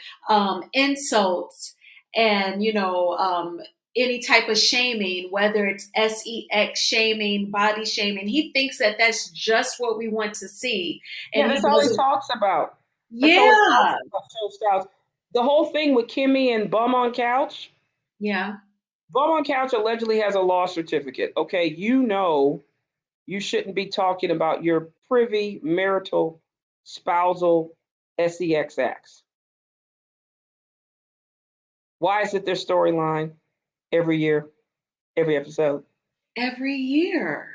insults, and any type of shaming, whether it's sex shaming, body shaming. He thinks that that's just what we want to see, and Yeah, he that's all he doesn't. talks about. That's all he talks Yeah, about, show styles. The whole thing with Kimmy and Bum on Couch. yeah, Bum on Couch allegedly has a law certificate. Okay, you shouldn't be talking about your privy, marital, spousal sex acts. Why is it their storyline every year, every episode? every year.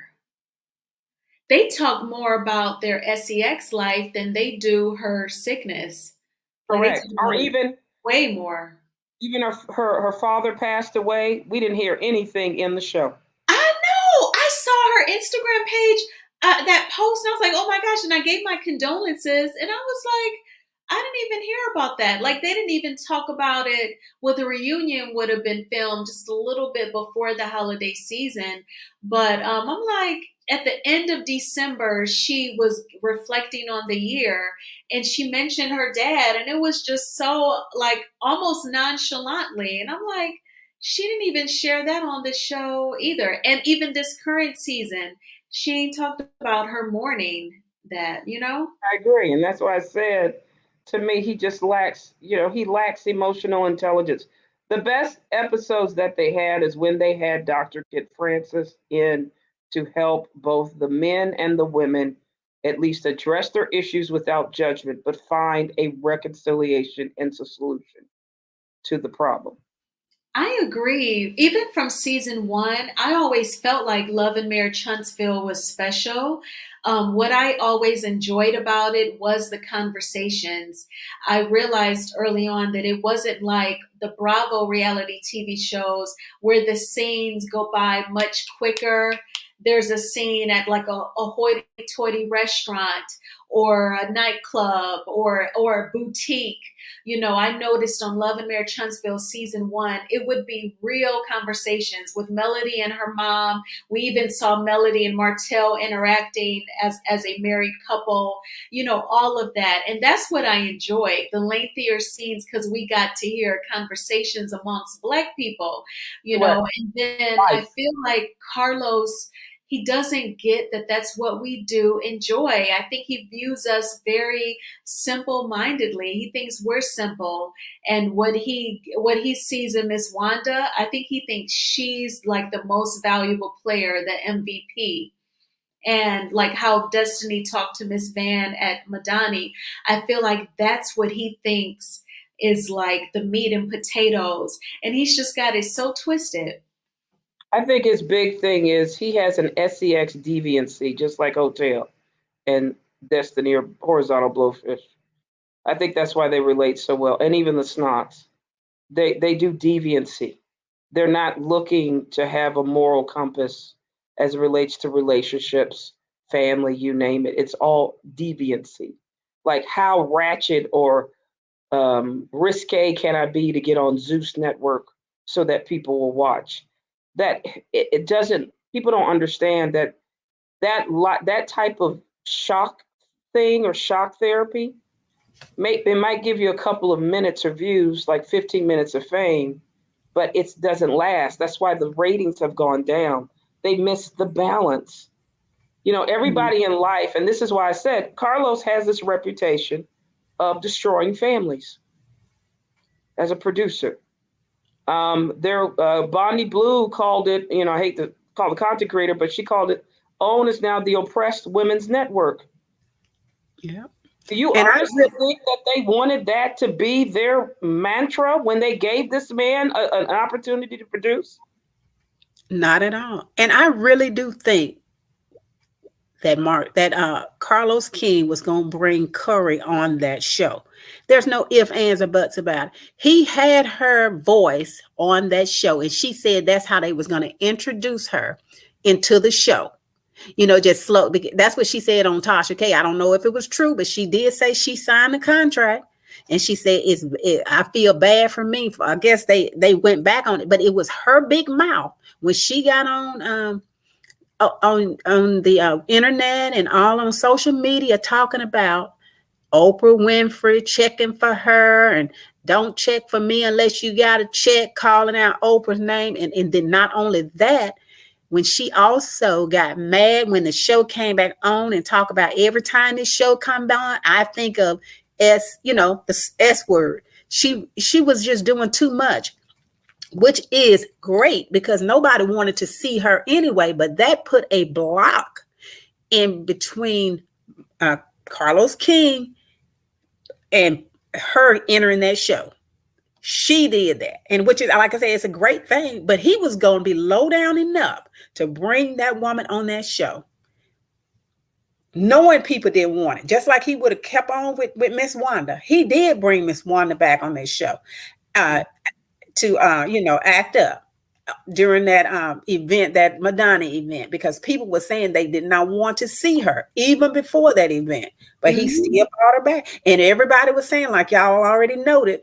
They talk more about their sex life than they do her sickness. Like they Correct. talk Or about it even way more. her father passed away. We didn't hear anything in the show. I know. I saw her Instagram page, that post, and I was like, oh my gosh. And I gave my condolences. And I was like, I didn't even hear about that. Like, they didn't even talk about it. Well, the reunion would have been filmed just a little bit before the holiday season. But I'm like, at the end of December, she was reflecting on the year and she mentioned her dad. And it was just so, like, almost nonchalantly. And I'm like, she didn't even share that on the show either. And even this current season, she ain't talked about her mourning that. I agree. And that's why I said, to me, he just lacks, he lacks emotional intelligence. The best episodes that they had is when they had Dr. Kit Francis in to help both the men and the women at least address their issues without judgment, but find a reconciliation and a solution to the problem. I agree. Even from season one, I always felt like Love and Marriage Huntsville was special. What I always enjoyed about it was the conversations. I realized early on that it wasn't like the Bravo reality TV shows where the scenes go by much quicker. There's a scene at like a hoity-toity restaurant or a nightclub or a boutique. I noticed on Love and Marriage Huntsville season one, it would be real conversations with Melody and her mom. We even saw Melody and Martell interacting as a married couple, all of that. And that's what I enjoyed, the lengthier scenes, because we got to hear conversations amongst Black people. Correct. And then I Right. feel like Carlos, he doesn't get that that's what we do enjoy. I think he views us very simple-mindedly. He thinks we're simple, and what he sees in Miss Wanda, I think he thinks she's like the most valuable player, the MVP. And like how Destiny talked to Miss Van at Madani, I feel like that's what he thinks is like the meat and potatoes, and he's just got it so twisted. I think his big thing is he has an SEX deviancy, just like Hotel and Destiny or Horizontal Blowfish. I think that's why they relate so well. And even the Snots, they do deviancy. They're not looking to have a moral compass as it relates to relationships, family, you name it. It's all deviancy. Like how ratchet or risque can I be to get on Zeus Network so that people will watch? That it doesn't. People don't understand that type of shock thing or shock therapy. It might give you a couple of minutes of views, like 15 minutes of fame, but it doesn't last. That's why the ratings have gone down. They miss the balance. You know, everybody in life, and this is why I said Carlos has this reputation of destroying families as a producer. Bonnie Blue called it, you know, I hate to call the content creator, but she called it, OWN is now the oppressed women's network. Yeah. Do you And honestly think that they wanted that to be their mantra when they gave this man an opportunity to produce? not at all. And I really do think that Carlos King was going to bring Curry on that show. There's no ifs, ands, or buts about it. He had her voice on that show, and she said that's how they was going to introduce her into the show. You know, just slow. That's what she said on Tasha K. I don't know if it was true, but she did say she signed the contract, and she said I feel bad for me. I guess they went back on it, but it was her big mouth when she got on the internet and all on social media talking about Oprah Winfrey checking for her and don't check for me unless you got a check, calling out Oprah's name. And then not only that, when she also got mad when the show came back on and talk about every time this show come on, I think of the S word. She was just doing too much, which is great because nobody wanted to see her anyway, but that put a block in between Carlos King and her entering that show. She did that. And which is, like I say, it's a great thing, but he was going to be low down enough to bring that woman on that show, knowing people didn't want it. Just like he would have kept on with Miss Wanda. He did bring Miss Wanda back on that show to act up during that event, that Madonna event, because people were saying they did not want to see her even before that event, but he still brought her back. And everybody was saying, like y'all already noted,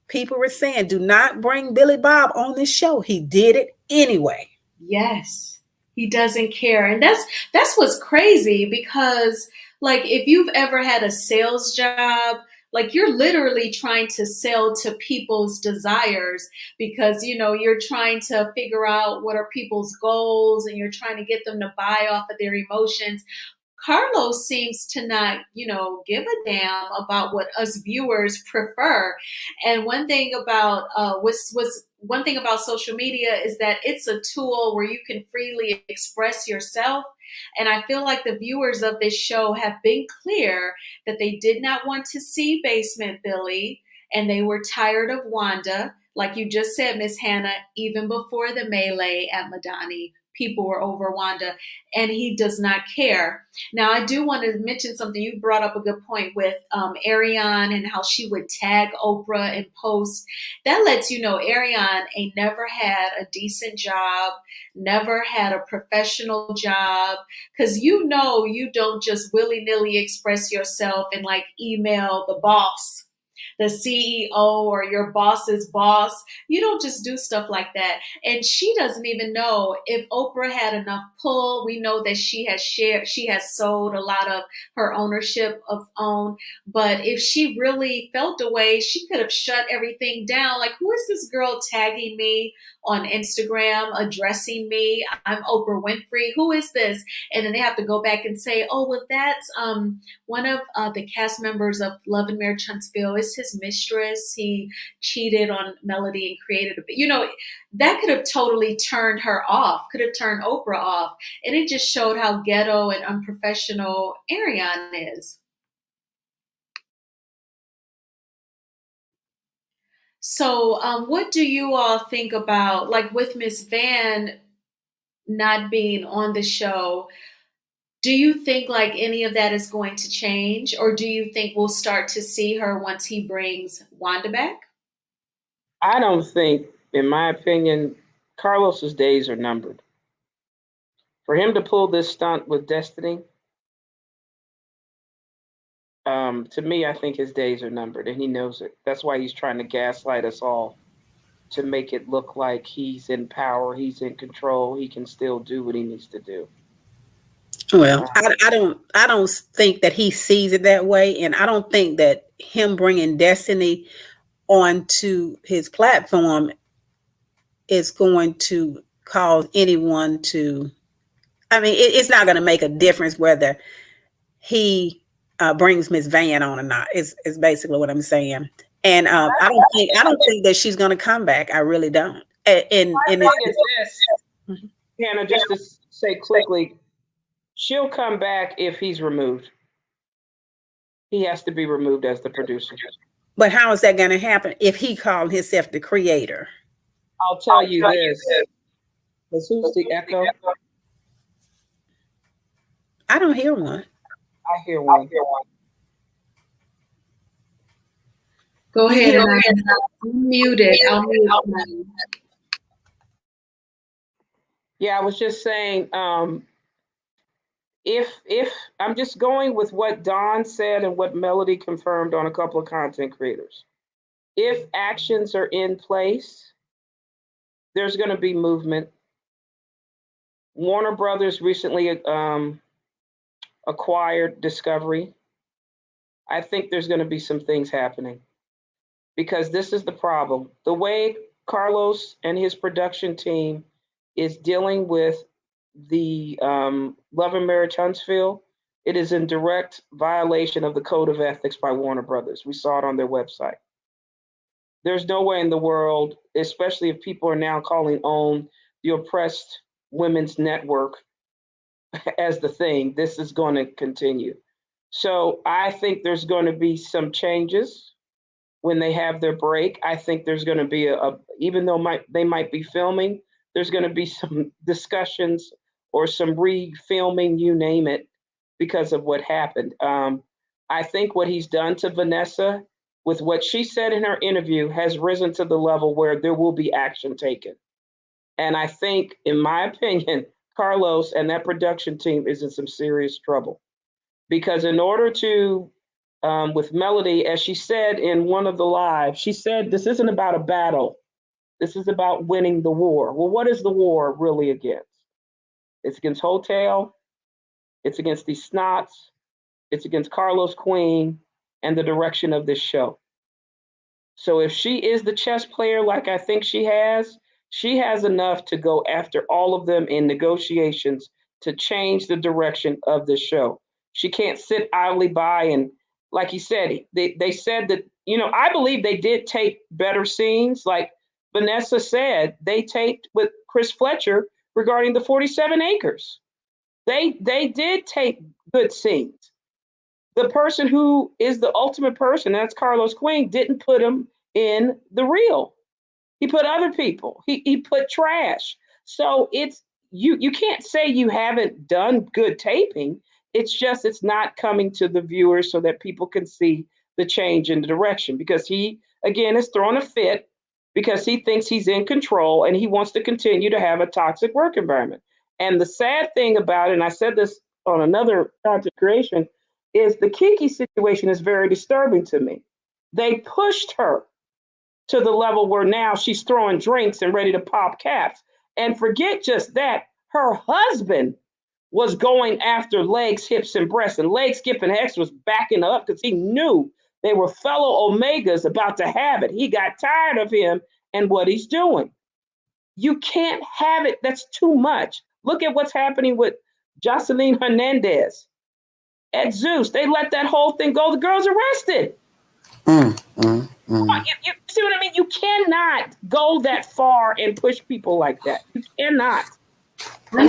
people were saying, do not bring Billy Bob on this show. He did it anyway. Yes, he doesn't care. And that's what's crazy, because like if you've ever had a sales job, like you're literally trying to sell to people's desires, because you're trying to figure out what are people's goals and you're trying to get them to buy off of their emotions. Carlos seems to not, give a damn about what us viewers prefer. And one thing about one thing about social media is that it's a tool where you can freely express yourself. And I feel like the viewers of this show have been clear that they did not want to see Basement Billy, and they were tired of Wanda. Like you just said, Miss Hannah, even before the melee at Madani, people were over Wanda, and he does not care. Now, I do want to mention something. You brought up a good point with Ariane and how she would tag Oprah and post. That lets you know Ariane ain't never had a decent job, never had a professional job, because you don't just willy-nilly express yourself and like email the boss, the CEO, or your boss's boss. You don't just do stuff like that. And she doesn't even know if Oprah had enough pull. We know that she has sold a lot of her ownership of OWN. But if she really felt a way, she could have shut everything down. Like, who is this girl tagging me on Instagram, addressing me? I'm Oprah Winfrey. Who is this? And then they have to go back and say, oh, well, that's one of the cast members of Love and Marriage Huntsville. Is his mistress. He cheated on Melody and created that could have totally turned her off, could have turned Oprah off. And it just showed how ghetto and unprofessional Ariane is. So what do you all think about, like, with Miss Van not being on the show? Do you think like any of that is going to change, or do you think we'll start to see her once he brings Wanda back? I don't think, in my opinion, Carlos's days are numbered. For him to pull this stunt with Destiny, to me, I think his days are numbered, and he knows it. That's why he's trying to gaslight us all, to make it look like he's in power, he's in control, he can still do what he needs to do. Well, I don't think that he sees it that way, and I don't think that him bringing Destiny onto his platform is going to cause anyone to I mean, it's not going to make a difference whether he brings Miss Van on or not. Is basically what I'm saying. And I don't think that she's going to come back. I really don't. And My thing is this, Hannah, just to say quickly, she'll come back if he's removed. He has to be removed as the producer. But how is that going to happen if he called himself the creator? I'll tell you this. Who's the echo? I don't hear one. I hear one. Go ahead, and I'll mute it. I'll mute it. Yeah, I was just saying, if I'm just going with what Dawn said and what Melody confirmed on a couple of content creators. If actions are in place, there's going to be movement. Warner Brothers recently acquired Discovery. I think there's going to be some things happening because this is the problem. The way Carlos and his production team is dealing with the Love and Marriage Huntsville, it is in direct violation of the code of ethics by Warner Brothers. We saw it on their website. There's no way in the world, especially if people are now calling on the oppressed women's network as the thing, this is going to continue. So I think there's going to be some changes when they have their break. I think there's going to be even though they might be filming, there's going to be some discussions or some re-filming, you name it, because of what happened. I think what he's done to Vanessa with what she said in her interview has risen to the level where there will be action taken. And I think, in my opinion, Carlos and that production team is in some serious trouble. Because in order to, with Melody, as she said in one of the lives, she said, this isn't about a battle. This is about winning the war. Well, what is the war really against? It's against Hotel. It's against these snots. It's against Carlos Queen and the direction of this show. So if she is the chess player like I think she has enough to go after all of them in negotiations to change the direction of this show. She can't sit idly by and, like he said, they said that, I believe they did take better scenes. Like Vanessa said, they taped with Chris Fletcher regarding the 47 acres. They did take good scenes. The person who is the ultimate person, that's Carlos Queen, didn't put him in the reel. He put other people. He put trash. So it's you can't say you haven't done good taping. It's just it's not coming to the viewers so that people can see the change in the direction, because he, again, is throwing a fit because he thinks he's in control and he wants to continue to have a toxic work environment. And the sad thing about it, and I said this on another content creation, is the Kiki situation is very disturbing to me. They pushed her to the level where now she's throwing drinks and ready to pop caps. And forget just that, her husband was going after legs, hips, and breasts. And Leg Skip and Hex was backing up because he knew they were fellow Omegas about to have it. He got tired of him and what he's doing. You can't have it. That's too much. Look at what's happening with Jocelyn Hernandez at Zeus. They let that whole thing go. The girl's arrested. You see what I mean? You cannot go that far and push people like that. You cannot. I'm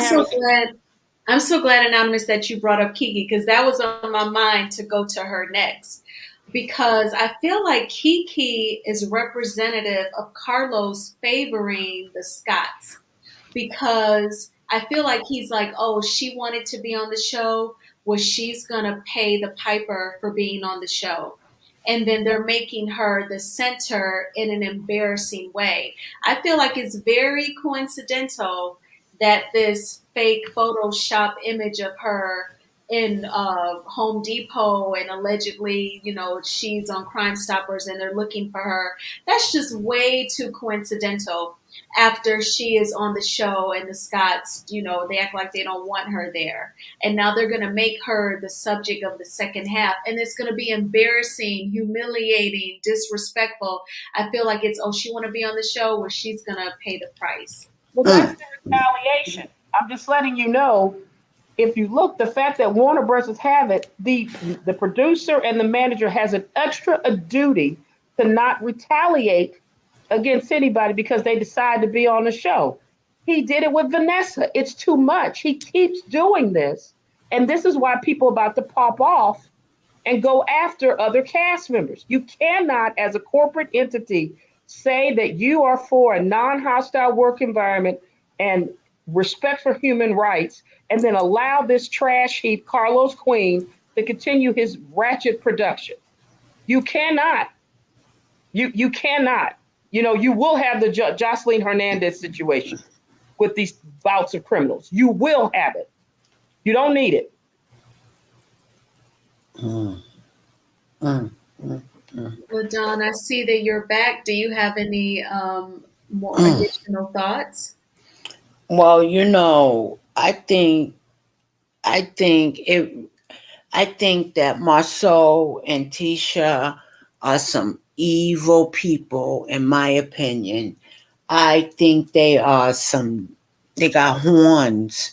so glad, Anonymous, that you brought up Kiki, because that was on my mind to go to her next. Because I feel like Kiki is representative of Carlos favoring the Scotts. Because I feel like he's like, oh, she wanted to be on the show. Well, she's going to pay the piper for being on the show. And then they're making her the center in an embarrassing way. I feel like it's very coincidental that this fake Photoshop image of her in Home Depot and allegedly, she's on Crime Stoppers and they're looking for her. That's just way too coincidental after she is on the show and the Scotts, they act like they don't want her there. And now they're going to make her the subject of the second half. And it's going to be embarrassing, humiliating, disrespectful. I feel like it's, she want to be on the show where she's going to pay the price. Well, that's the retaliation. I'm just letting you know if you look, the fact that Warner Brothers have it, the producer and the manager has an extra a duty to not retaliate against anybody because they decide to be on the show. He did it with Vanessa. It's too much. He keeps doing this. And this is why people are about to pop off and go after other cast members. You cannot, as a corporate entity, say that you are for a non-hostile work environment and respect for human rights, and then allow this trash heap, Carlos Queen, to continue his ratchet production. You cannot. You cannot. You will have the Jocelyn Hernandez situation with these bouts of criminals. You will have it. You don't need it. Well, Don, I see that you're back. Do you have any more additional thoughts? Well, I think that Marceau and Tisha are some evil people, in my opinion. I think they got horns.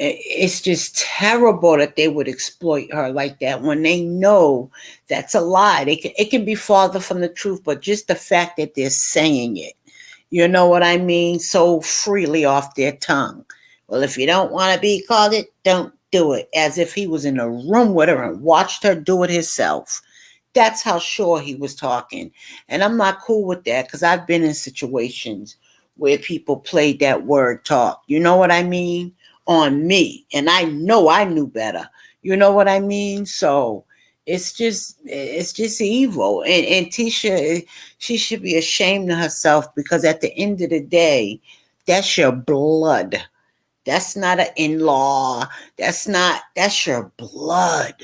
It's just terrible that they would exploit her like that when they know that's a lie. It can be farther from the truth, but just the fact that they're saying it, you know what I mean, so freely off their tongue. Well, if you don't want to be called it, don't do it. As if he was in a room with her and watched her do it himself. That's how sure he was talking. And I'm not cool with that because I've been in situations where people played that word talk. You know what I mean? On me. And I know I knew better. You know what I mean? So it's just evil. And Tisha, she should be ashamed of herself because at the end of the day, that's your blood. That's not an in-law. That's your blood.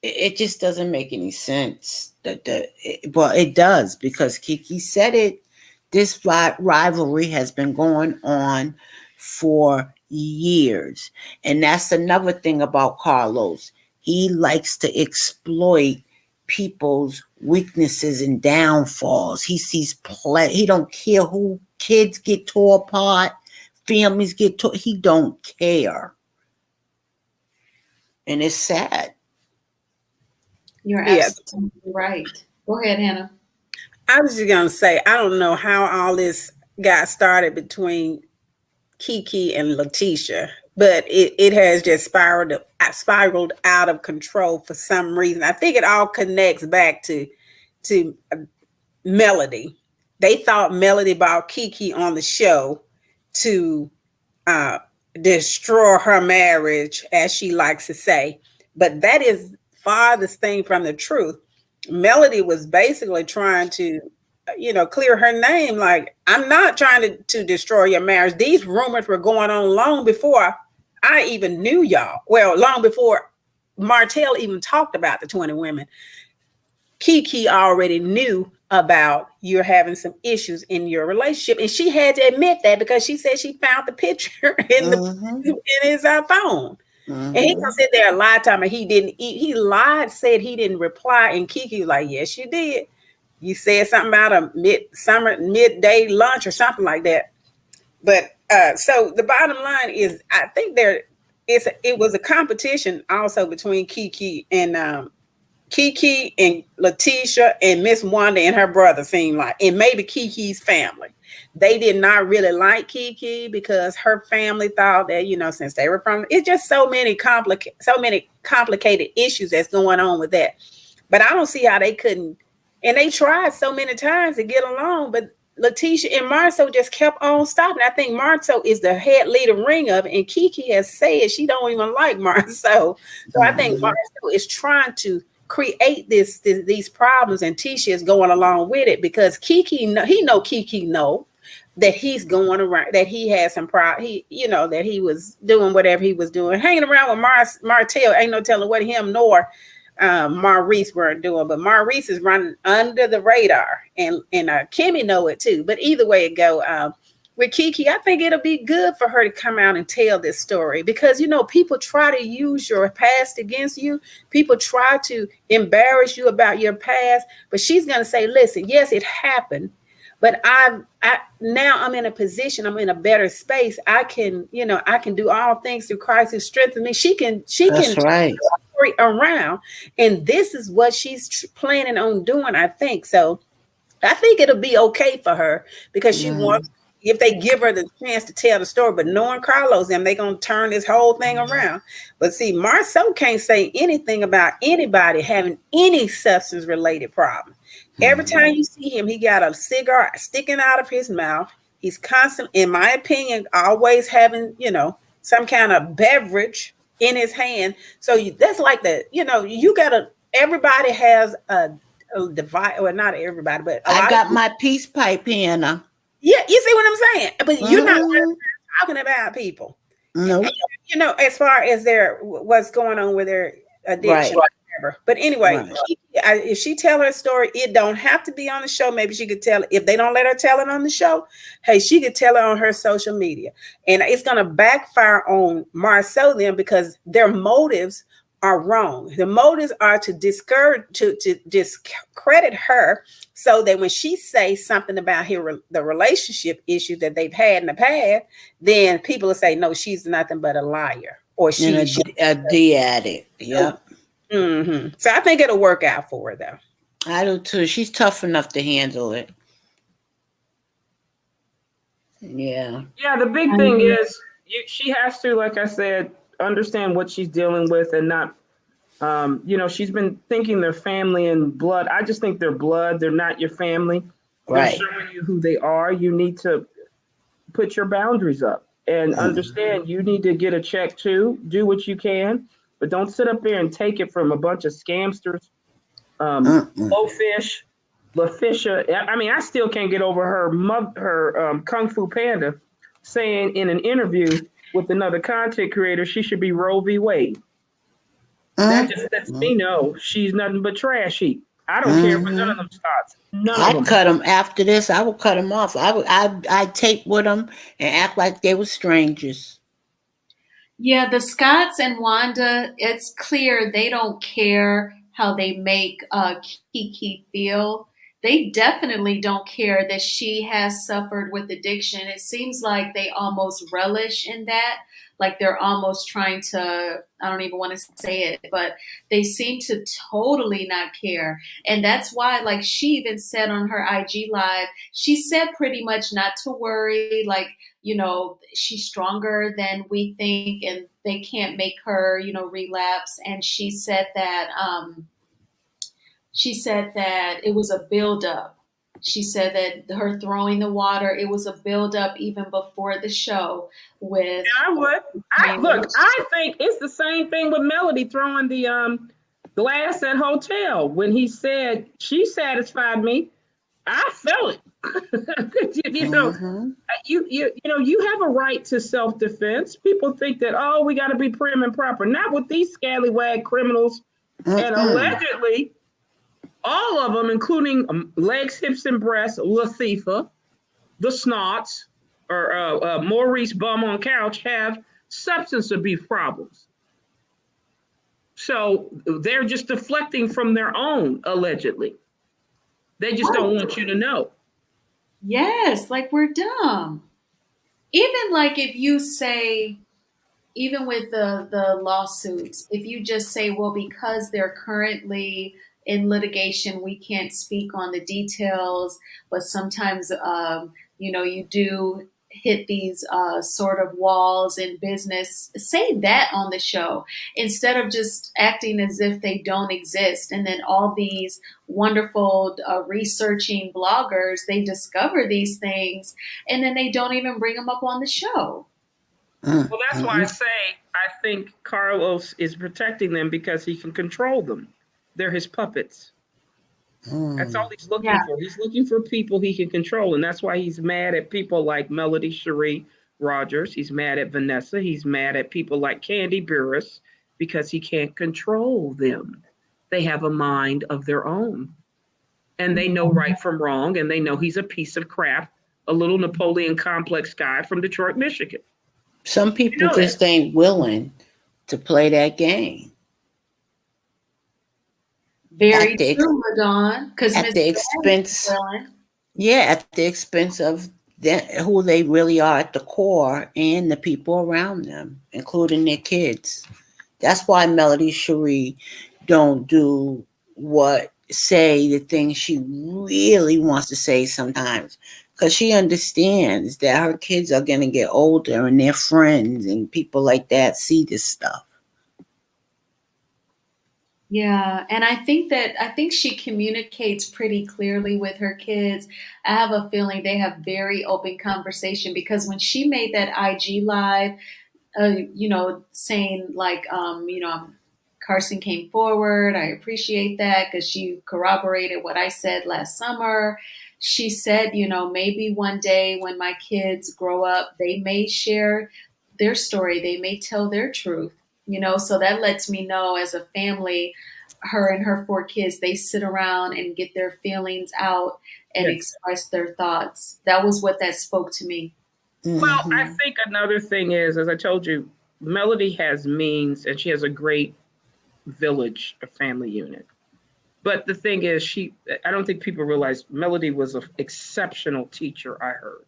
It just doesn't make any sense. Well, it does because Kiki said it. This rivalry has been going on for years. And that's another thing about Carlos. He likes to exploit people's weaknesses and downfalls. He sees play. He don't care who kids get tore apart, families get tore. He don't care. And it's sad. You're absolutely right. Go ahead, Hannah. I was just going to say, I don't know how all this got started between Kiki and Letitia, but it has just spiraled out of control for some reason. I think it all connects back to Melody. They thought Melody brought Kiki on the show to destroy her marriage, as she likes to say. But that is farthest thing from the truth. Melody was basically trying to, clear her name. Like, I'm not trying to destroy your marriage. These rumors were going on long before I even knew y'all. Well, long before Martell even talked about the 20 women. Kiki already knew about you're having some issues in your relationship. And she had to admit that because she said she found the picture in his phone. And he can sit there and lie to me. He lied, said he didn't reply. And Kiki was like, yes, you did. You said something about a midday lunch or something like that. But so the bottom line is, I think it was a competition also between Kiki and Letitia and Miss Wanda and her brother, seemed like, and maybe Kiki's family. They did not really like Kiki because her family thought that, since they were from, it's just so many complicated issues that's going on with that. But I don't see how they couldn't, and they tried so many times to get along, but Letitia and Marceau just kept on stopping. I think Marceau is the head leader ring of it, and Kiki has said she don't even like Marceau. So I think Marceau is trying to create these problems, and Tisha is going along with it because Kiki know that he's going around, that he has some problem. That he was doing whatever he was doing, hanging around with Martell. Ain't no telling what him nor Maurice weren't doing, but Maurice is running under the radar, and Kimmy know it too. But either way it go, with Kiki, I think it'll be good for her to come out and tell this story because, people try to use your past against you. People try to embarrass you about your past, but she's going to say, listen, yes, it happened, But I now I'm in a position, I'm in a better space. I can, I can do all things through Christ who strengthens me. She can That's right. around, and this is what she's planning on doing, I think. So I think it'll be okay for her because she wants, if they give her the chance to tell the story. But knowing Carlos, they're going to turn this whole thing around. But see, Marceau can't say anything about anybody having any substance related problem. Every time you see him, he got a cigar sticking out of his mouth. He's constant, in my opinion, always having, some kind of beverage in his hand. So that's like you got to, everybody has a device, or not everybody, but I got my peace pipe here now. Yeah, you see what I'm saying? But you're not talking about people. No. As far as what's going on with their addiction. Right. But anyway, if she tell her story, it don't have to be on the show. Maybe she could tell it. If they don't let her tell it on the show, hey, she could tell it on her social media. And it's going to backfire on Marceau then, because their motives are wrong. The motives are to discourage, to discredit her, so that when she says something about the relationship issue that they've had in the past, then people will say, no, she's nothing but a liar, or she's a D addict. Yep. Mm-hmm. So I think it'll work out for her, though. I do too. She's tough enough to handle it. Yeah. Yeah, the big thing is she has to, like I said, understand what she's dealing with, and not, she's been thinking they're family and blood. I just think they're blood. They're not your family. Right. They're showing you who they are. You need to put your boundaries up and understand you need to get a check too. Do what you can. But don't sit up there and take it from a bunch of scamsters, Blowfish, LaFisha. I mean, I still can't get over her Kung Fu Panda saying in an interview with another content creator she should be Roe v. Wade. That just lets me know she's nothing but trash heap. I don't care for none of them spots. I'd cut them after this. I would cut them off. I'd tape with them and act like they were strangers. Yeah, the Scotts and Wanda, it's clear they don't care how they make Kiki feel. They definitely don't care that she has suffered with addiction. It seems like they almost relish in that. Like they're almost trying to, I don't even want to say it, but they seem to totally not care. And that's why, like she even said on her IG live, she said pretty much not to worry, like, she's stronger than we think and they can't make her, relapse. And she said that it was a buildup. She said that her throwing the water, it was a buildup even before the show. With I think it's the same thing with Melody throwing the glass at hotel. When he said she satisfied me, I felt it. You have a right to self-defense. People think that, we got to be prim and proper. Not with these scallywag criminals. And allegedly, all of them, including legs, hips, and breasts, Latifah, the Snots, or Maurice Bum on Couch, have substance abuse problems. So they're just deflecting from their own, allegedly. They just don't want you to know. Yes, like we're dumb. Even like if you say, even with the lawsuits, if you just say, well, because they're currently in litigation, we can't speak on the details, but sometimes, you do hit these sort of walls in business. Say that on the show instead of just acting as if they don't exist. And then all these wonderful researching bloggers, they discover these things and then they don't even bring them up on the show. Well, that's why I say I think Carlos is protecting them because he can control them. They're his puppets. That's all he's looking for. He's looking for people he can control. And that's why he's mad at people like Melody Cherie Rogers. He's mad at Vanessa. He's mad at people like Candy Burris because he can't control them. They have a mind of their own. And they know right from wrong. And they know he's a piece of crap, a little Napoleon complex guy from Detroit, Michigan. Some people just ain't willing to play that game. Very true, Madon. Because at the expense, Yeah, at the expense of who they really are at the core and the people around them, including their kids. That's why Melody Cherie don't do what say the things she really wants to say sometimes. Because she understands that her kids are going to get older and their friends and people like that see this stuff. Yeah, and I think she communicates pretty clearly with her kids. I have a feeling they have very open conversation because when she made that IG live, saying like, Carson came forward. I appreciate that because she corroborated what I said last summer. She said, maybe one day when my kids grow up, they may share their story. They may tell their truth, so that lets me know as a family, her and her 4 kids, they sit around and get their feelings out and Yes. express their thoughts. That was what that spoke to me. Well, I Hmm. think another thing is, as I told you, Melody has means and she has a great village, a family unit. But the thing is, I don't think people realize Melody was an exceptional teacher, I heard,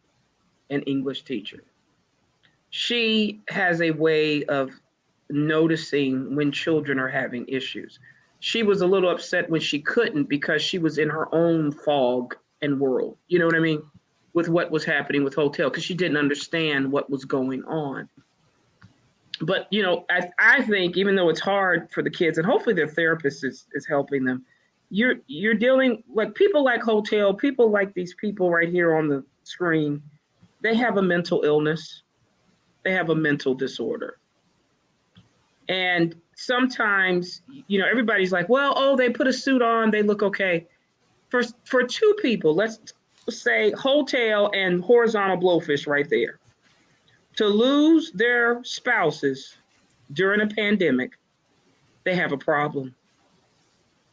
an English teacher. She has a way of noticing when children are having issues. She was a little upset when she couldn't because she was in her own fog and world. You know what I mean? With what was happening with Hotel, because she didn't understand what was going on. But I think even though it's hard for the kids, and hopefully their therapist is helping them, you're dealing like people like Hotel, people like these people right here on the screen. They have a mental illness, they have a mental disorder, and sometimes everybody's like, well, oh, they put a suit on, they look okay. For two people, let's say Hotel and Horizontal Blowfish right there, to lose their spouses during a pandemic, they have a problem.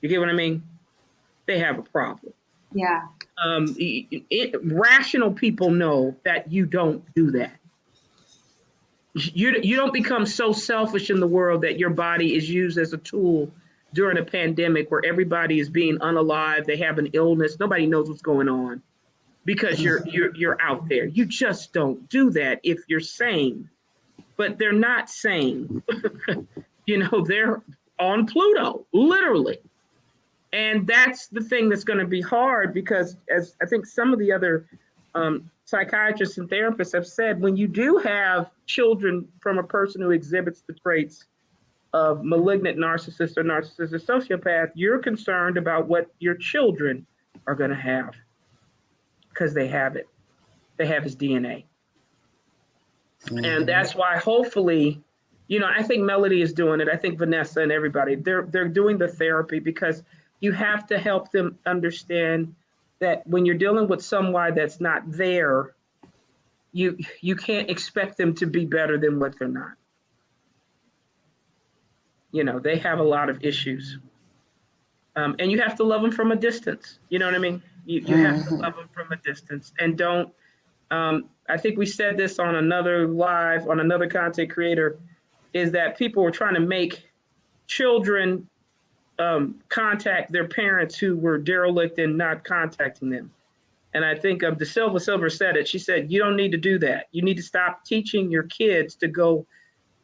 You get what I mean? They have a problem. Yeah. Rational people know that you don't do that. You don't become so selfish in the world that your body is used as a tool during a pandemic where everybody is being unalive. They have an illness. Nobody knows what's going on because you're out there. You just don't do that if you're sane. But they're not sane. They're on Pluto, literally. And that's the thing that's going to be hard because, as I think some of the other psychiatrists and therapists have said, when you do have children from a person who exhibits the traits of malignant narcissist or narcissistic sociopath, you're concerned about what your children are going to have because they have it. They have his DNA. And that's why hopefully, I think Melody is doing it. I think Vanessa and everybody, they're doing the therapy because you have to help them understand that when you're dealing with someone that's not there, you can't expect them to be better than what they're not. They have a lot of issues. And you have to love them from a distance. You know what I mean? You have to love them from a distance and don't. I think we said this on another live, on another content creator, is that people were trying to make children contact their parents who were derelict in not contacting them. And I think De Silva said it. She said, you don't need to do that. You need to stop teaching your kids to go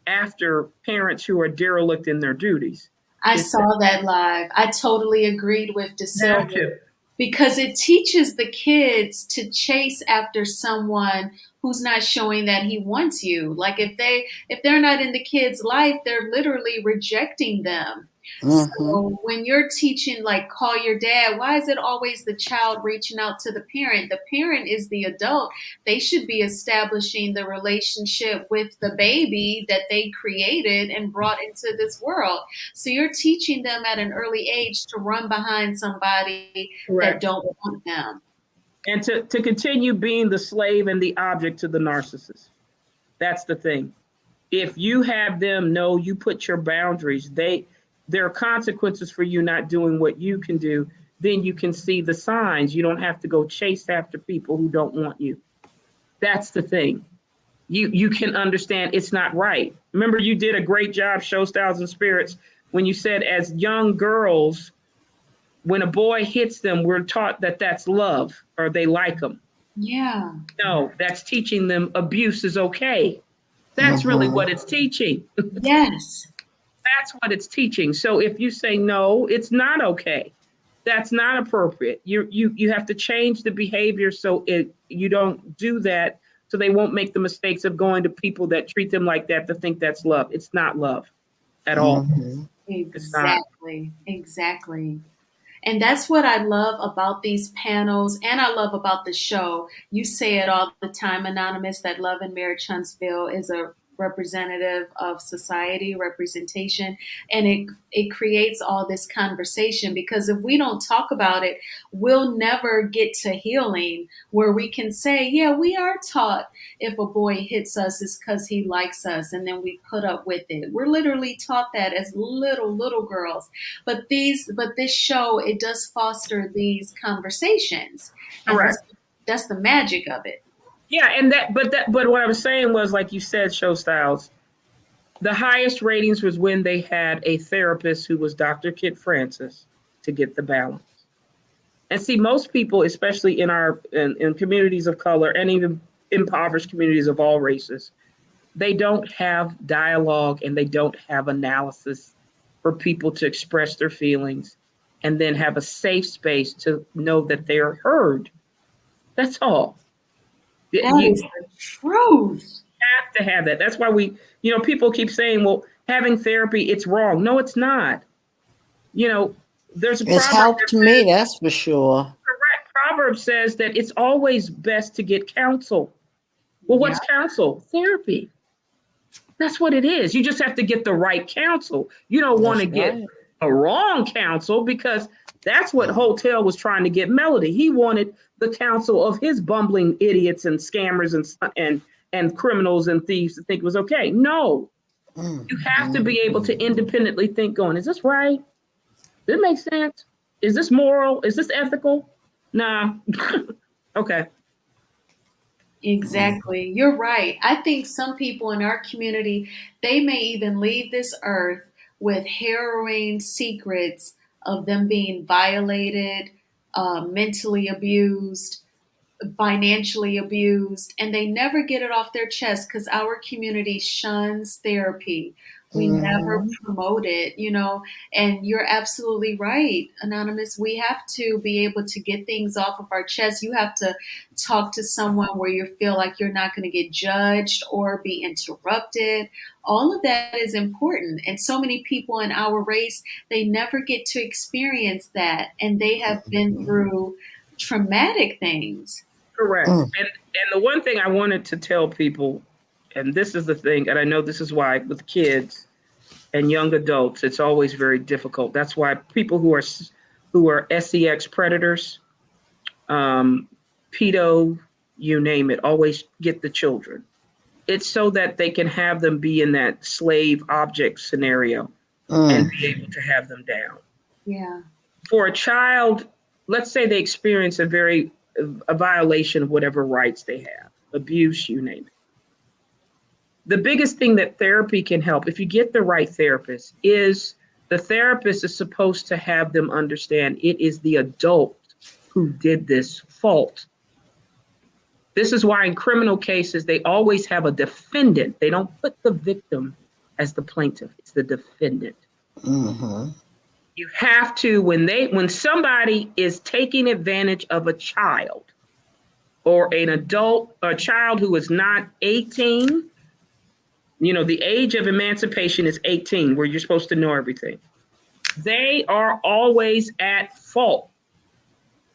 after parents who are derelict in their duties. I saw that live. I totally agreed with De Silva because it teaches the kids to chase after someone who's not showing that he wants you. Like if they're not in the kid's life, they're literally rejecting them. So when you're teaching, like, call your dad, why is it always the child reaching out to the parent? The parent is the adult. They should be establishing the relationship with the baby that they created and brought into this world. So you're teaching them at an early age to run behind somebody that don't want them. And to continue being the slave and the object to the narcissist. That's the thing. If you have them know you put your boundaries, there are consequences for you not doing what you can do. Then you can see the signs. You don't have to go chase after people who don't want you. That's the thing. You can understand it's not right. Remember, you did a great job, Show Styles and Spirits, when you said as young girls, When a boy hits them, we're taught that that's love or they like them. Yeah. No, that's teaching them abuse is okay. That's really what it's teaching. Yes. That's what it's teaching. So if you say no, it's not okay. That's not appropriate. You have to change the behavior so you don't do that, so they won't make the mistakes of going to people that treat them like that to think that's love. It's not love at all. It's not. Exactly. And that's what I love about these panels, and I love about the show. You say it all the time, Anonymous, that Love and Marriage Huntsville is a representative of society, representation, and it creates all this conversation, because if we don't talk about it, we'll never get to healing where we can say, yeah, we are taught if a boy hits us it's because he likes us, and then we put up with it. We're literally taught that as little girls. But this show, it does foster these conversations. And Correct. that's the magic of it. Yeah, and but what I was saying was, like you said, Show Styles, the highest ratings was when they had a therapist who was Dr. Kit Francis to get the balance. And see, most people, especially in communities of color and even impoverished communities of all races, they don't have dialogue and they don't have analysis for people to express their feelings and then have a safe space to know that they're heard. That's all. That is the truth. Have to have that. That's why people keep saying, well, having therapy, it's wrong. No, it's not. There's a It's helped me, that's for sure. Correct. Proverb says that it's always best to get counsel. Well, what's counsel? Therapy. That's what it is. You just have to get the right counsel. You don't want to get a wrong counsel, because that's what Hotel was trying to get Melody. He wanted the counsel of his bumbling idiots and scammers and criminals and thieves to think it was okay. No, you have to be able to independently think, going, is this right? Does it make sense? Is this moral? Is this ethical? Nah. Okay. Exactly. You're right. I think some people in our community, they may even leave this earth with harrowing secrets of them being violated, mentally abused, financially abused, and they never get it off their chest because our community shuns therapy. We never promote it, and you're absolutely right, Anonymous. We have to be able to get things off of our chest. You have to talk to someone where you feel like you're not going to get judged or be interrupted. All of that is important. And so many people in our race, they never get to experience that. And they have been through traumatic things. Correct. And the one thing I wanted to tell people, and this is the thing, and I know this is why with kids and young adults, it's always very difficult. That's why people who are sex predators, pedo, you name it, always get the children. It's so that they can have them be in that slave object scenario and be able to have them down. Yeah. For a child, let's say they experience a violation of whatever rights they have, abuse, you name it. The biggest thing that therapy can help, if you get the right therapist, is the therapist is supposed to have them understand it is the adult who did this fault. This is why in criminal cases, they always have a defendant. They don't put the victim as the plaintiff. It's the defendant. You have to, when somebody is taking advantage of a child or an adult, a child who is not 18, the age of emancipation is 18, where you're supposed to know everything. They are always at fault.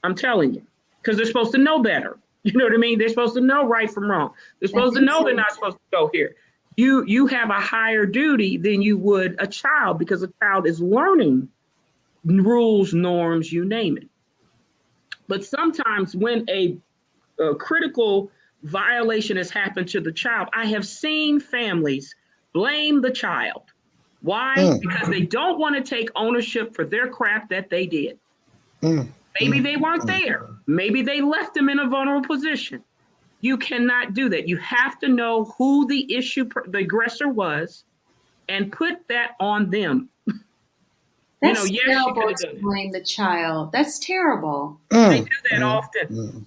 I'm telling you, because they're supposed to know better. You know what I mean? They're supposed to know right from wrong. They're supposed to know they're not supposed to go here. You have a higher duty than you would a child, because a child is learning rules, norms, you name it. But sometimes when a critical violation has happened to the child, I have seen families blame the child. Why? Because they don't want to take ownership for their crap that they did. Maybe they weren't there. Maybe they left them in a vulnerable position. You cannot do that. You have to know who the aggressor was, and put that on them. That's Yes, she terrible could have to done it. blame the child. That's terrible. They Mm, do that often.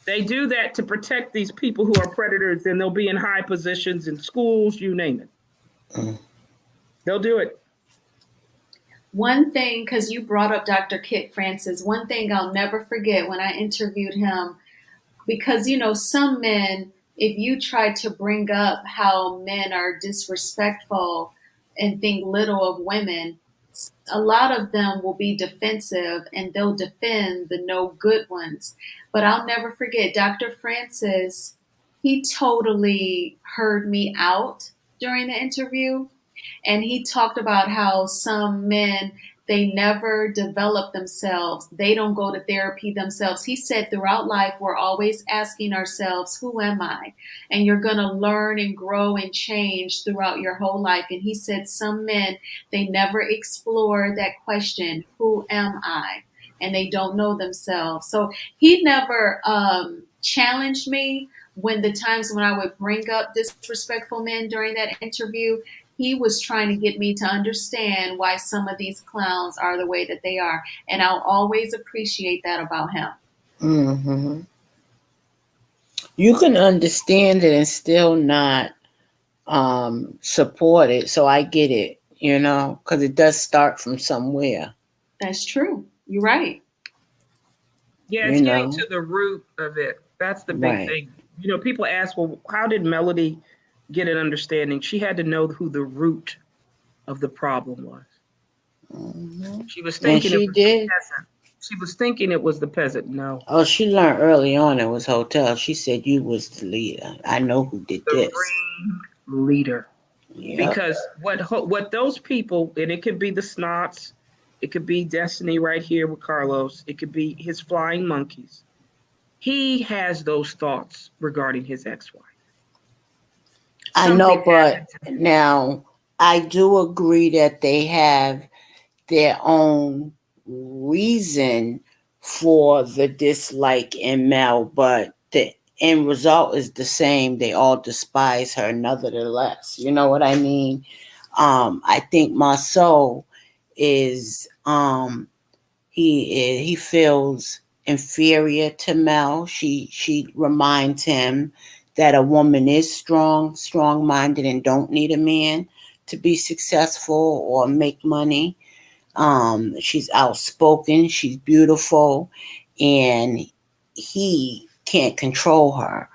They do that to protect these people who are predators, and they'll be in high positions in schools, you name it. mm. They'll do it. One thing, because you brought up Dr. Kit Francis, one thing I'll never forget when I interviewed him, because some men, if you try to bring up how men are disrespectful and think little of women, a lot of them will be defensive and they'll defend the no good ones. But I'll never forget Dr. Francis. He totally heard me out during the interview, and he talked about how some men, they never develop themselves, they don't go to therapy themselves. He said throughout life we're always asking ourselves, who am I? And you're going to learn and grow and change throughout your whole life. And he said some men, they never explore that question, who am I? And they don't know themselves. So he never challenged me when the times when I would bring up disrespectful men during that interview. He was trying to get me to understand why some of these clowns are the way that they are. And I'll always appreciate that about him. Hmm. You can understand it and still not support it. So I get it, because it does start from somewhere, That's true. You're right. Yeah, you it's getting know. to the root of it. That's the big Right. thing. People ask, well, how did Melody get an understanding? She had to know who the root of the problem was. Hmm. She was And thinking it she was the did. peasant. She was thinking it was the peasant. No, Oh, she learned early on it was hotel. She said you was the leader. I know who did the this. ringleader. Yep. Because what those people, and it could be the snots, it could be Destiny right here with Carlos, it could be his flying monkeys. He has those thoughts regarding his ex-wife. I know, Something but happened to him. now I do agree that they have their own reason for the dislike in Mel, but the end result is the same. They all despise her nevertheless. You know what I mean? I think Marceau is he feels inferior to Mel. She reminds him that a woman is strong minded, and don't need a man to be successful or make money. She's outspoken, she's beautiful, and he can't control her.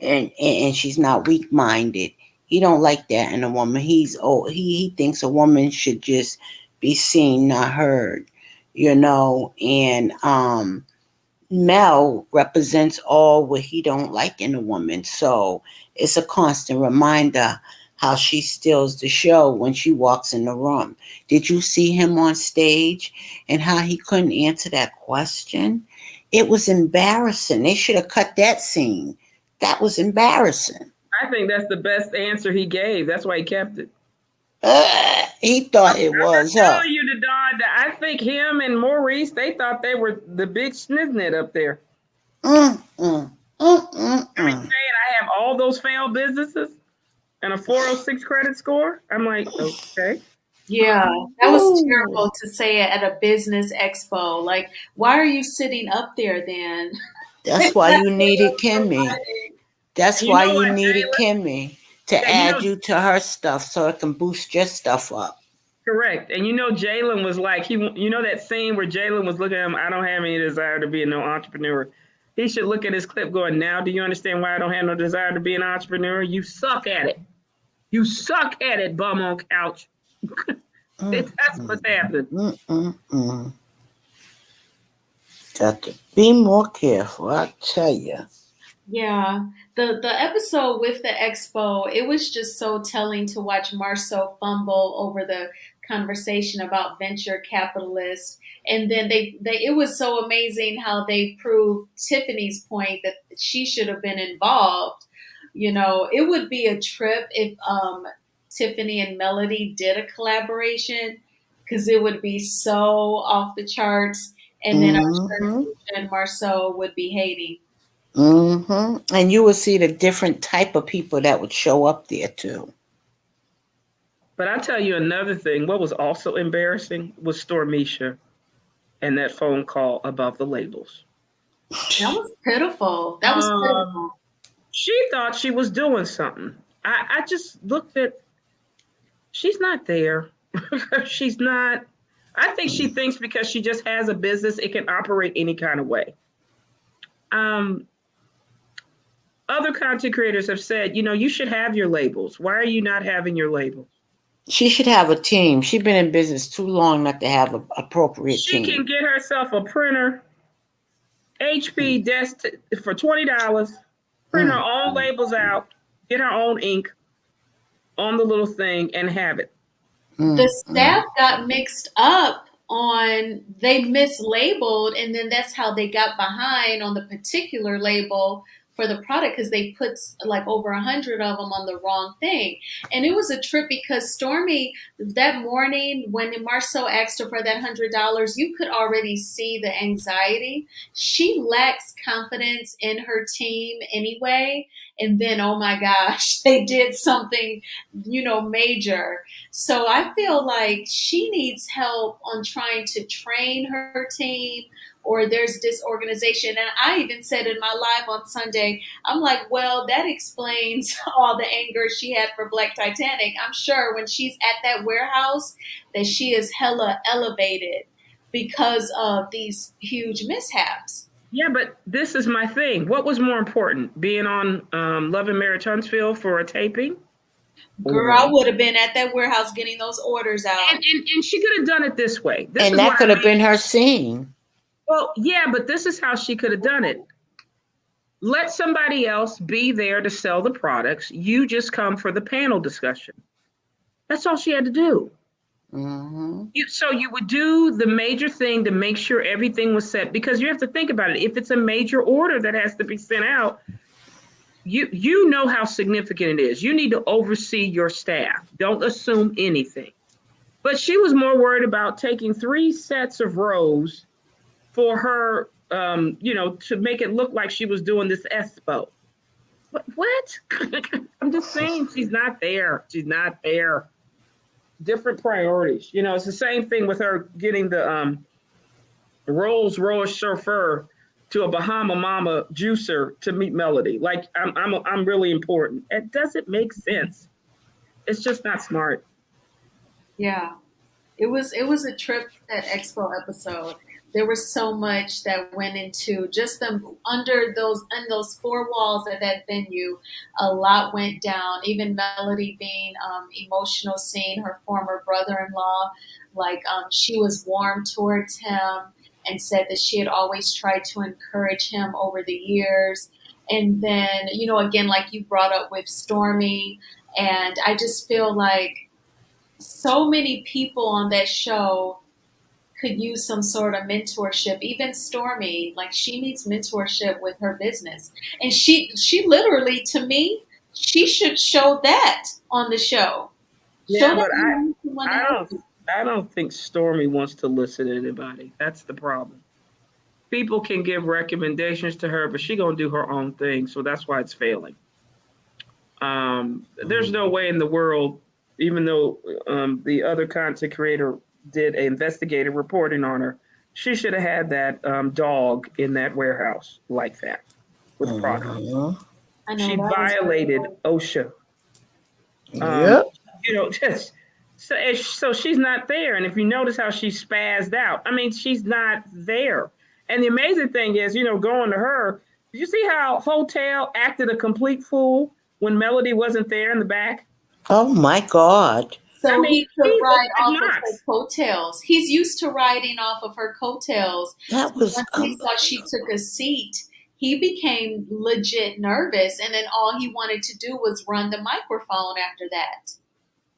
And she's not weak minded. He don't like that in a woman. He thinks a woman should just be seen, not heard. And Mel represents all what he don't like in a woman. So it's a constant reminder how she steals the show when she walks in the room. Did you see him on stage and how he couldn't answer that question? It was embarrassing. They should have cut that scene. That was embarrassing. I think that's the best answer he gave. That's why he kept it. He thought it was, I'm huh? telling you, the Don, I think him and Maurice, they thought they were the big sniznit up there. Mm, mm, mm, mm, I mean, mm. saying I have all those failed businesses and a 406 credit score. I'm like, okay. Yeah, that was Ooh. terrible to say it at a business expo. Like, why are you sitting up there then? That's why That's you what needed you're Kimmy. providing. That's And you why know you what, needed Jalen? Kimmy to And you know, add you to her stuff so it can boost your stuff up. correct. And you know, Jalen was like, that scene where Jalen was looking at him, I don't have any desire to be no entrepreneur. He should look at his clip going, now do you understand why I don't have no desire to be an entrepreneur? You suck at it. You suck at it, bum on couch. Mm, That's mm, what's happening. mm, mm, mm. Got to be more careful, I tell you. Yeah, the episode with the expo, it was just so telling to watch Marceau fumble over the conversation about venture capitalists. And then they it was so amazing how they proved Tiffany's point that she should have been involved. It would be a trip if Tiffany and Melody did a collaboration, because it would be so off the charts. And then I'm sure Mm-hmm. Keisha and Marceau would be hating. Mm-hmm. And you will see the different type of people that would show up there too. But I'll tell you another thing. What was also embarrassing was Stormisha and that phone call about the labels. That was pitiful. That was pitiful. She thought she was doing something. I just looked at, she's not there. She's not. I think she thinks because she just has a business, it can operate any kind of way. Other content creators have said, you should have your labels. Why are you not having your labels? She should have a team. She's been in business too long not to have an appropriate team. She can get herself a printer, HP desk for $20, print her own labels out, get her own ink on the little thing, and have it. The staff got mixed up on, they mislabeled, and then that's how they got behind on the particular label for the product, because they put like over 100 of them on the wrong thing. And it was a trip because Stormy, that morning when Marceau asked her for that $100, you could already see the anxiety. She lacks confidence in her team anyway. And then, oh my gosh, they did something, major. So I feel like she needs help on trying to train her team, or there's disorganization. And I even said in my live on Sunday, I'm like, well, that explains all the anger she had for Black Titanic. I'm sure when she's at that warehouse that she is hella elevated because of these huge mishaps. Yeah, but this is my thing. What was more important, being on Love and Marriage Huntsville for a taping? Girl, I would have been at that warehouse getting those orders out. And she could have done it this way. And that could have been her scene. Well, yeah, but this is how she could have done it. Let somebody else be there to sell the products. You just come for the panel discussion. That's all she had to do. Mm-hmm. So you would do the major thing to make sure everything was set, because you have to think about it. If it's a major order that has to be sent out, you know how significant it is. You need to oversee your staff. Don't assume anything. But she was more worried about taking 3 sets of rows for her, to make it look like she was doing this expo. What? I'm just saying, she's not there. She's not there. Different priorities. It's the same thing with her getting the Rolls Royce chauffeur to a Bahama Mama juicer to meet Melody. Like, I'm really important. It doesn't make sense. It's just not smart. Yeah, it was a trip, that expo episode. There was so much that went into just them under those 4 walls at that venue. A lot went down. Even Melody being emotional, seeing her former brother-in-law, she was warm towards him and said that she had always tried to encourage him over the years. And then, again, like you brought up with Stormy, and I just feel like so many people on that show could use some sort of mentorship. Even Stormy, she needs mentorship with her business. And she literally, to me, she should show that on the show. Yeah, but I don't think Stormy wants to listen to anybody. That's the problem. People can give recommendations to her, but she's going to do her own thing. So that's why it's failing. There's no way in the world, even though the other content creator did investigative reporting on her, she should have had that dog in that warehouse like that with products. She violated OSHA. So she's not there. And if you notice how she spazzed out, she's not there. And the amazing thing is, going to her, did you see how Hotel acted a complete fool when Melody wasn't there in the back? Oh my God. So he could ride off of her coattails. He's used to riding off of her coattails. That was once he saw she took a seat, he became legit nervous. And then all he wanted to do was run the microphone after that.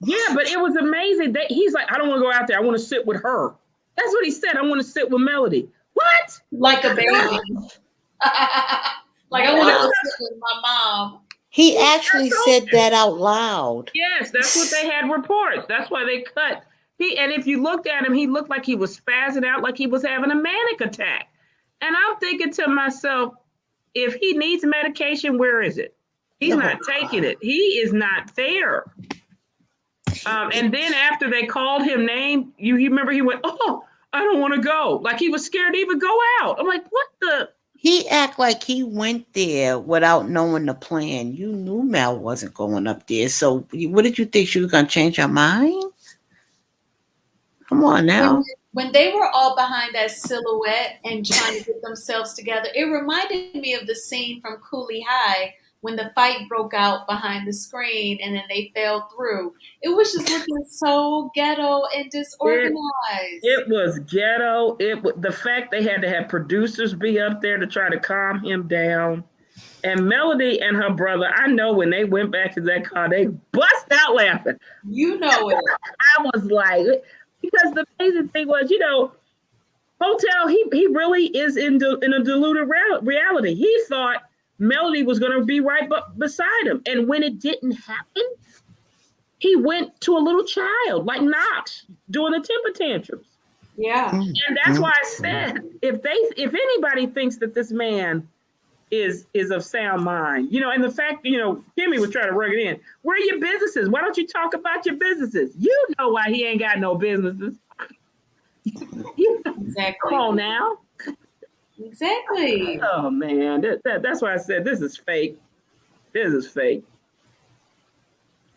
Yeah, but it was amazing that he's like, I don't want to go out there. I want to sit with her. That's what he said. I want to sit with Melody. What? Like a baby. I want to go sit with my mom. He actually said that out loud. Yes, that's what they had reports. That's why they cut. And if you looked at him, he looked like he was spazzing out, like he was having a manic attack. And I'm thinking to myself, if he needs medication, where is it? He's not taking it. He is not there. And then after they called him name, you remember he went, "Oh, I don't want to go." Like he was scared to even go out. I'm like, what the? He act like he went there without knowing the plan. You knew Mel wasn't going up there. So what did you think? She was going to change her mind? Come on now. When they were all behind that silhouette and trying to get themselves together, it reminded me of the scene from Cooley High when the fight broke out behind the screen and then they fell through. It was just looking so ghetto and disorganized. It was ghetto. The fact they had to have producers be up there to try to calm him down. And Melody and her brother, I know when they went back to that car, they bust out laughing. You know it. I was like, because the amazing thing was, Hotel, he really is in a deluded reality. He thought Melody was going to be right beside him. And when it didn't happen, he went to a little child like Knox doing the temper tantrums. Yeah. And that's why I said, if anybody thinks that this man is of sound mind, and the fact, Kimmy was trying to rug it in. Where are your businesses? Why don't you talk about your businesses? You know why he ain't got no businesses. Exactly. Come on now. Exactly. Oh man, that's why I said this is fake. This is fake.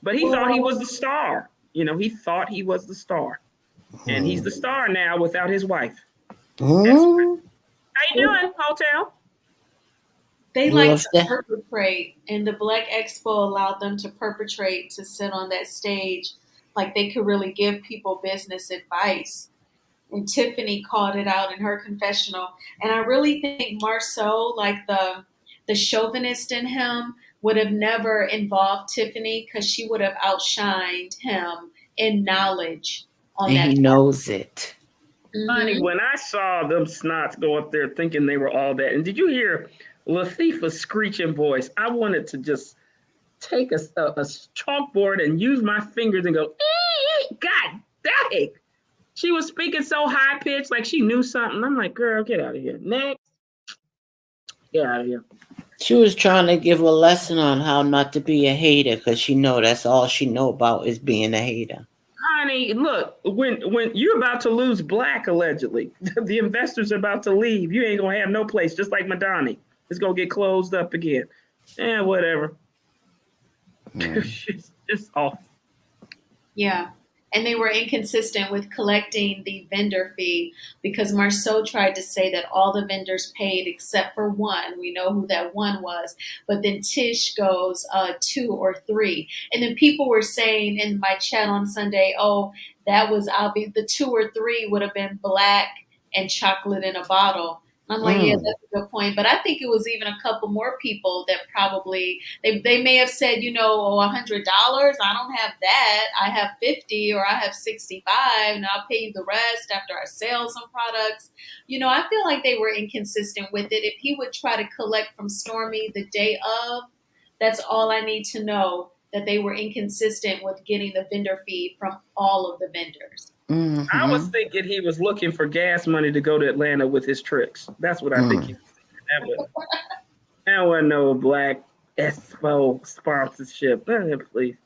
But he thought he was the star. He thought he was the star. And he's the star now without his wife. How you doing, Hotel? They like to perpetrate, and the Black Expo allowed them to perpetrate, to sit on that stage like they could really give people business advice. And Tiffany called it out in her confessional. And I really think Marceau, like the chauvinist in him, would have never involved Tiffany because she would have outshined him in knowledge on that. And he knows it. Honey, when I saw them snots go up there thinking they were all that, and did you hear Latifah's screeching voice? I wanted to just take a chalkboard and use my fingers and go, God dang. She was speaking so high pitched, like she knew something. I'm like, girl, get out of here. Next. Get out of here. She was trying to give a lesson on how not to be a hater because she know that's all she know about is being a hater. Honey, look, when you're about to lose Black, allegedly, the investors are about to leave. You ain't going to have no place, just like Madani. It's going to get closed up again. Whatever. It's just off. Yeah. And they were inconsistent with collecting the vendor fee because Marceau tried to say that all the vendors paid except for one. We know who that one was. But then Tish goes 2 or 3. And then people were saying in my chat on Sunday, oh, that was obvious. The 2 or 3 would have been Black and chocolate in a bottle. I'm like, yeah, that's a good point. But I think it was even a couple more people that probably, they may have said, $100. I don't have that. I have 50 or I have 65 and I'll pay you the rest after I sell some products. I feel like they were inconsistent with it. If he would try to collect from Stormy the day of, that's all I need to know, that they were inconsistent with getting the vendor fee from all of the vendors. Mm-hmm. I was thinking he was looking for gas money to go to Atlanta with his tricks. That's what I think he was thinking. That wasn't no Black Expo sponsorship. Please.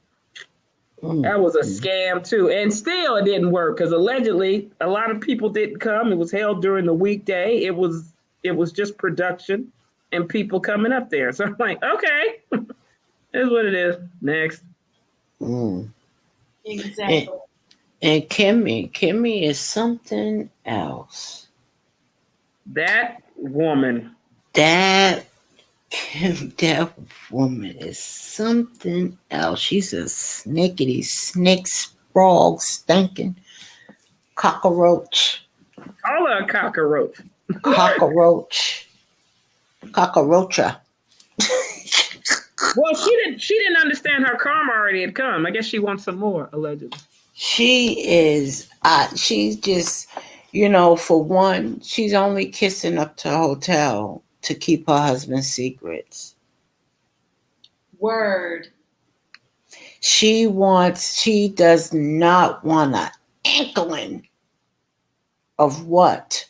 That was a scam too. And still it didn't work because allegedly a lot of people didn't come. It was held during the weekday. It was just production and people coming up there. So I'm like, okay, that's what it is. Next. Exactly. And Kimmy is something else. That woman. That woman is something else. She's a snickety snake sprawl stinking cockroach. Call her a cockroach. Cockroacha. Well, she didn't understand her karma already had come. I guess she wants some more, allegedly. She is, she's just, for one, she's only kissing up to Hotel to keep her husband's secrets. Word. She does not want an inkling of what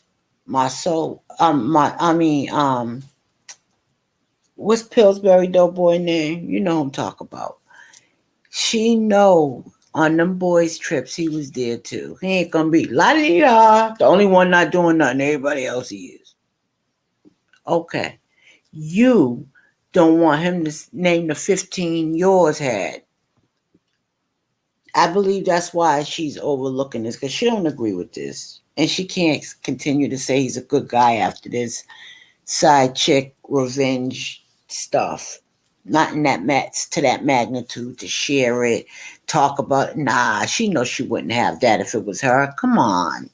what's Pillsbury Doughboy name? You know who I'm talking about. She knows On them boys' trips, he was there too. He ain't gonna be la-di-da, the only one not doing nothing. Everybody else is. Okay. You don't want him to name the 15 yours had. I believe that's why she's overlooking this, because she don't agree with this. And she can't continue to say he's a good guy after this side chick revenge stuff. Not in to that magnitude to share it, talk about it. Nah, she knows she wouldn't have that if it was her. Come on.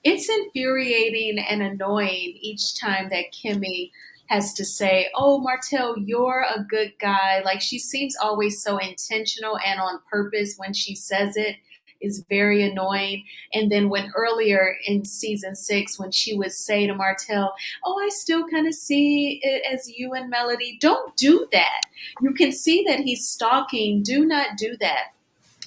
It's infuriating and annoying each time that Kimmy has to say, "Oh, Martell, you're a good guy." Like she seems always so intentional and on purpose when she says it is very annoying. And then when earlier in season 6, when she would say to Martell, "Oh, I still kind of see it as you and Melody." Don't do that. You can see that he's stalking. Do not do that.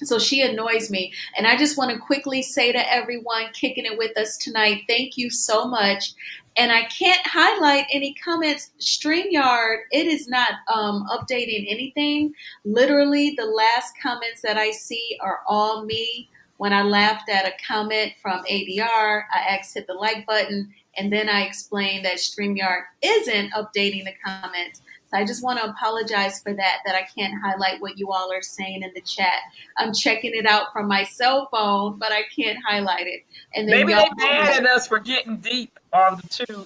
So she annoys me. And I just want to quickly say to everyone kicking it with us tonight, thank you so much. And I can't highlight any comments. StreamYard, it is not updating anything. Literally, the last comments that I see are all me. When I laughed at a comment from ADR, I asked hit the like button, and then I explained that StreamYard isn't updating the comments. So I just want to apologize for that I can't highlight what you all are saying in the chat. I'm checking it out from my cell phone, but I can't highlight it. And then Maybe y'all they mad at us for getting deep on the two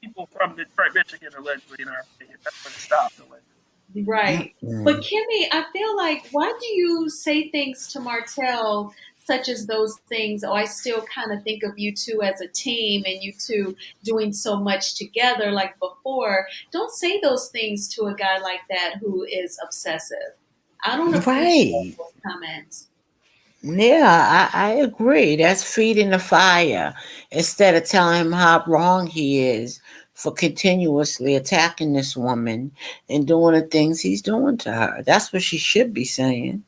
people from Detroit, Michigan, allegedly, in our opinion. That's when it stopped, allegedly. right. But Kimmy, I feel like, why do you say things to Martell such as those things? Oh, I still kind of think of you two as a team and you two doing so much together like before. Don't say those things to a guy like that who is obsessive. I don't appreciate Right. those comments. Yeah, I agree. That's feeding the fire instead of telling him how wrong he is for continuously attacking this woman and doing the things he's doing to her. That's what she should be saying.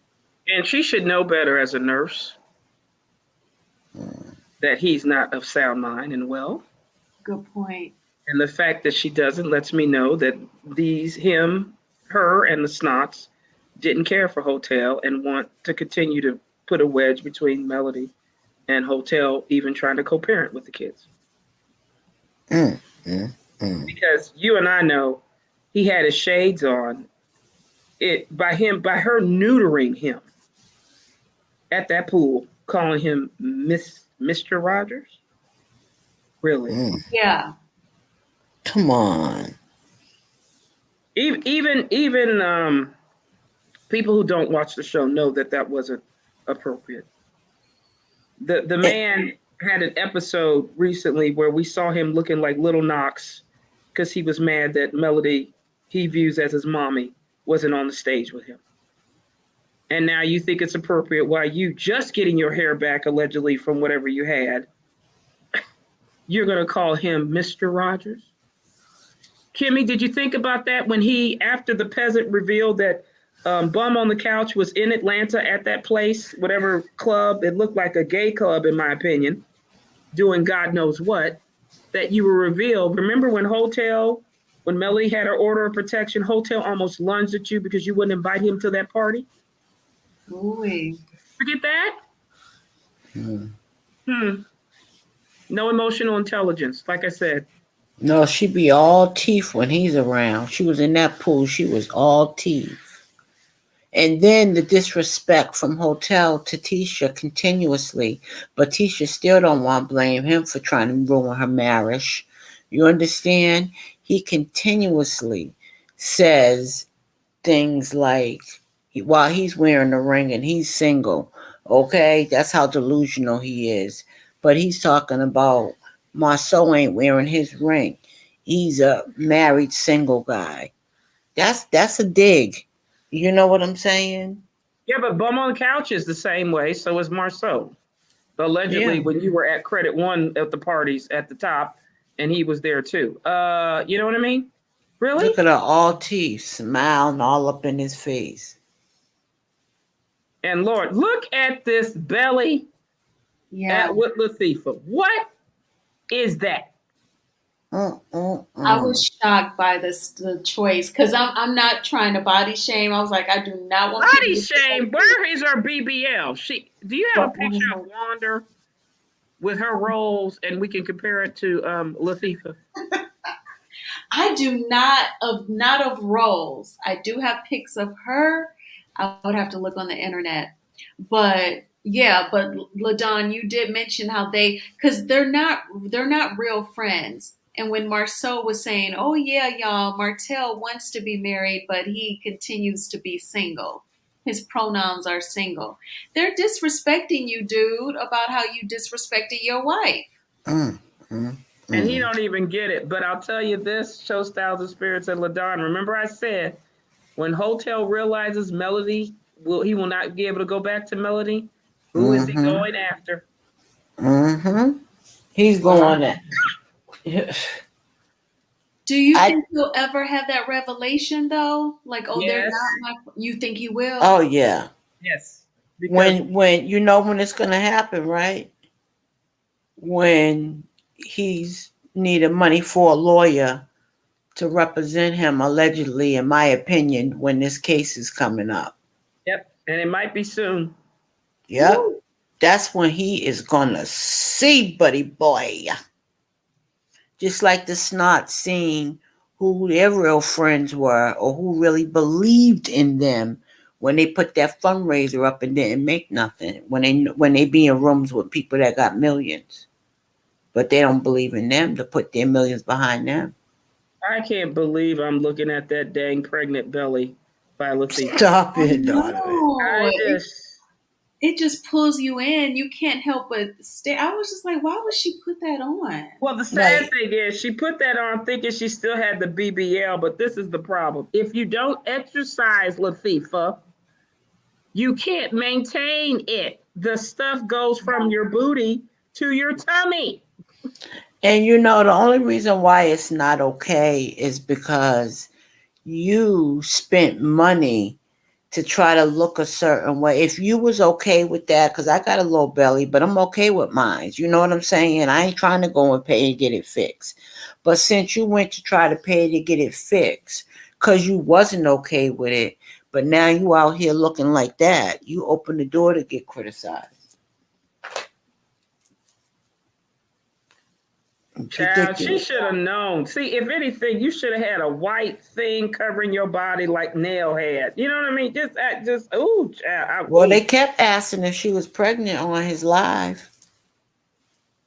And she should know better as a nurse that he's not of sound mind and well. Good point. And the fact that she doesn't lets me know that her, and the Snots didn't care for Hotel and want to continue to put a wedge between Melody and Hotel, even trying to co-parent with the kids. Mm, mm, mm. Because you and I know he had his shades on. By her neutering him at that pool, calling him Mr. Rogers. Really? Mm. Yeah. Come on. Even people who don't watch the show know that wasn't appropriate. The man had an episode recently where we saw him looking like Little Knox because he was mad that Melody, he views as his mommy, wasn't on the stage with him. And now you think it's appropriate while you just getting your hair back allegedly from whatever you had, you're going to call him Mr. Rogers? Kimmy, did you think about that when after the peasant revealed that Bum on the Couch was in Atlanta at that place, whatever club, it looked like a gay club in my opinion, doing God knows what, that you were revealed. Remember when Melody had her order of protection, Hotel almost lunged at you because you wouldn't invite him to that party? Ooh. Forget that? No emotional intelligence, like I said. No, she be all teeth when he's around. She was in that pool. She was all teeth. And then the disrespect from Hotel to Tisha continuously. But Tisha still don't want to blame him for trying to ruin her marriage. You understand? He continuously says things like, while he's wearing the ring and he's single, okay? That's how delusional he is. But he's talking about Marceau ain't wearing his ring. He's a married single guy. That's a dig. You know what I'm saying? Yeah, but Bum on the Couch is the same way. So is Marceau. Allegedly, when you were at Credit One at the parties at the top, and he was there too. You know what I mean? Really? Look at her all teeth, smiling all up in his face. And Lord, look at this belly Yeah. with Latifah. What is that? I was shocked by the choice because I'm not trying to body shame. I was like, I do not want Body people to shame. Where is her BBL? Do you have a picture think- of Wanda with her rolls, and we can compare it to Latifah? I do not of roles. I do have pics of her. I would have to look on the internet. But yeah, but LaDon, you did mention how because they're not real friends. And when Marceau was saying, "Oh yeah, y'all, Martel wants to be married, but he continues to be single. His pronouns are single." They're disrespecting you, dude, about how you disrespected your wife. Mm, mm, And he mm. don't even get it. But I'll tell you this, Show Styles and Spirits and LaDon. Remember I said, when Hotel realizes Melody, he will not be able to go back to Melody. Who is he going after? He's going at. Do you think he'll ever have that revelation though? Like, oh, they're Yes. not my. You think he will? Oh yeah. Yes. Because When you know when it's gonna happen, right? When he's needed money for a lawyer to represent him, allegedly, in my opinion, when this case is coming up. yep, and it might be soon. Yep. Woo. That's when he is gonna see, buddy boy. Just like the snot seeing who their real friends were or who really believed in them when they put that fundraiser up and didn't make nothing. When they be in rooms with people that got millions, but they don't believe in them to put their millions behind them. I can't believe I'm looking at that dang pregnant belly by Latifah. Stop it, Donovan. It just pulls you in. You can't help but stay. I was just like, why would she put that on? Well, the sad thing is she put that on thinking she still had the BBL, but this is the problem. If you don't exercise, Latifah, you can't maintain it. The stuff goes from your booty to your tummy. And you know, the only reason why it's not okay is because you spent money to try to look a certain way. If you was okay with that, because I got a little belly, but I'm okay with mine. You know what I'm saying? I ain't trying to go and pay and get it fixed. But since you went to try to pay to get it fixed because you wasn't okay with it, but now you out here looking like that, you open the door to get criticized. Child, she should have known. See, if anything, you should have had a white thing covering your body like Nell had. You know what I mean? Ooh, child. Well, they kept asking if she was pregnant on his live.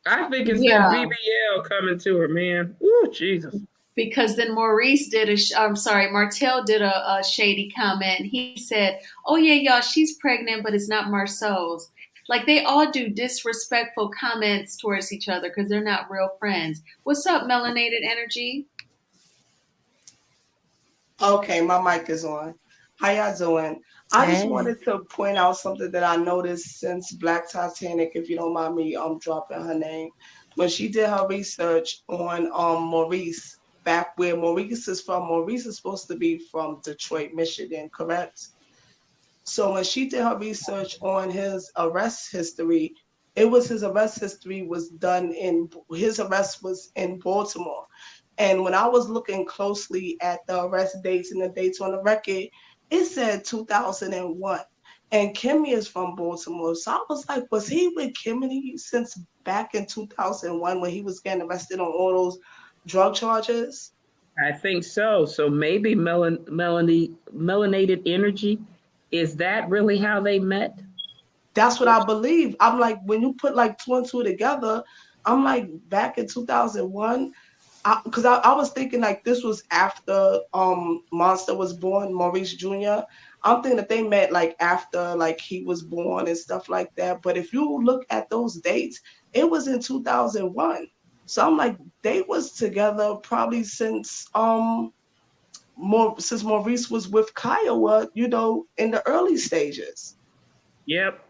I think it's that BBL coming to her, man. Ooh, Jesus. Because then Martel did a shady comment. He said, "Oh yeah, y'all, she's pregnant, but it's not Marceau's." Like they all do disrespectful comments towards each other because they're not real friends. What's up, melanated energy? Okay, my mic is on. How y'all doing? I just wanted to point out something that I noticed since Black Titanic, if you don't mind me dropping her name. When she did her research on Maurice, back where Maurice is from, Maurice is supposed to be from Detroit, Michigan, correct? So when she did her research on his arrest history, his arrest history was his arrest was in Baltimore. And when I was looking closely at the arrest dates and the dates on the record, it said 2001. And Kimmy is from Baltimore. So I was like, was he with Kimmy since back in 2001 when he was getting arrested on all those drug charges? I think so. So maybe melanated energy, is that really how they met? That's what I believe. I'm like, when you put like two and two together, I'm like, back in 2001, because I was thinking like this was after Monster was born, Maurice Jr. I'm thinking that they met like after like he was born and stuff like that. But if you look at those dates, it was in 2001. So I'm like, they was together probably since Maurice was with Kiowa, you know, in the early stages. Yep.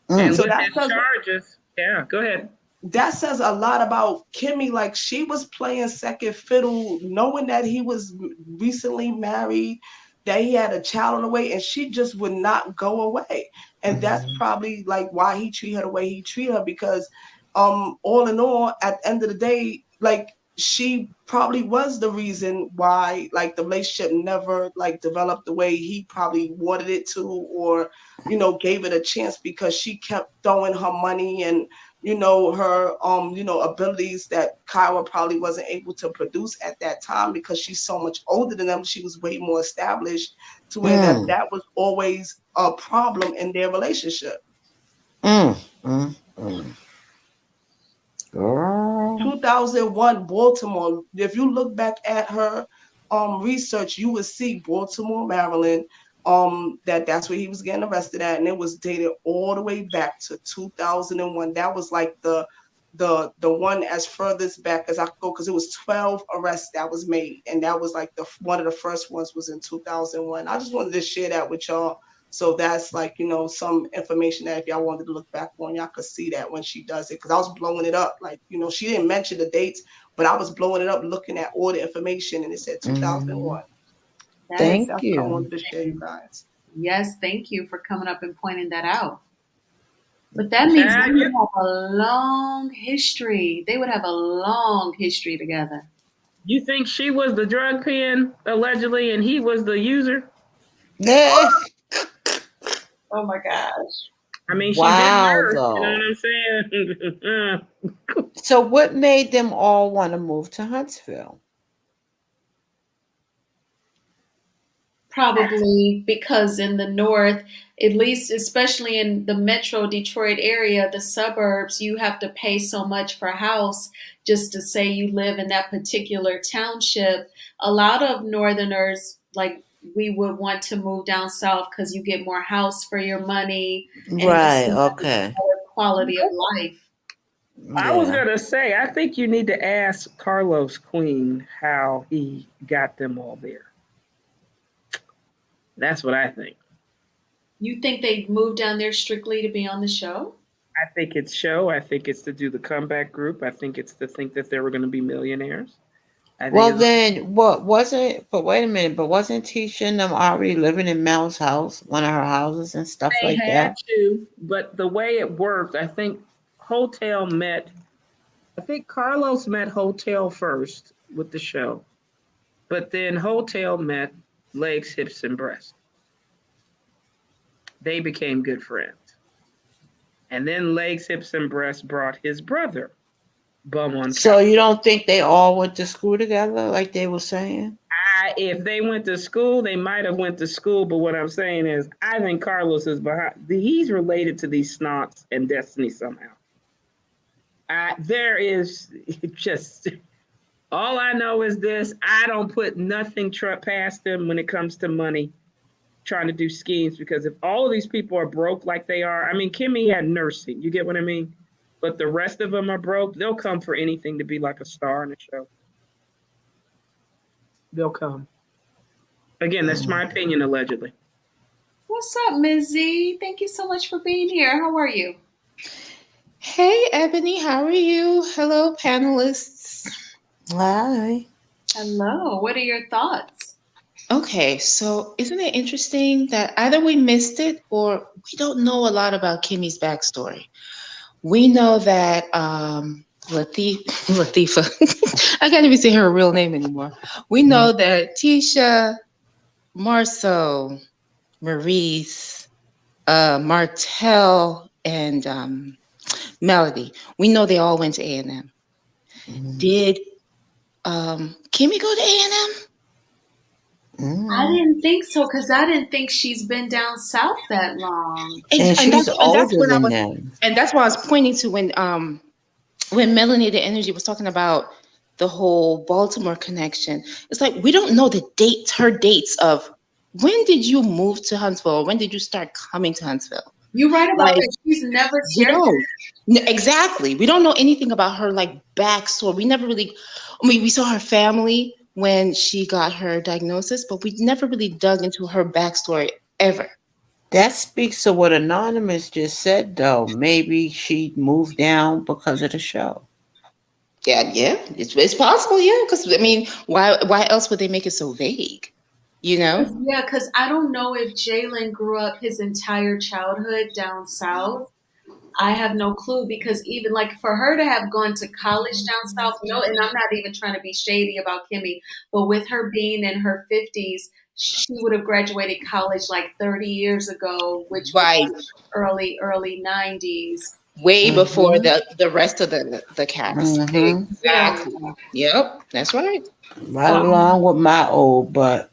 And so with his charges, yeah, go ahead. That says a lot about Kimmy. Like she was playing second fiddle, knowing that he was recently married, that he had a child on the way, and she just would not go away. And that's probably like why he treated her the way he treated her, because all in all, at the end of the day, like she probably was the reason why like the relationship never like developed the way he probably wanted it to, or gave it a chance, because she kept throwing her money and her abilities that Kyra probably wasn't able to produce at that time, because she's so much older than them. She was way more established, to where that was always a problem in their relationship. Girl. 2001 Baltimore. If you look back at her research, you would see Baltimore, Maryland. That's where he was getting arrested at, and it was dated all the way back to 2001. That was like the one as furthest back as I could go, because it was 12 arrests that was made, and that was like one of the first ones was in 2001. I just wanted to share that with y'all. So that's like, some information that if y'all wanted to look back on, y'all could see that when she does it. Because I was blowing it up. Like, she didn't mention the dates, but I was blowing it up looking at all the information, and it said 2001. Thank That's you. what I wanted to share, you guys. Yes, thank you for coming up and pointing that out. But that means they would have a long history. They would have a long history together. You think she was the drug pen, allegedly, and he was the user? Oh my gosh. I mean, she wow, did nurse, though. you know what I'm saying? So what made them all want to move to Huntsville? Probably because in the north, at least especially in the metro Detroit area, the suburbs, you have to pay so much for a house just to say you live in that particular township. A lot of northerners, like, we would want to move down south because you get more house for your money and Right, just okay. better quality of life. I was going to say, I think you need to ask Carlos Queen how he got them all there. That's what I think. You think they moved down there strictly to be on the show? I think it's show. I think it's to do the comeback group. I think it's to think that they were going to be millionaires. Well, then, what wasn't? But wait a minute. But wasn't Tisha and them already living in Mel's house, one of her houses, and stuff like They that? had to, but the way it worked, I think Hotel met. I think Carlos met Hotel first with the show, but then Hotel met Legs, Hips, and Breasts. They became good friends, and then Legs, Hips, and Breasts brought his brother. Bum on. So you don't think they all went to school together, like they were saying? If they went to school, they might have went to school. But what I'm saying is, I think Carlos is behind. He's related to these Snots and Destiny somehow. There is just all I know is this: I don't put nothing past them when it comes to money, trying to do schemes. Because if all of these people are broke like they are, I mean, Kimmy had nursing. You get what I mean? But the rest of them are broke. They'll come for anything to be like a star in a show. They'll come. Again, that's my opinion, allegedly. What's up, Ms. Z? Thank you so much for being here. How are you? Hey, Ebony, how are you? Hello, panelists. Hi. Hello. What are your thoughts? Okay, so isn't it interesting that either we missed it or we don't know a lot about Kimmy's backstory? We know that Latifah, I can't even say her real name anymore. We know that Tisha, Marceau, Maurice, Martell, and Melody, we know they all went to A&M. Did Kimmy go to A&M? I didn't think so, because I didn't think she's been down south that long. And she's older than them. And that's why I was pointing to when Melanie the Energy was talking about the whole Baltimore connection. It's like we don't know the dates, her dates of when did you move to Huntsville? When did you start coming to Huntsville? You're right about that. She's never shared that. Exactly. We don't know anything about her like backstory. We never really, we saw her family when she got her diagnosis, but we never really dug into her backstory ever. That speaks to what Anonymous just said, though. Maybe she moved down because of the show. Yeah, it's possible, yeah. Because I mean, why else would they make it so vague? You know? Yeah, because I don't know if Jalen grew up his entire childhood down south. I have no clue, because even like for her to have gone to college down south, no, and I'm not even trying to be shady about Kimmy, but with her being in her 50s, she would have graduated college like 30 years ago, which was Right. early 90s. Way before Mhm. the rest of the cast. Mhm. Exactly. Yep, that's right. Right So, along with my old, but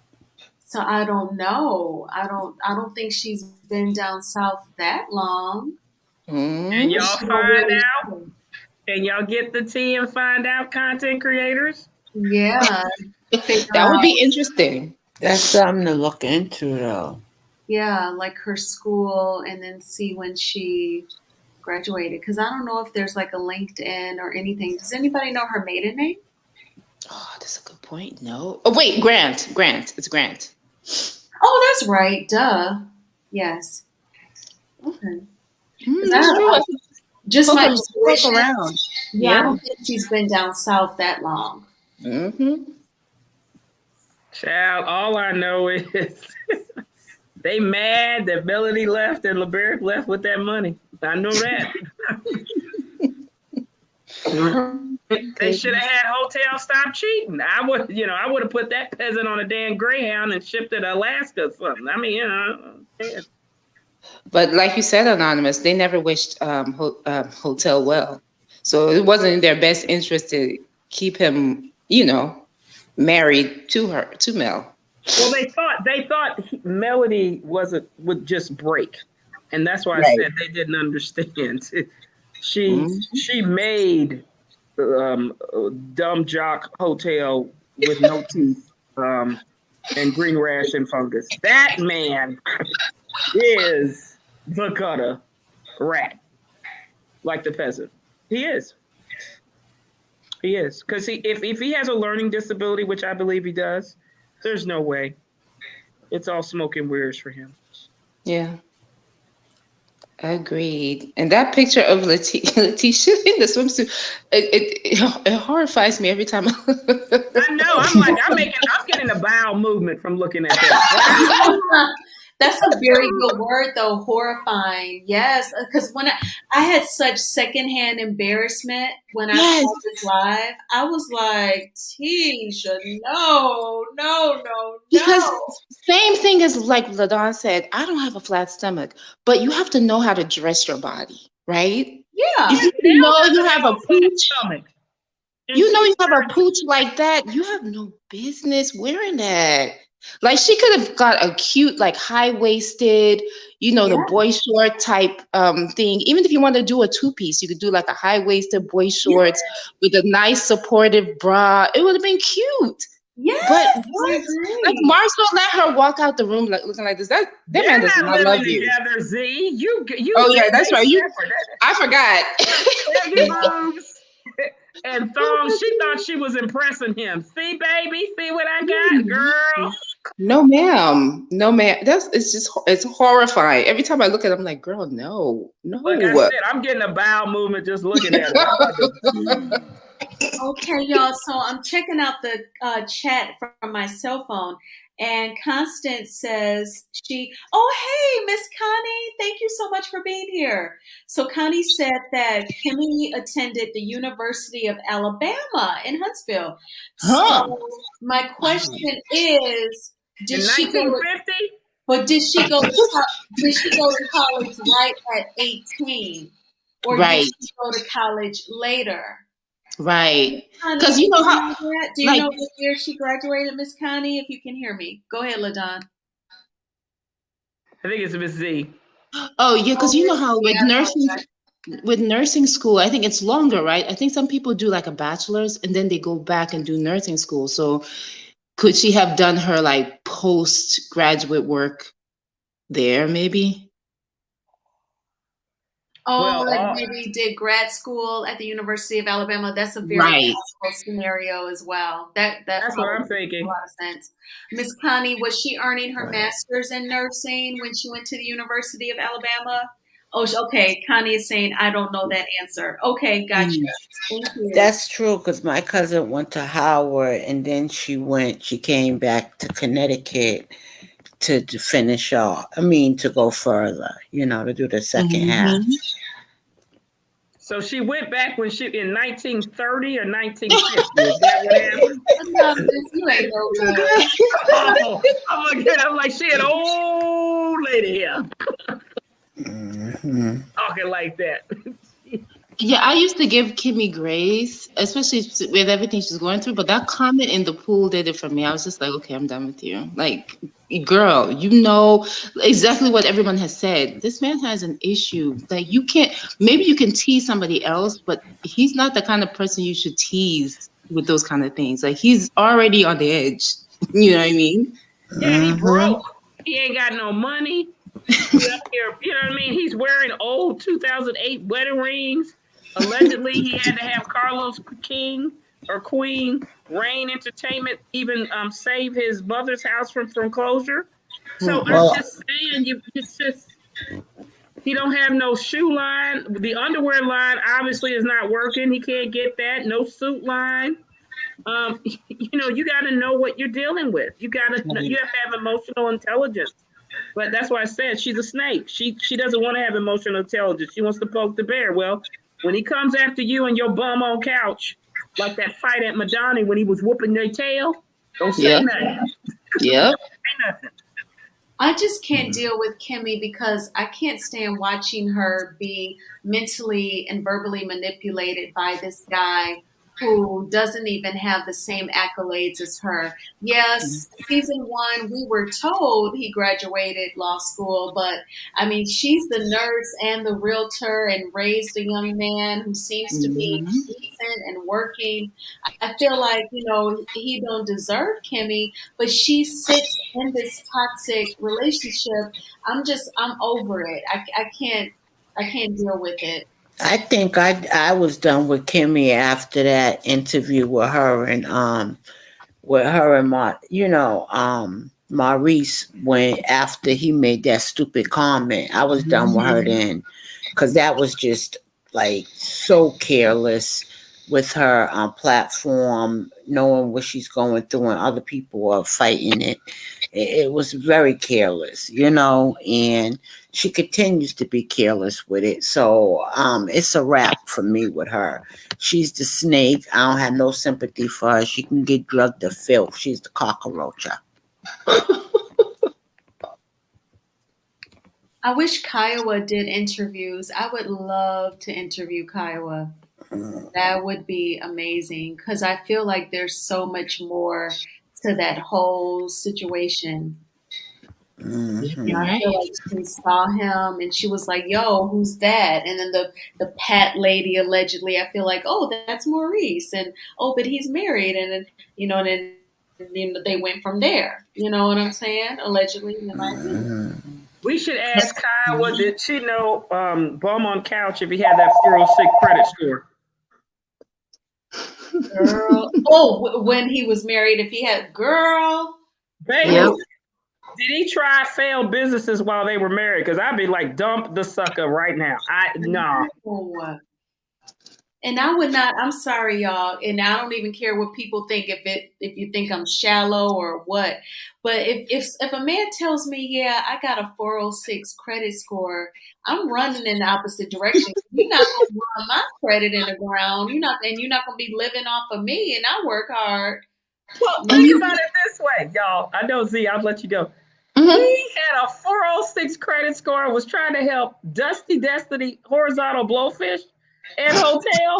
so I don't know. I don't think she's been down south that long. And Mhm. y'all She don't find really. out, and y'all get the tea and find out, content creators. Yeah. Figure That would out. be interesting. that's something to look into, though. Yeah, like her school, and then see when she graduated. Because I don't know if there's like a LinkedIn or anything. Does anybody know her maiden name? Oh, that's a good point. No. Oh, wait, Grant. Grant. It's Grant. Oh, that's right. Duh. Yes. Okay. 'Cause That's true. just my Spoke intuition. around. Yeah, I don't think she's been down south that long. Mm-hmm. Child, all I know is they mad that Melody left and LeBeric left with that money. I know that. They should have had Hotel Stop Cheating. I would have put that peasant on a damn Greyhound and shipped it to Alaska or something. I mean, yeah. But like you said, Anonymous, they never wished Hotel well. So it wasn't in their best interest to keep him, married to Mel. Well, they thought Melody would just break, and that's why I Right. said they didn't understand. She Mhm. made dumb jock Hotel with no teeth and green rash and fungus. That man is the gutter rat, like the peasant. He is. He is, because if he has a learning disability, which I believe he does, there's no way. It's all smoke and mirrors for him. Yeah. Agreed. And that picture of Letitia in the swimsuit, it horrifies me every time. I know. I'm getting a bowel movement from looking at that. That's a very good word, though. Horrifying. Yes, because when I had such secondhand embarrassment when I Yes. saw this live, I was like, Tisha, no, no, no, Because no. same thing as like LaDon said, I don't have a flat stomach, but you have to know how to dress your body, right? Yeah. If you know you have a pooch, Stomach. you have a pooch like that, you have no business wearing that. Like she could have got a cute, like high-waisted, Yeah. the boy short type thing. Even if you want to do a two-piece, you could do like a high-waisted boy shorts with a nice supportive bra. It would have been cute. Yes, But I what? Like agree. Marshall let her walk out the room like looking like this. That They're man does not not living love you. together, Z. You Oh yeah, that's they right. separate. I forgot. Baggy boobs and thongs. She thought she was impressing him. See, baby, see what I got, girl. No, ma'am. No, ma'am. It's horrifying. Every time I look at it, I'm like, girl, no. Like I said, I'm getting a bowel movement just looking at it. Okay, y'all. So I'm checking out the chat from my cell phone, and Constance says oh, hey, Miss Connie, thank you so much for being here. So Connie said that Kimmy attended the University of Alabama in Huntsville. Huh. So my question is, In did she go? 1950? But did she go? Did she go to college right at 18, or did Right. she go to college later? Right. Connie, Because do you know you how, know that? Do you like, know what year she graduated, Miss Connie? If you can hear me, go ahead, LaDon. I think it's Miss Z. oh yeah, because you know how Yeah, with nursing school, I think it's longer, right? I think some people do like a bachelor's and then they go back and do nursing school. So could she have done her like postgraduate work there, maybe? Oh, Well, like maybe did grad school at the University of Alabama. That's a very Right. possible scenario as well. That that's what probably I'm makes a thinking. lot of sense. Miss Connie, was she earning her master's in nursing when she went to the University of Alabama? Oh, okay. Connie is saying, I don't know that answer. Okay, gotcha. Thank you. That's true, because my cousin went to Howard and then she came back to Connecticut to finish off. I mean, to go further, to do the second half. So she went back when she in 1930 or 1950. Is that what happened? No, sis, you ain't no good. Oh, I'm like, she an old lady here talking like that. Yeah, I used to give Kimmy grace, especially with everything she's going through. But that comment in the pool did it for me. I was just like, okay, I'm done with you. Like, girl, you know exactly what everyone has said. This man has an issue. Like, you can't, maybe you can tease somebody else, but he's not the kind of person you should tease with those kind of things. Like, he's already on the edge. You know what I mean? Yeah, he broke. He ain't got no money. He up here, you know what I mean? He's wearing old 2008 wedding rings. Allegedly, he had to have Carlos King or Queen Rain Entertainment even save his mother's house from foreclosure. So I'm just saying, it's just, he don't have no shoe line. The underwear line obviously is not working. He can't get that. No suit line. You know, you got to know what you're dealing with. You have to have emotional intelligence. But that's why I said she's a snake. She doesn't want to have emotional intelligence. She wants to poke the bear. Well, when he comes after you and your bum on couch, like that fight at Madonna when he was whooping their tail, don't say nothing. Yep. Say nothing. I just can't deal with Kimmy because I can't stand watching her being mentally and verbally manipulated by this guy who doesn't even have the same accolades as her. Yes, season 1, we were told he graduated law school, but I mean, she's the nurse and the realtor and raised a young man who seems to be decent and working. I feel like, you know, he don't deserve Kimmy, but she sits in this toxic relationship. I'm over it. I can't deal with it. I think I was done with Kimmy after that interview with her and Maurice when after he made that stupid comment. I was done with her then because that was just like so careless with her platform, knowing what she's going through and other people are fighting it. It was very careless, and she continues to be careless with it. So it's a wrap for me with her. She's the snake. I don't have no sympathy for her. She can get drugged to filth. She's the cockroach. I wish Kiowa did interviews. I would love to interview Kiowa. That would be amazing because I feel like there's so much more to that whole situation. I feel like she saw him and she was like, yo, who's that? And then the Pat lady allegedly, I feel like, oh, that's Maurice. And, oh, but he's married. And then, then they went from there. You know what I'm saying? Allegedly. We should ask Kyle, did she know bum on couch if he had that 406 credit score? Girl. Oh, when he was married, if he had baby. Yep. Did he try failed businesses while they were married? Because I'd be like, dump the sucker right now. No. And I would not. I'm sorry, y'all. And I don't even care what people think if you think I'm shallow or what. But if a man tells me, yeah, I got a 406 credit score, I'm running in the opposite direction. You're not going to run my credit in the ground. You're not going to be living off of me. And I work hard. Well, think about it this way, y'all. I know, Z, I'll let you go. He had a 406 credit score, was trying to help Dusty Destiny Horizontal Blowfish and Hotel.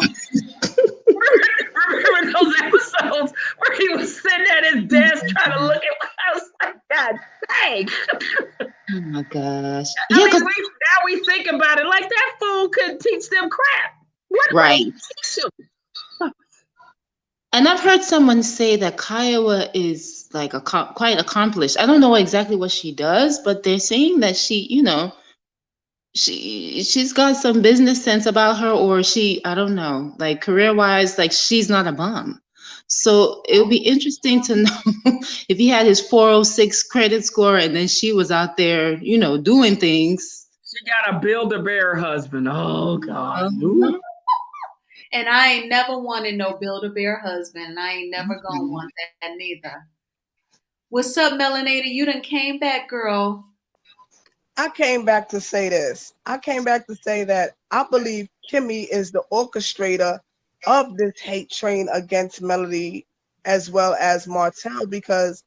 Remember those episodes where he was sitting at his desk trying to look at what I was like, God dang. Oh my gosh. I mean, now we think about it, like that fool couldn't teach them crap. What right. And I've heard someone say that Kiowa is like quite accomplished. I don't know exactly what she does, but they're saying that she, she's got some business sense about her, or I don't know, like career-wise, like she's not a bum. So it would be interesting to know if he had his 406 credit score and then she was out there, doing things. She got a Build-A-Bear husband. Oh, God. And I ain't never wanted no Build-A-Bear husband. And I ain't never gonna want that neither. What's up, Melanator? You done came back, girl. I came back to say this. I came back to say that I believe Kimmy is the orchestrator of this hate train against Melody as well as Martell, because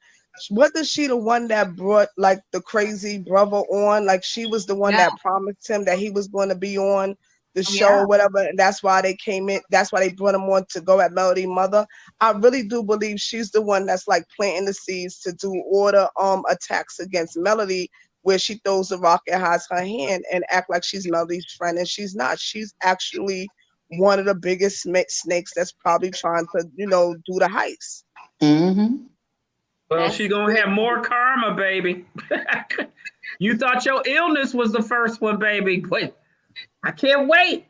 wasn't she the one that brought like the crazy brother on? Like she was the one Yeah. that promised him that he was going to be on the show Yeah. or whatever, and that's why they came in. That's why they brought him on to go at Melody mother. I really do believe she's the one that's like planting the seeds to do all the attacks against Melody, where she throws the rock and hides her hand and act like she's Melody's friend, and she's not. She's actually one of the biggest snakes that's probably trying to, do the heist. Mm-hmm. Well, she's gonna have more karma, baby. You thought your illness was the first one, baby. But I can't wait.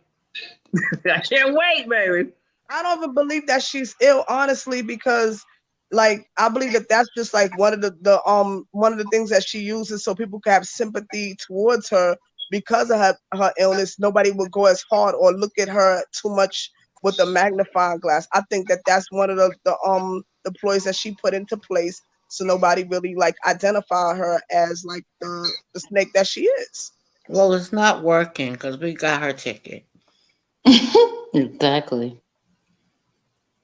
I can't wait, baby. I don't even believe that she's ill, honestly, because like I believe that that's just like one of the things that she uses so people can have sympathy towards her because of her illness. Nobody will go as hard or look at her too much with a magnifying glass. I think that that's one of the ploys that she put into place so nobody really like identify her as like the snake that she is. Well, it's not working because we got her ticket. Exactly.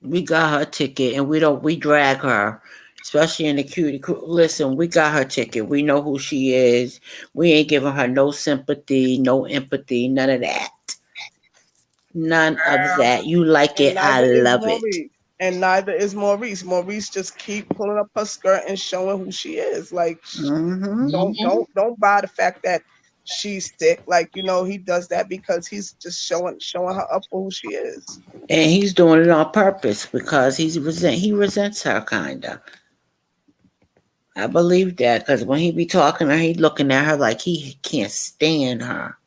We got her ticket, and we drag her, especially in the cutie crew. Listen, we got her ticket. We know who she is. We ain't giving her no sympathy, no empathy, none of that. None of that. You like And it, I neither is love it. Maurice. And neither is Maurice. Maurice just keep pulling up her skirt and showing who she is. Like, Mm-hmm. don't buy the fact that she's sick. Like, he does that because he's just showing her up for who she is. And he's doing it on purpose because he resents her, kinda. I believe that because when he be talking to her, he looking at her like he can't stand her.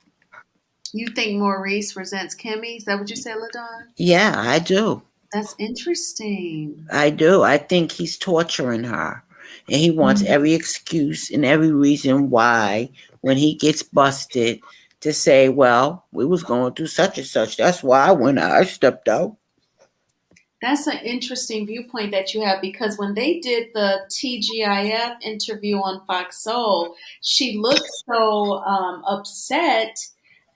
You think Maurice resents Kimmy? Is that what you said, LaDon? Yeah, I do. That's interesting. I do. I think he's torturing her. And he wants every excuse and every reason why, when he gets busted, to say, well, we was going through such and such. That's why I stepped out. That's an interesting viewpoint that you have, because when they did the TGIF interview on Fox Soul, she looked so upset.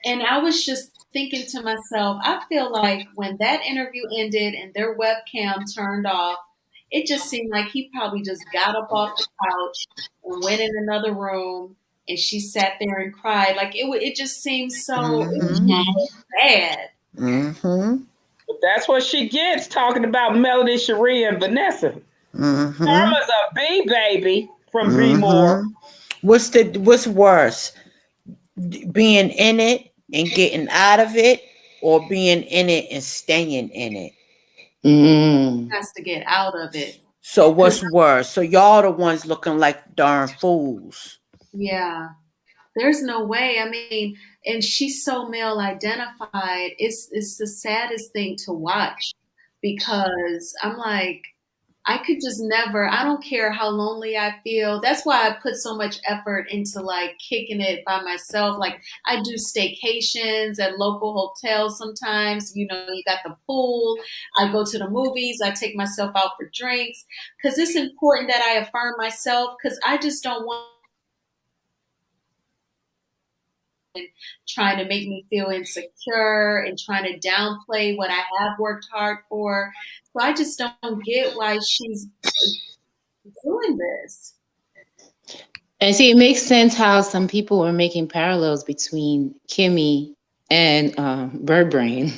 And I was just thinking to myself, I feel like when that interview ended and their webcam turned off, it just seemed like he probably just got up off the couch and went in another room, and she sat there and cried. Like it just seemed so, it was so bad. Mm-hmm. But that's what she gets talking about Melody, Cherie, and Vanessa. Mm-hmm. Karma's a B, baby, from B More. What's worse? Being in it and getting out of it, or being in it and staying in it? Has to get out of it. So what's worse? So y'all the ones looking like darn fools. Yeah. There's no way. I mean, and she's so male identified. It's the saddest thing to watch, because I'm like, I could just never, I don't care how lonely I feel. That's why I put so much effort into like kicking it by myself. Like I do staycations at local hotels sometimes. You got the pool. I go to the movies. I take myself out for drinks, because it's important that I affirm myself, because I just don't want trying to make me feel insecure and trying to downplay what I have worked hard for. So I just don't get why she's doing this. And see, it makes sense how some people were making parallels between Kimmy and Bird Brain.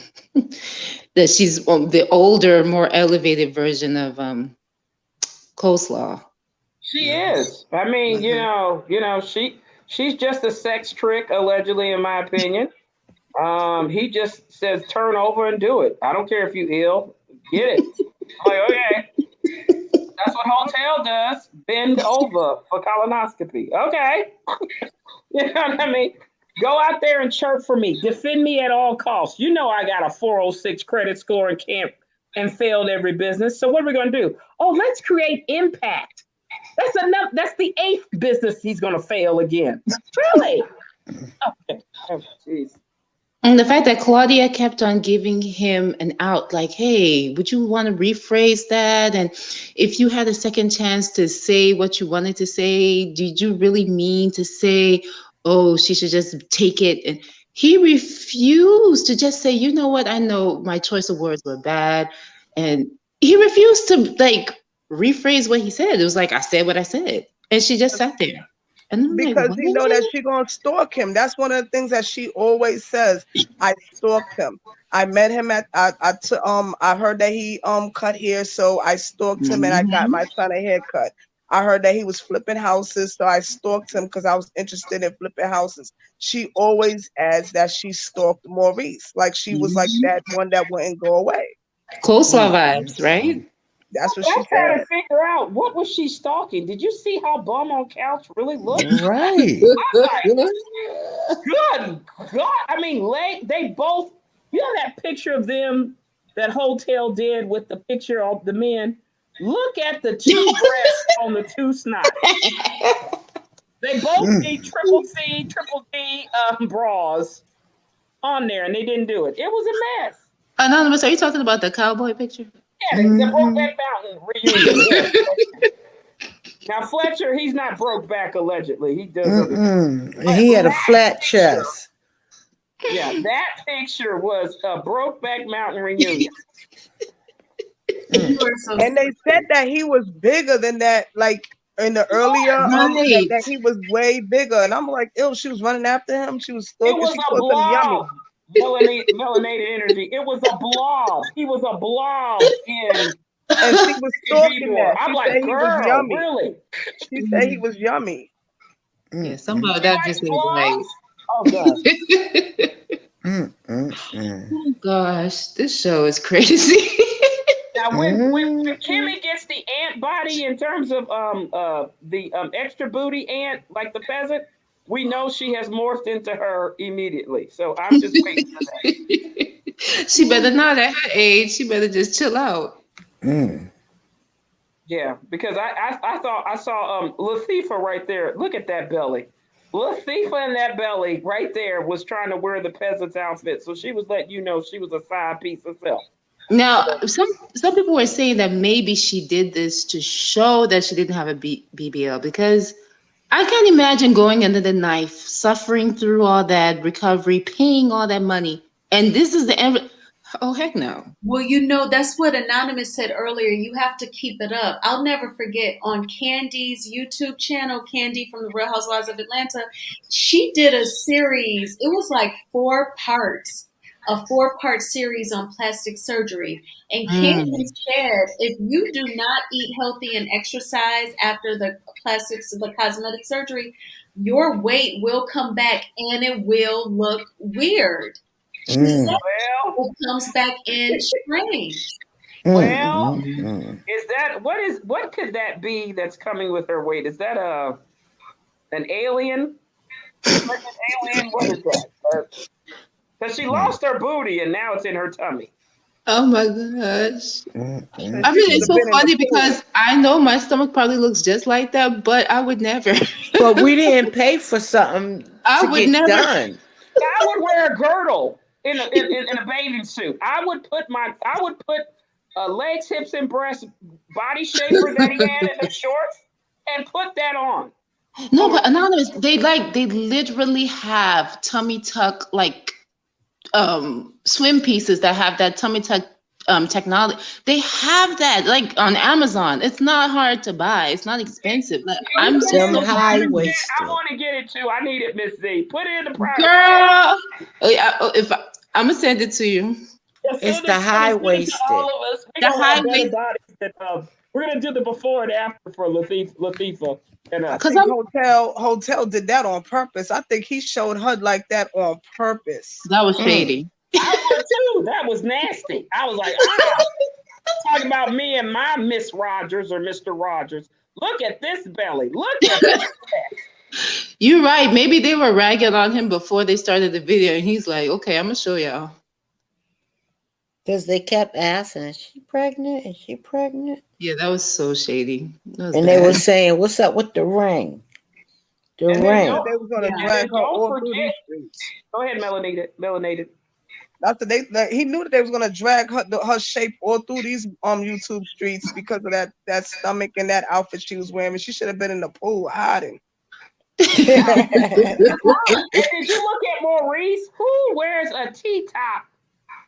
That she's the older, more elevated version of Coleslaw. She is. I mean, she's just a sex trick, allegedly, in my opinion. He just says turn over and do it. I don't care if you ill. Get it. I'm like, okay. That's what hotel does. Bend over for colonoscopy. Okay. You know what I mean? Go out there and chirp for me. Defend me at all costs. You know I got a 406 credit score and can't and failed every business. So what are we going to do? Oh, let's create impact. That's enough. That's the 8th business he's going to fail again. Really? Okay. Oh, jeez. And the fact that Claudia kept on giving him an out, like, hey, would you want to rephrase that? And if you had a second chance to say what you wanted to say, did you really mean to say, oh, she should just take it? And he refused to just say, you know what, I know my choice of words were bad. And he refused to like rephrase what he said. It was like, I said what I said. And she just sat there. And I'm like, Because what? he know that she gonna stalk him. That's one of the things that she always says. I stalked him. I met him at I heard that he cut hair, so I stalked him and I got my son a haircut. I heard that he was flipping houses, so I stalked him because I was interested in flipping houses. She always adds that she stalked Maurice, like she was like that one that wouldn't go away. Coleslaw vibes, right? That's what I'm she trying said. to figure out what was she stalking. Did you see how bum on couch really looked? Right. Good God! I mean, they both. You know that picture of them that Hotel did with the picture of the men. Look at the two breasts on the two snots. They both need triple C, triple D bras on there, and they didn't do it. It was a mess. Anonymous, are you talking about the cowboy picture? Yeah, the Brokeback Mountain reunion. Yeah. Now Fletcher, he's not broke back allegedly. He does. He had a flat chest. Yeah, that picture was a Brokeback Mountain reunion. And they said that he was bigger than that, like in the earlier Right. that he was way bigger. And I'm like, ew, she was running after him. She was It stalking. was She a called him yummy. blob. Melanated energy. It was a blob. He was a blob in. And she was stalking that. I'm She like, said he was girl, yummy. really? She said he was yummy. Yeah, somehow that just ain't right. Oh god. Oh gosh, this show is crazy. Now when Kimmy gets the ant body in terms of the extra booty ant, like the peasant, we know she has morphed into her immediately. So I'm just waiting for that. She better not at her age. She better just chill out. Yeah, because I thought I saw Latifah right there. Look at that belly. Latifah in that belly right there was trying to wear the peasant's outfit. So she was letting you know she was a side piece herself. Now, some people were saying that maybe she did this to show that she didn't have a BBL, because I can't imagine going under the knife, suffering through all that recovery, paying all that money, and this is the end. Oh, heck no. Well, you know, that's what Anonymous said earlier. You have to keep it up. I'll never forget on Candy's YouTube channel, Candy from the Real Housewives of Atlanta, she did a series. It was like 4 parts, a 4-part series on plastic surgery. And Candy said, if you do not eat healthy and exercise after the cosmetic surgery, your weight will come back and it will look weird. She said it comes back in strange. Well, is that what could that be that's coming with her weight? Is that an alien? Like an alien? What is that? Because she lost her booty and now it's in her tummy. Oh my gosh. I mean, it's so funny because I know my stomach probably looks just like that, but I would never. But we didn't pay for something I to would get never. done. I would wear a girdle in a bathing suit. I would put legs, hips, and breast body shaper that he had in the shorts and put that on. No, but Anonymous, they literally have tummy tuck swim pieces that have that tummy tuck technology. They have that like on Amazon. It's not hard to buy. It's not expensive. Like, I'm just Them so high waisted. I want to get it too. I need it, Miss Z. Put it in the private. girl. If I'm gonna send it to you. It's the high waisted. All of us. The high waist. We're gonna do the before and after for Latifah. And I think Hotel did that on purpose. I think he showed her like that on purpose. That was shady. I would too. That was nasty. I was like, talking about me and my Miss Rogers or Mr. Rogers. Look at this belly. Look at this. You're right. Maybe they were ragging on him before they started the video, and he's like, "Okay, I'm gonna show y'all." Because they kept asking, is she pregnant? Is she pregnant? Yeah, that was so shady. And they were saying, what's up with the ring? The ring. They were going to drag her all through these streets. Go ahead, Melanated. After he knew that they was going to drag her shape all through these YouTube streets because of that stomach and that outfit she was wearing. She should have been in the pool hiding. And did you look at Maurice? Who wears a T-top,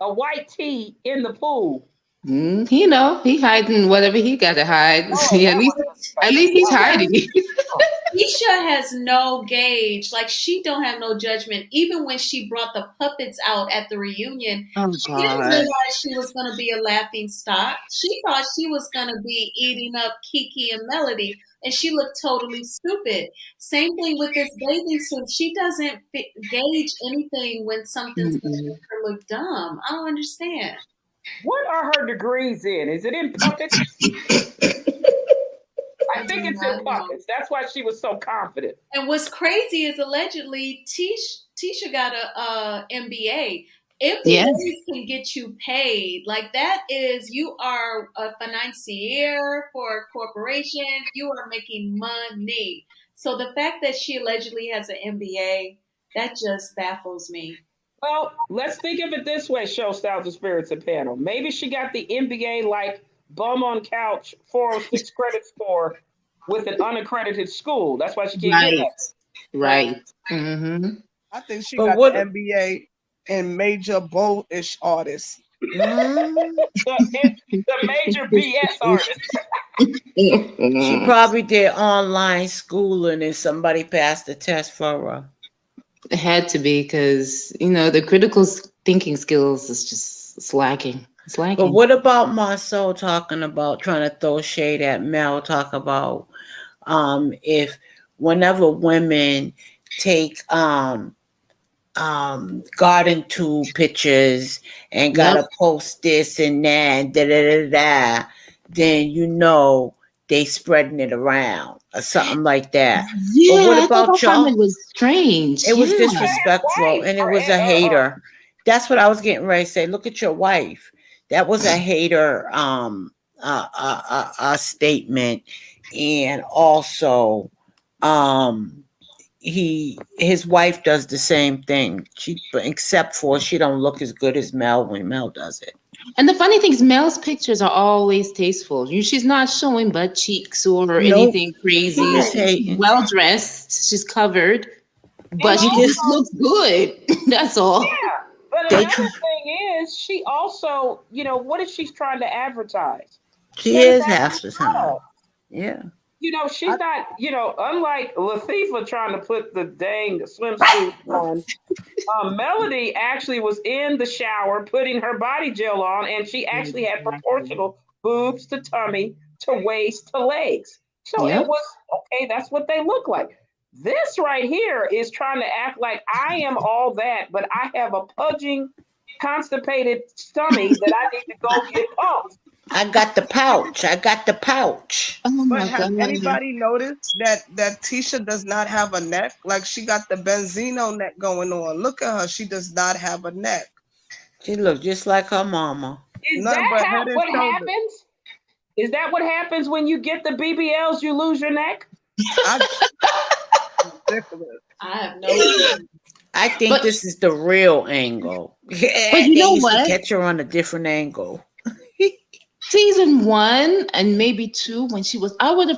a white tee in the pool? You know, he hiding whatever he got to hide. Oh, Yeah, that was at least he's hiding. Keisha has no gauge. Like, she don't have no judgment. Even when she brought the puppets out at the reunion, Oh she didn't God. realize she was going to be a laughing stock. She thought she was going to be eating up Kiki and Melody, and she looked totally stupid. Same thing with this bathing suit. She doesn't gauge anything when something's going to Mm-mm. make her look dumb. I don't understand. What are her degrees in? Is it in puppets? I think it's in puppets. That's why she was so confident. And what's crazy is allegedly Tisha got a MBA. MBAs Yes. can get you paid. Like, that is, you are a financier for a corporation. You are making money. So the fact that she allegedly has an MBA, that just baffles me. Well, let's think of it this way, Show Styles and Spirits and Panel. Maybe she got the MBA like bum on couch, 406 credit score with an unaccredited school. That's why she can't get that. Right. Mm-hmm. I think she But got what- the MBA in major bold-ish artists. The major BS artist. She probably did online schooling and somebody passed the test for her. It had to be because, you know, the critical thinking skills is just it's lacking. It's lacking. But what about Marceau talking about trying to throw shade at Mel? Talk about if whenever women take garden tool pictures and gotta post this and that, da da da da, then you know they spreading it around or something like that. Yeah, But what I thought about that comment y'all? was strange. It was Yeah. disrespectful and it was a hater. That's what I was getting ready to say. Look at your wife. That was a hater statement. And also his wife does the same thing. Except for she don't look as good as Mel when Mel does it. And the funny thing is, Mel's pictures are always tasteful. She's not showing butt cheeks or anything crazy. She's She's hating. well dressed. She's covered, but she also- just looks good. That's all. Yeah. But They another thing is, she also, you know, what is she trying to advertise? She is half the time. Yeah. You know, she's not, you know, unlike Latifah trying to put the dang swimsuit on. Melody actually was in the shower putting her body gel on, and she actually had proportional boobs to tummy to waist to legs. So Yep. it was okay. That's what they look like. This right here is trying to act like I am all that, but I have a pudging, constipated stomach that I need to go get pumped. I got the pouch. I got the pouch. Oh But my has God. anybody noticed that Tisha does not have a neck? Like, she got the Benzino neck going on. Look at her. She does not have a neck. She looked just like her mama. Is Nothing but that head and what shoulders. happens? Is that what happens when you get the BBLs? You lose your neck? Ridiculous. I have no clue. I think But- this is the real angle. But you They know used to what? catch her on a different angle. Season 1 and maybe 2, when she was, I would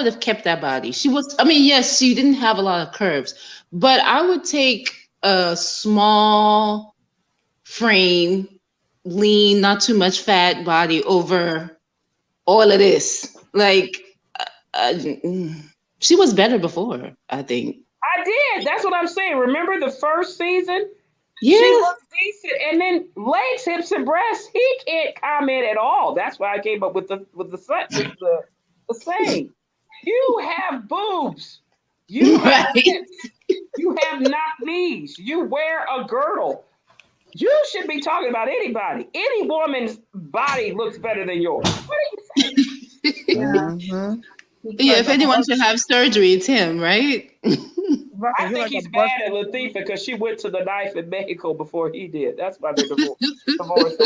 have kept that body. She was, I mean, yes, she didn't have a lot of curves, but I would take a small frame, lean, not too much fat body over all of this. Like, she was better before, I think. I did. That's what I'm saying. Remember the first season? Yeah. She looks decent. And then legs, hips, and breasts, he can't comment at all. That's why I came up with the saying. You have boobs. You have Right. hips. You have knock knees. You wear a girdle. You should be talking about anybody. Any woman's body looks better than yours. What are you saying? Mhm. Yeah, if anyone should have surgery, it's him, right? Right, I you're think like he's a mad at Latifah because she went to the knife in Mexico before he did. That's why they're divorced.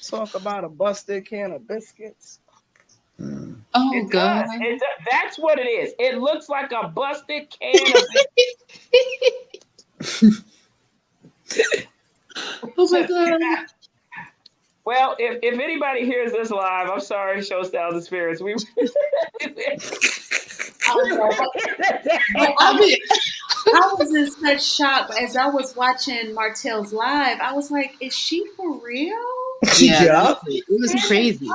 Talk about a busted can of biscuits. Oh, It God. does. It does. That's what it is. It looks like a busted can of Oh, my God. Well, if anybody hears this live, I'm sorry, Show Styles and Spirits. I don't know, but I was in such shock as I was watching Martell's live. I was like, "Is she for real?" Yeah, Yeah. it was crazy.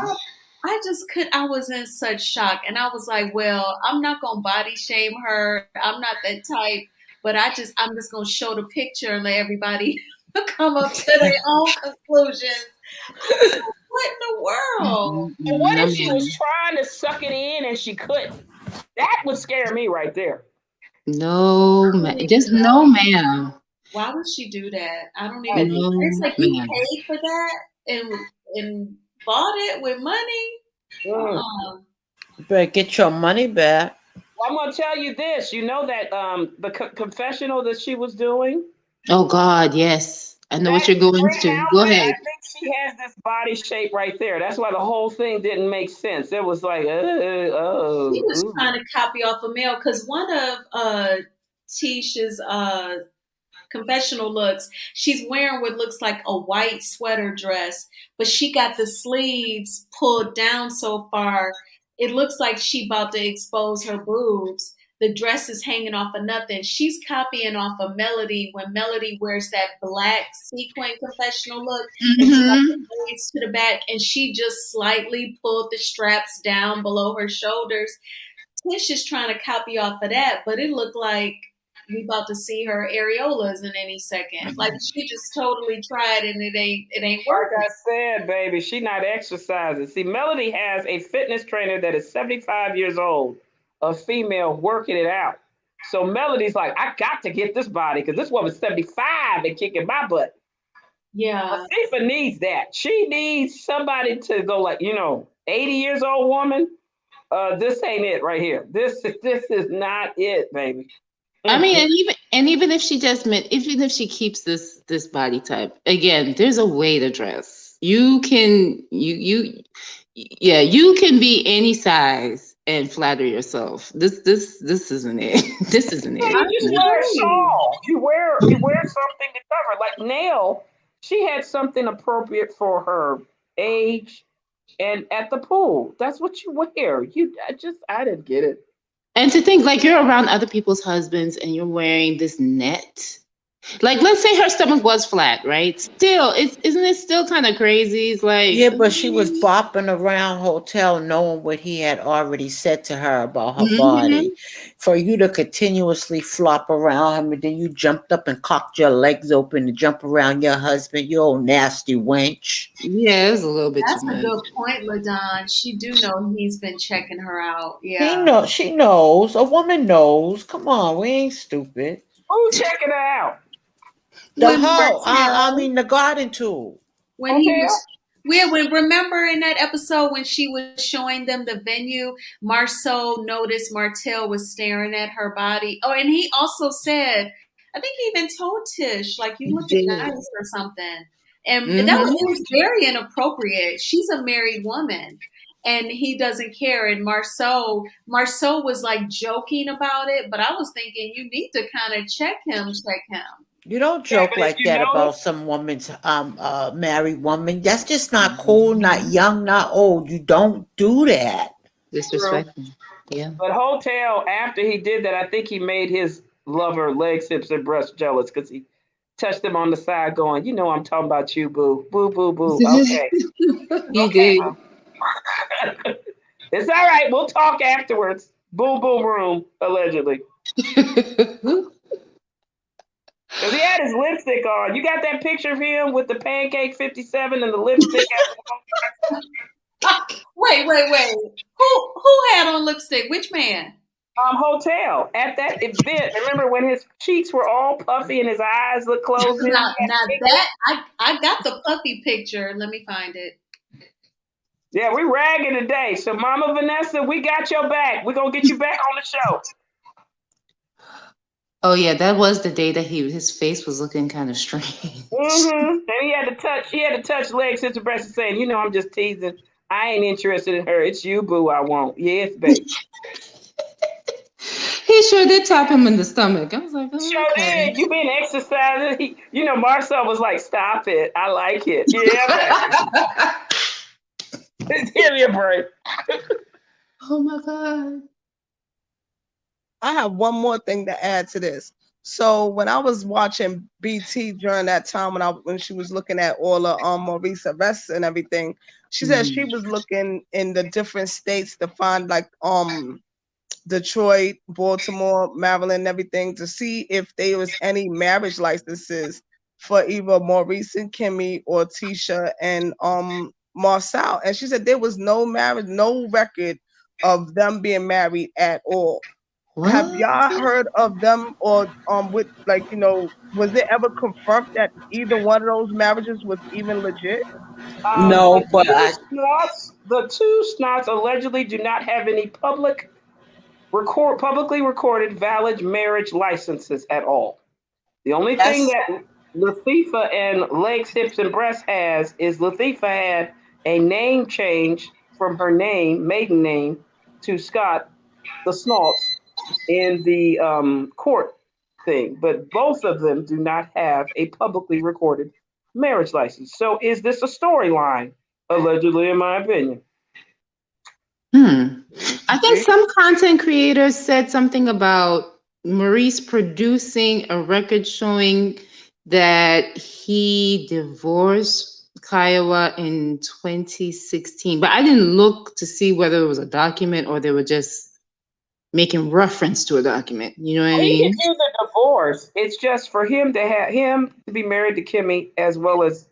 I just could. I was in such shock, and I was like, "Well, I'm not gonna body shame her. I'm not that type, but I'm just gonna show the picture and let everybody come up to their own conclusions." I was like, "What in the world?" And what No, if she was ma'am. trying to suck it in and she couldn't? That would scare me right there. No, I don't ma'am. even Just no, know. ma'am. Why would she do that? I don't even. Right. It's No, like you ma'am. paid for that and bought it with money. Mm. Better get your money back. Well, I'm gonna tell you this. You know that the confessional that she was doing. Oh God, yes. I know what That you're going Brie to. Go Outlet, I ahead. think she has this body shape right there. That's why the whole thing didn't make sense. It was like, She was ooh. trying to copy off a male because one of Tisha's confessional looks, she's wearing what looks like a white sweater dress, but she got the sleeves pulled down so far, it looks like she about to expose her boobs. The dress is hanging off of nothing. She's copying off of Melody when Melody wears that black sequin confessional look and she got the Mm-hmm. braids to the back and she just slightly pulled the straps down below her shoulders. Tish is trying to copy off of that, but it looked like we about to see her areolas in any second. Like she just totally tried and it ain't Like working. I said, baby, she not exercising. See, Melody has a fitness trainer that is 75 years old, a female working it out. So Melody's like, I got to get this body because this woman's 75 and kicking my butt. But Yeah. Tifa needs that. She needs somebody to go like, 80 years old woman. This ain't it right here. This is not it, baby. I mean, Mm-mm. and even if she just even if she keeps this body type, again, there's a way to dress. You can yeah, you can be any size and flatter yourself. This isn't it. This isn't Yeah, it. I you just wear a agree. shawl. You wear something to cover. Like Nail, she had something appropriate for her age and at the pool. That's what you wear. I didn't get it. And to think like you're around other people's husbands and you're wearing this net. Like, let's say her stomach was flat, right? Still, isn't it still kind of crazy? It's like, Yeah, but she was bopping around hotel knowing what he had already said to her about her mhm. body. For you to continuously flop around him and then you jumped up and cocked your legs open to jump around your husband, you old nasty wench. Yeah, it was a little bit too That's a much. good point, LaDon. She do know he's been checking her out. He Yeah. knows, she knows, a woman knows. Come on, we ain't stupid. Who's checking her out? The With hoe, I Martell, mean the garden tool. when he Hotel? was when remember in that episode when she was showing them the venue, Marceau noticed Martell was staring at her body. Oh, and he also said, I think he even told Tish, like, you looking Did. nice or something. And that was Mhm. it was very inappropriate. She's a married woman. And he doesn't care. And Marceau was like joking about it, but I was thinking you need to kind of check him. You don't Yeah, joke but if like you that about notice, some woman's married woman. That's just not cool, not young, not old. You don't do that. true. Disrespectful. Yeah. But Hotel, after he did that, I think he made his lover legs, hips, and breasts jealous because he touched him on the side, going, I'm talking about you, boo. Boo, boo, boo. Okay. He Okay, did. boo. It's all right. We'll talk afterwards. Boom, boom, room, allegedly. Because he had his lipstick on. You got that picture of him with the pancake 57 and the lipstick Wait. Who had on lipstick? Which man? Hotel at that event. Remember when his cheeks were all puffy and his eyes looked closed in? Now that I got the puppy picture. Let me find it. Yeah, we ragging today. So Mama Vanessa, we got your back. We're gonna get you back on the show. Oh yeah, that was the day that his face was looking kind of strange. And he had to touch legs, sister breast and saying, I'm just teasing. I ain't interested in her. It's you, boo, I want. Yes, baby. He sure did tap him in the stomach. I was like, oh, Sure okay. did. You been exercising. Marcel was like, stop it. I like it. Yeah, baby. Give me a break. Oh my God. I have one more thing to add to this. So when I was watching BT during that time when she was looking at all the Maurice arrests and everything, she said she was looking in the different states to find like Detroit, Baltimore, Maryland, and everything to see if there was any marriage licenses for either Maurice and Kimmy or Tisha and Marcel. And she said there was no marriage, no record of them being married at all. What? Have y'all heard of them or with like, you know, was it ever confirmed that either one of those marriages was even legit? No, but I The two snots allegedly do not have any publicly recorded valid marriage licenses at all. The only thing that's that Latifah and Legs, Hips, and Breasts has is Latifah had a name change from her maiden name, to Scott the Snalts in the court thing. But both of them do not have a publicly recorded marriage license. So is this a storyline? Allegedly, in my opinion. I think some content creators said something about Maurice producing a record showing that he divorced Kiowa in 2016, but I didn't look to see whether it was a document or they were just making reference to a document. You know what I He mean? can do the divorce. It's just for him to be married to Kimmy, as well as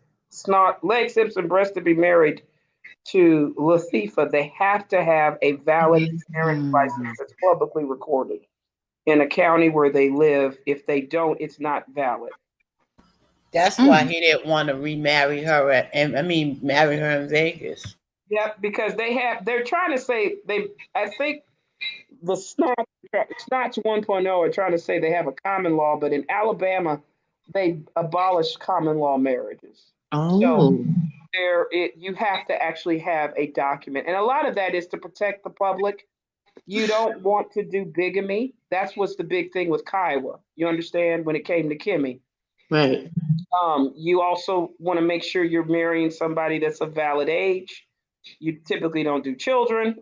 Legs, Hips, and Breasts to be married to Latifah. They have to have a valid marriage license that's publicly recorded in a county where they live. If they don't, it's not valid. that's why he didn't want to remarry her marry her in Vegas. Yeah, because they're trying to say I think the Snots 1.0 are trying to say they have a common law, but in Alabama, they abolished common law marriages. So you have to actually have a document. And a lot of that is to protect the public. You don't want to do bigamy. That's what's the big thing with Kiowa. You understand, when it came to Kimmy. Right. You also want to make sure you're marrying somebody that's of valid age. You typically don't do children,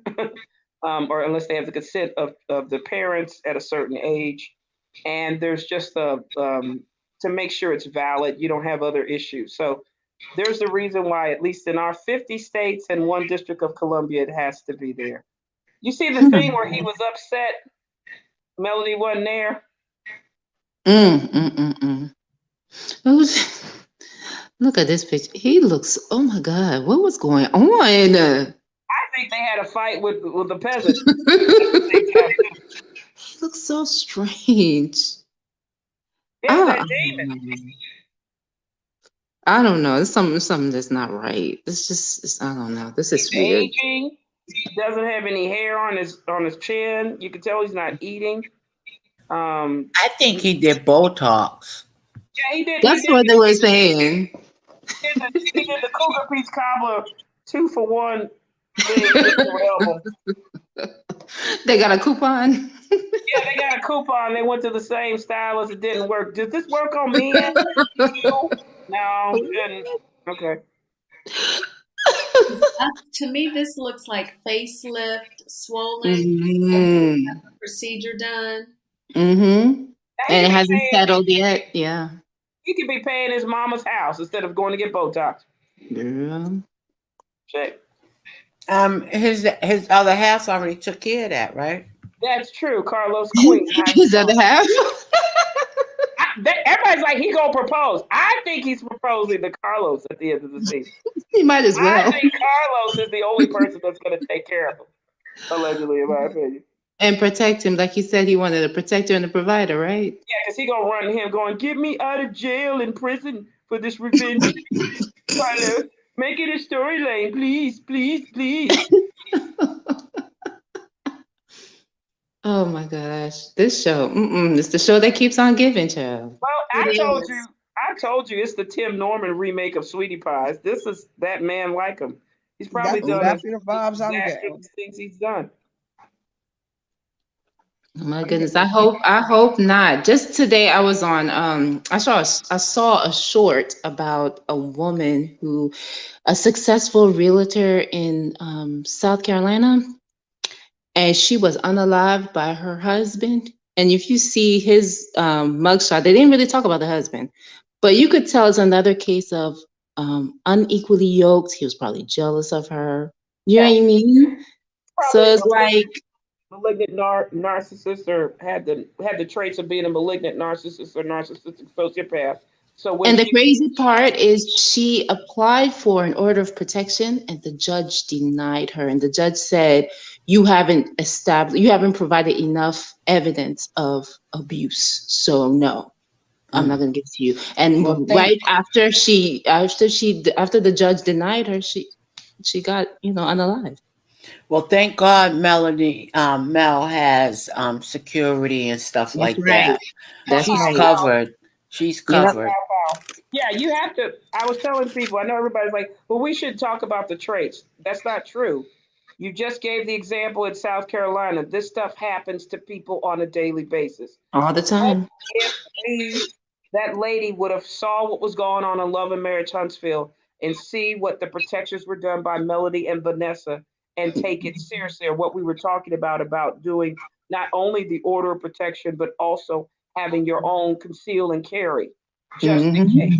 or unless they have the consent of the parents at a certain age. And there's just to make sure it's valid, you don't have other issues. So there's a reason why, at least in our 50 states and one District of Columbia, it has to be there. You see the thing where he was upset Melody wasn't there? Look at this picture. He looks, oh my God, what was going on? I think they had a fight with the peasant. He looks so strange. That demon. I don't know. It's something that's not right. I don't know. This is weird. Aging. He doesn't have any hair on his chin. You can tell he's not eating. I think he did Botox. Yeah, he did. That's what they were saying. He did the Cougar Peach Cobbler 2-for-1 thing. They got a coupon. Yeah, they got a coupon. They went to the same stylist. It didn't work. Did this work on me? No, it didn't. Okay. To me, this looks like facelift, swollen, procedure done. And it hasn't settled yet. Yeah. He could be paying his mama's house instead of going to get Botox. Girl. Check. His other half already took care of that, right? That's true. Carlos Queen. His other half. Everybody's like, he gonna propose. I think he's proposing to Carlos at the end of the season. He might as well. I think Carlos is the only person that's gonna take care of him, allegedly, in my opinion. And protect him, like he said he wanted a protector and a provider, right? Yeah, because he gonna run him going, get me out of jail and prison for this revenge. Carlos, make it a storyline, please, please, please. Oh my gosh, this show, it's the show that keeps on giving, child. Well, I told you, it's the Tim Norman remake of Sweetie Pies. This is that man like him. He's probably done exactly the vibes I'm getting. Things he's done. Oh my goodness, I hope not. Just today I was on I saw a short about a woman a successful realtor in South Carolina, and she was unalived by her husband And if you see his mugshot, they didn't really talk about the husband, but you could tell it's another case of unequally yoked. He was probably jealous of her. You know what I mean? So Probably it's like, malignant narcissist, or had the traits of being a malignant narcissist or narcissistic sociopath. So when and the she, crazy part is she applied for an order of protection and the judge denied her. And the judge said, you haven't provided enough evidence of abuse. So no, I'm not going to give it to you. And Well, right after the judge denied her, she got, unalived. Well, thank God Mel has security and stuff That's like right. that. That's She's right. covered. She's Yep. covered. yeah, you have to. I was telling people, I know everybody's like, well, we should talk about the traits. That's not true. You just gave the example in South Carolina. This stuff happens to people on a daily basis. All the time. If that lady would have saw what was going on in Love and Marriage Huntsville and see what the protections were done by Melody and Vanessa and take it seriously, or what we were talking about doing not only the order of protection, but also having your own conceal and carry, just in case.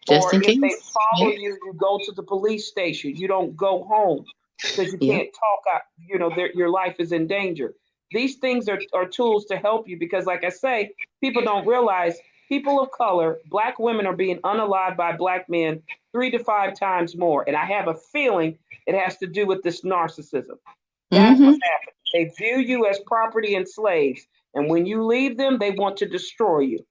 Just Or in if they case. follow you, you go to the police station. You don't go home because you Yep. can't talk out, your life is in danger. These things are tools to help you because, like I say, people don't realize people of color, Black women are being unalived by Black men 3 to 5 times more. And I have a feeling it has to do with this narcissism. That's what's happening. They view you as property and slaves. And when you leave them, they want to destroy you.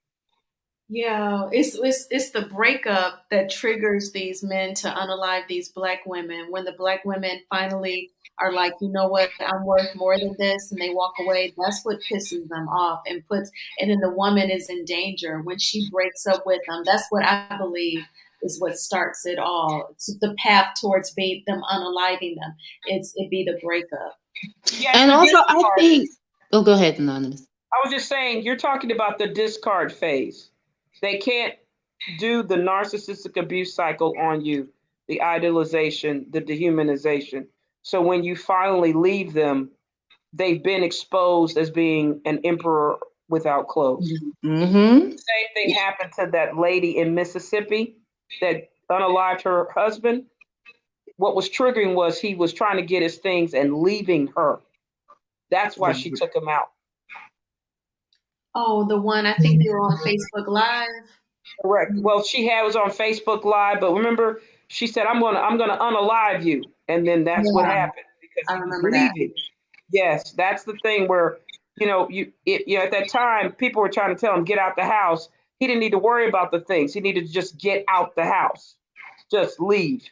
Yeah, it's the breakup that triggers these men to unalive these Black women. When the Black women finally are like, you know what, I'm worth more than this, and they walk away, that's what pisses them off and then the woman is in danger when she breaks up with them. That's what I believe is what starts it all. It's the path towards them unaliving them. It be the breakup. Yeah, And the also, I discard. think, oh, go ahead, Anonymous. I was just saying, you're talking about the discard phase. They can't do the narcissistic abuse cycle on you, the idolization, the dehumanization. So when you finally leave them, they've been exposed as being an emperor without clothes. Mm-hmm. Same thing happened to that lady in Mississippi that unalived her husband. What was triggering was he was trying to get his things and leaving her. That's why she took him out. Oh, the one I think they were on Facebook Live. Correct. Well, was on Facebook Live, but remember, she said, "I'm gonna unalive you," and then that's what Yeah, happened because I he was remember that. leaving. Yes, that's the thing where at that time people were trying to tell him get out the house. He didn't need to worry about the things. He needed to just get out the house, just leave.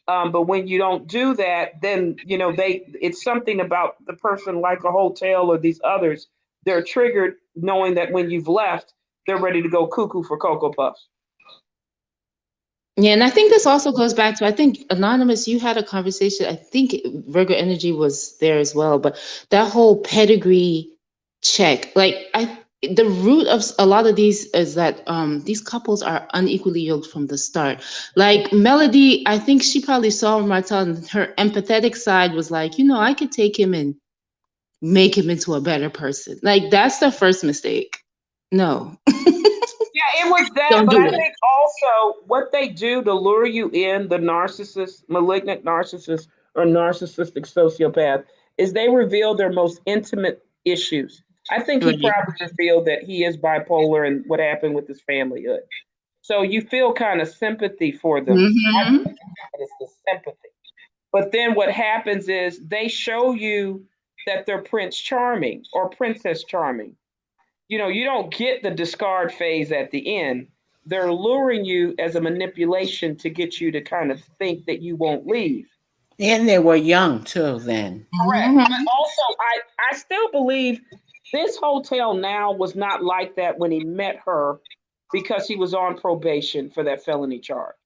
But when you don't do that, then it's something about the person, like a hotel or these others. They're triggered knowing that when you've left, they're ready to go cuckoo for Cocoa Puffs. Yeah, and I think this also goes back to, I think, Anonymous, you had a conversation, I think Virgo Energy was there as well, but that whole pedigree check, the root of a lot of these is that these couples are unequally yoked from the start. Like Melody, I think she probably saw Martel, and her empathetic side was like, I could take him and make him into a better person. Like, that's the first mistake. No. Yeah, it was that, Don't but do I it. think also what they do to lure you in, the narcissist, malignant narcissist, or narcissistic sociopath, is they reveal their most intimate issues. I think he Right. probably revealed that he is bipolar and what happened with his familyhood. So you feel kind of sympathy for them. Mm-hmm. It's the sympathy. But then what happens is they show you that they're Prince Charming or Princess Charming. You don't get the discard phase at the end. They're luring you as a manipulation to get you to kind of think that you won't leave. And they were young too then. Correct. But Mm-hmm. also, I still believe this hotel now was not like that when he met her because he was on probation for that felony charge.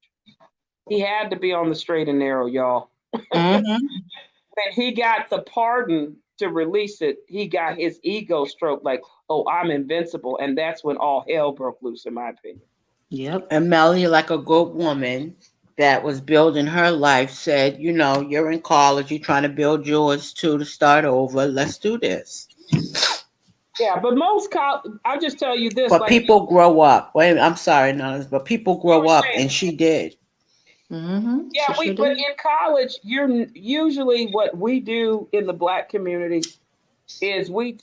He had to be on the straight and narrow, y'all. Mm-hmm. When he got the pardon to release it, he got his ego stroked like, oh, I'm invincible. And that's when all hell broke loose, in my opinion. Yep. And Melanie, like a good woman that was building her life, said, you're in college, you're trying to build yours too to start over. Let's do this. Yeah, but I'll just tell you this, But like, people grow up. Wait, I'm sorry, no, but people I grow up, understand. and she did. Mm-hmm. Yeah, She sure but did. in college, you're usually what we do in the Black community is we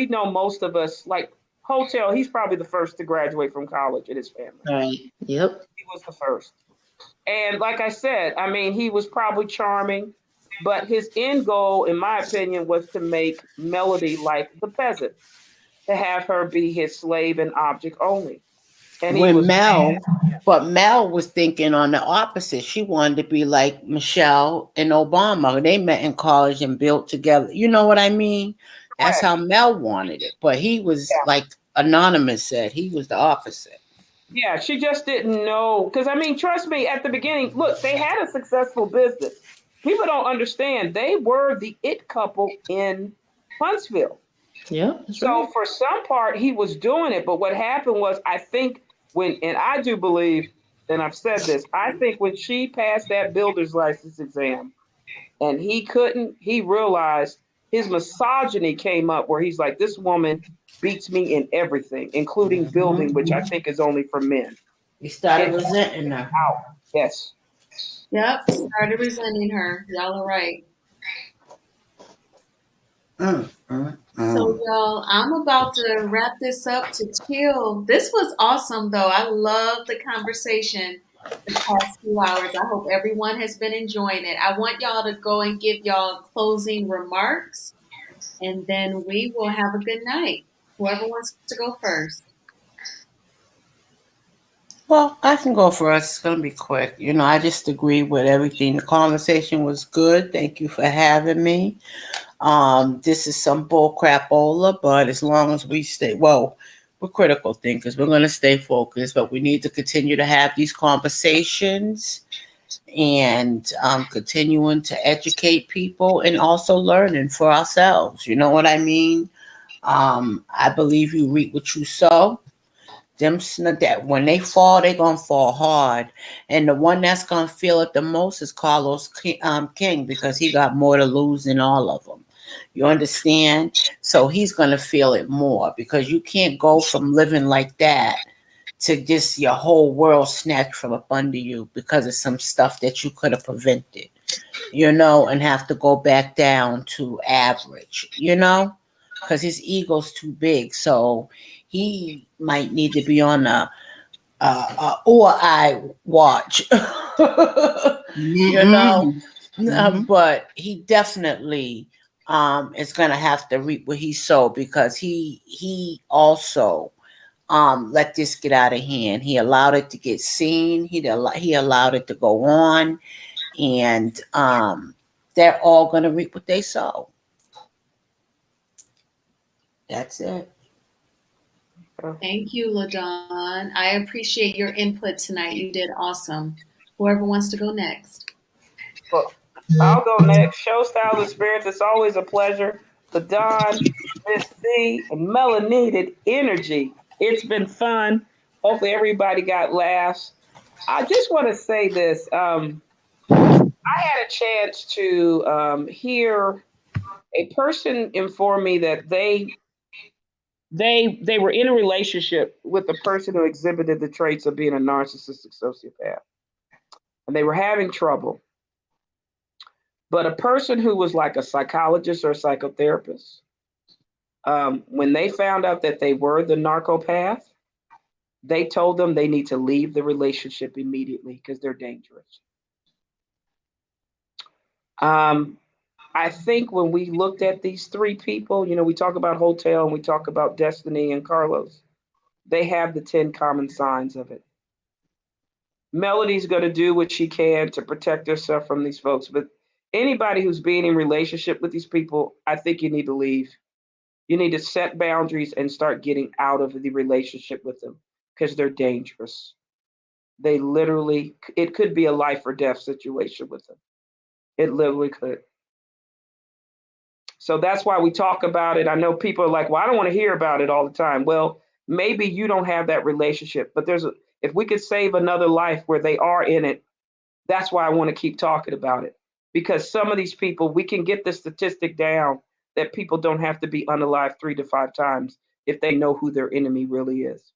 know most of us, like Hotel, he's probably the first to graduate from college in his family. Right. Yep. He was the first. And like I said, I mean, he was probably charming, but his end goal, in my opinion, was to make Melody like the peasant, to have her be his slave and object only. And he When was Mel, mad. but Mel was thinking on the opposite. She wanted to be like Michelle and Obama. They met in college and built together. You know what I mean? That's Correct. how Mel wanted it. But he was Yeah. like Anonymous said, he was the opposite. Yeah, she just didn't know. Because, I mean, trust me, at the beginning, look, they had a successful business. People don't understand. They were the it couple in Huntsville. Yep. That's So right. for some part, he was doing it. But what happened was, I think and I do believe, and I've said this, I think when she passed that builder's license exam and he couldn't, he realized his misogyny came up where he's like, this woman beats me in everything, including building, which I Mhm. think is only for men. He started And resenting her. out. Yes. Yep, started resenting her. Y'all are right. Mm, mm, So, mm. y'all, I'm about to wrap this up to chill. This was awesome, though. I love the conversation the past few hours. I hope everyone has been enjoying it. I want y'all to go and give y'all closing remarks, and then we will have a good night. Whoever wants to go first. Well, I can go first. It's going to be quick. I just agree with everything. The conversation was good. Thank you for having me. This is some bull crapola, but as long as we stay, well, we're critical thinkers. We're going to stay focused, but we need to continue to have these conversations and continuing to educate people and also learning for ourselves. You know what I mean? I believe you reap what you sow. That when they fall, they gonna fall hard, and the one that's gonna feel it the most is Carlos King, because he got more to lose than all of them. You understand? So he's gonna feel it more because you can't go from living like that to just your whole world snatched from up under you because of some stuff that you could have prevented. And have to go back down to average. Because his ego's too big, so he might need to be on or I watch. you know, Mm-hmm. Mm-hmm. but he definitely is gonna have to reap what he sowed because he also let this get out of hand. He allowed it to get seen. He allowed it to go on, and they're all gonna reap what they sow. That's it. Thank you, LaDon. I appreciate your input tonight. You did awesome. Whoever wants to go next. Well, I'll go next. Show Style and Spirits. It's always a pleasure. The Don, Miss C, and Melanated Energy. It's been fun. Hopefully, everybody got laughs. I just want to say this. I had a chance to hear a person inform me that they were in a relationship with a person who exhibited the traits of being a narcissistic sociopath, and they were having trouble. But a person who was like a psychologist or a psychotherapist, when they found out that they were the narcopath, they told them they need to leave the relationship immediately because they're dangerous. Um, I think when we looked at these three people, we talk about Hotel and we talk about Destiny and Carlos, they have the 10 common signs of it. Melody's going to do what she can to protect herself from these folks, but anybody who's being in relationship with these people, I think you need to leave. You need to set boundaries and start getting out of the relationship with them because they're dangerous. They literally, it could be a life or death situation with them. It literally could. So that's why we talk about it. I know people are like, well, I don't want to hear about it all the time. Well, maybe you don't have that relationship, but if we could save another life where they are in it, that's why I want to keep talking about it. Because some of these people, we can get the statistic down that people don't have to be unalive 3 to 5 times if they know who their enemy really is.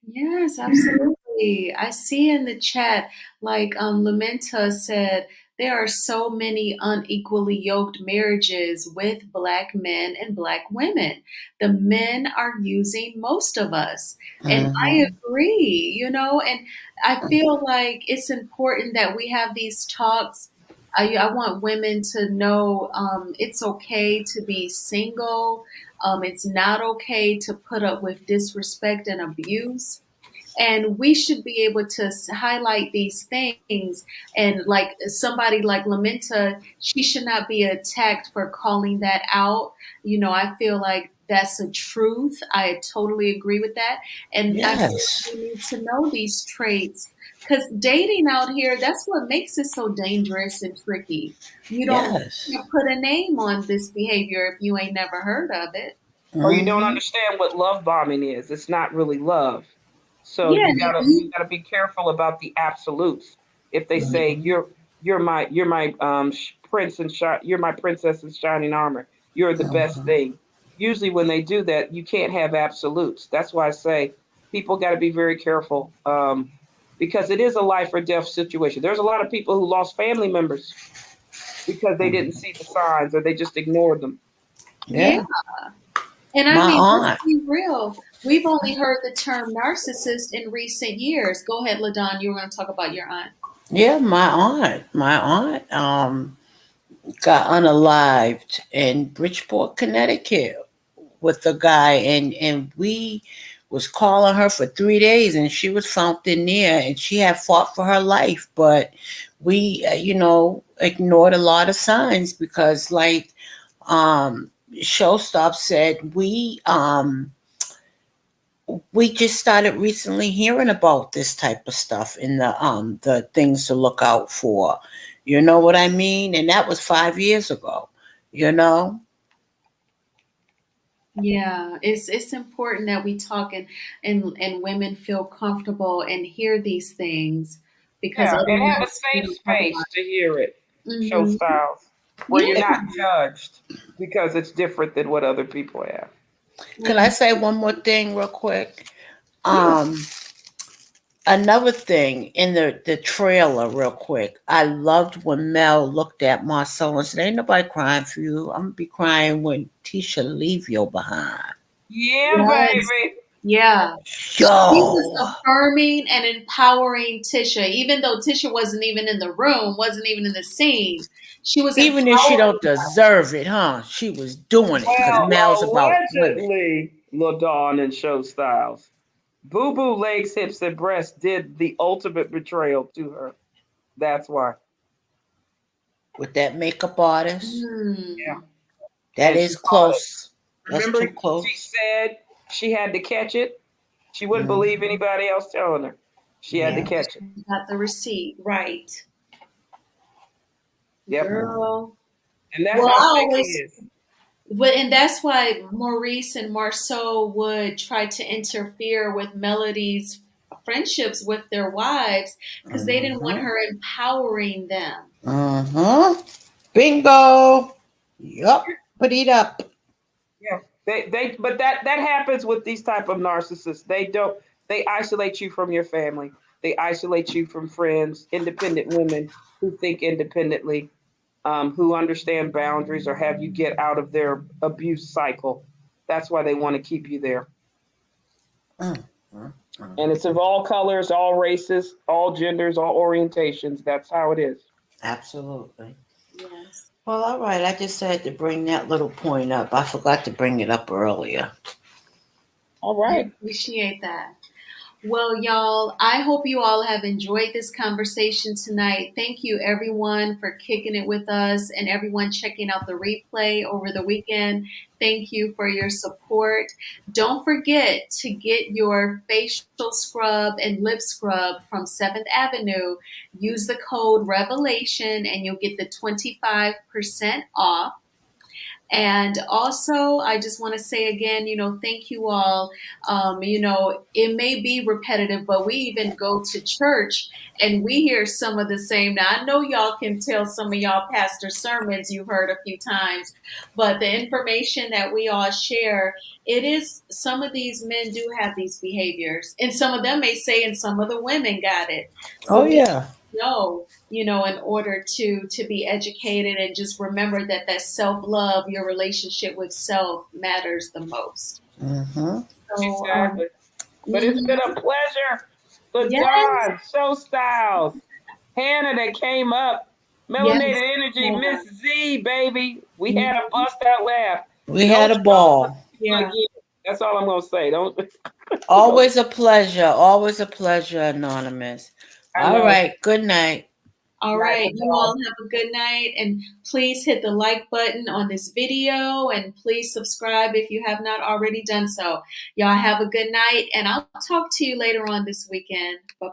Yes, absolutely. I see in the chat, like Lamenta said, there are so many unequally yoked marriages with Black men and Black women. The men are using most of us. And I Mhm. agree, and I feel like it's important that we have these talks. I want women to know it's okay to be single. It's not okay to put up with disrespect and abuse. And we should be able to highlight these things. And like somebody like Lamenta, she should not be attacked for calling that out. I feel like that's a truth. I totally agree with that. And I feel Yes. like we need to know these traits because dating out here, that's what makes it so dangerous and tricky. You don't Yes. put a name on this behavior if you ain't never heard of it. Or you don't Mhm. understand what love bombing is. It's not really love. So Yeah, you gotta be careful about the absolutes. If they say Mhm. you're my prince and you're my princess in shining armor, you're the best Mhm. thing. Usually when they do that, you can't have absolutes. That's why I say people got to be very careful, because it is a life or death situation. There's a lot of people who lost family members because they didn't see the signs or they just ignored them. yeah. Yeah. And I My mean, let's aunt. be real. We've only heard the term narcissist in recent years. Go ahead, LaDon. You were going to talk about your aunt. Yeah, my aunt. My aunt got unalived in Bridgeport, Connecticut with a guy, and we was calling her for 3 days, and she was found in there, and she had fought for her life, but we ignored a lot of signs because like Showstop said, we just started recently hearing about this type of stuff in the things to look out for. You know what I mean? And that was 5 years ago, you know? Yeah, it's important that we talk and women feel comfortable and hear these things because Yeah, and have a otherwise we safe don't talk about space to hear it. it. Show styles where you're Yeah. not judged because it's different than what other people have. Can I say one more thing real quick? Yeah. Um Another thing in the trailer, real quick, I loved when Mel looked at Marcel and said, "Ain't nobody crying for you. I'm gonna be crying when Tisha leave you behind." Yeah, Yes. baby. Yeah. She was Yo, affirming and empowering Tisha, even though Tisha wasn't even in the room, wasn't even in the scene. She was even if she empowering. don't deserve it, huh? She was doing it because Well, Mel's about women. allegedly, LaDawn and Show Styles. Boo Boo legs, hips, and breasts did the ultimate betrayal to her. That's why. With that makeup artist. Yeah. Hmm. That And she is caught it. close. That's Remember, too she close. said she had to catch it? She wouldn't believe Mhm. anybody else telling her. She had to Yeah. catch it. Got the receipt. Right. Yep. Girl. And that's Well, how I thick he always, is. and that's why Maurice and Marceau would try to interfere with Melody's friendships with their wives because they didn't want Mhm. her empowering them. Mhm. Bingo. Yup. Put it up. Yeah. But that happens with these type of narcissists. They isolate you from your family. They isolate you from friends, independent women who think independently, who understand boundaries or have you get out of their abuse cycle. That's why they want to keep you there. Mm, mm, mm. And it's of all colors, all races, all genders, all orientations. That's how it is. Absolutely. Yes. Well, all right. I just had to bring that little point up. I forgot to bring it up earlier. All I right. appreciate that. Well, y'all, I hope you all have enjoyed this conversation tonight. Thank you, everyone, for kicking it with us and everyone checking out the replay over the weekend. Thank you for your support. Don't forget to get your facial scrub and lip scrub from 7th Avenue. Use the code REVELATION and you'll get the 25% off. And also, I just want to say again, thank you all. It may be repetitive, but we even go to church and we hear some of the same. Now, I know y'all can tell some of y'all pastor sermons you've heard a few times, but the information that we all share, it is, some of these men do have these behaviors, and some of them may say, and some of the women got it. So Oh yeah. know, in order to be educated, and just remember that self-love, your relationship with self, matters the most. Mm-hmm. So, Exactly. But it's been a pleasure. The yes, Dawn, Show Styles, Hannah that came up, yes, Melanated Energy, Miss Z, baby. We had Mhm. a bust out laugh. We Don't had a ball. Yeah. again. That's all I'm gonna say. Don't. Always a pleasure. Always a pleasure, Anonymous. I All know. right. Good night. All Night right, for you all have a good night, and please hit the like button on this video, and please subscribe if you have not already done so. Y'all have a good night, and I'll talk to you later on this weekend. Bye-bye.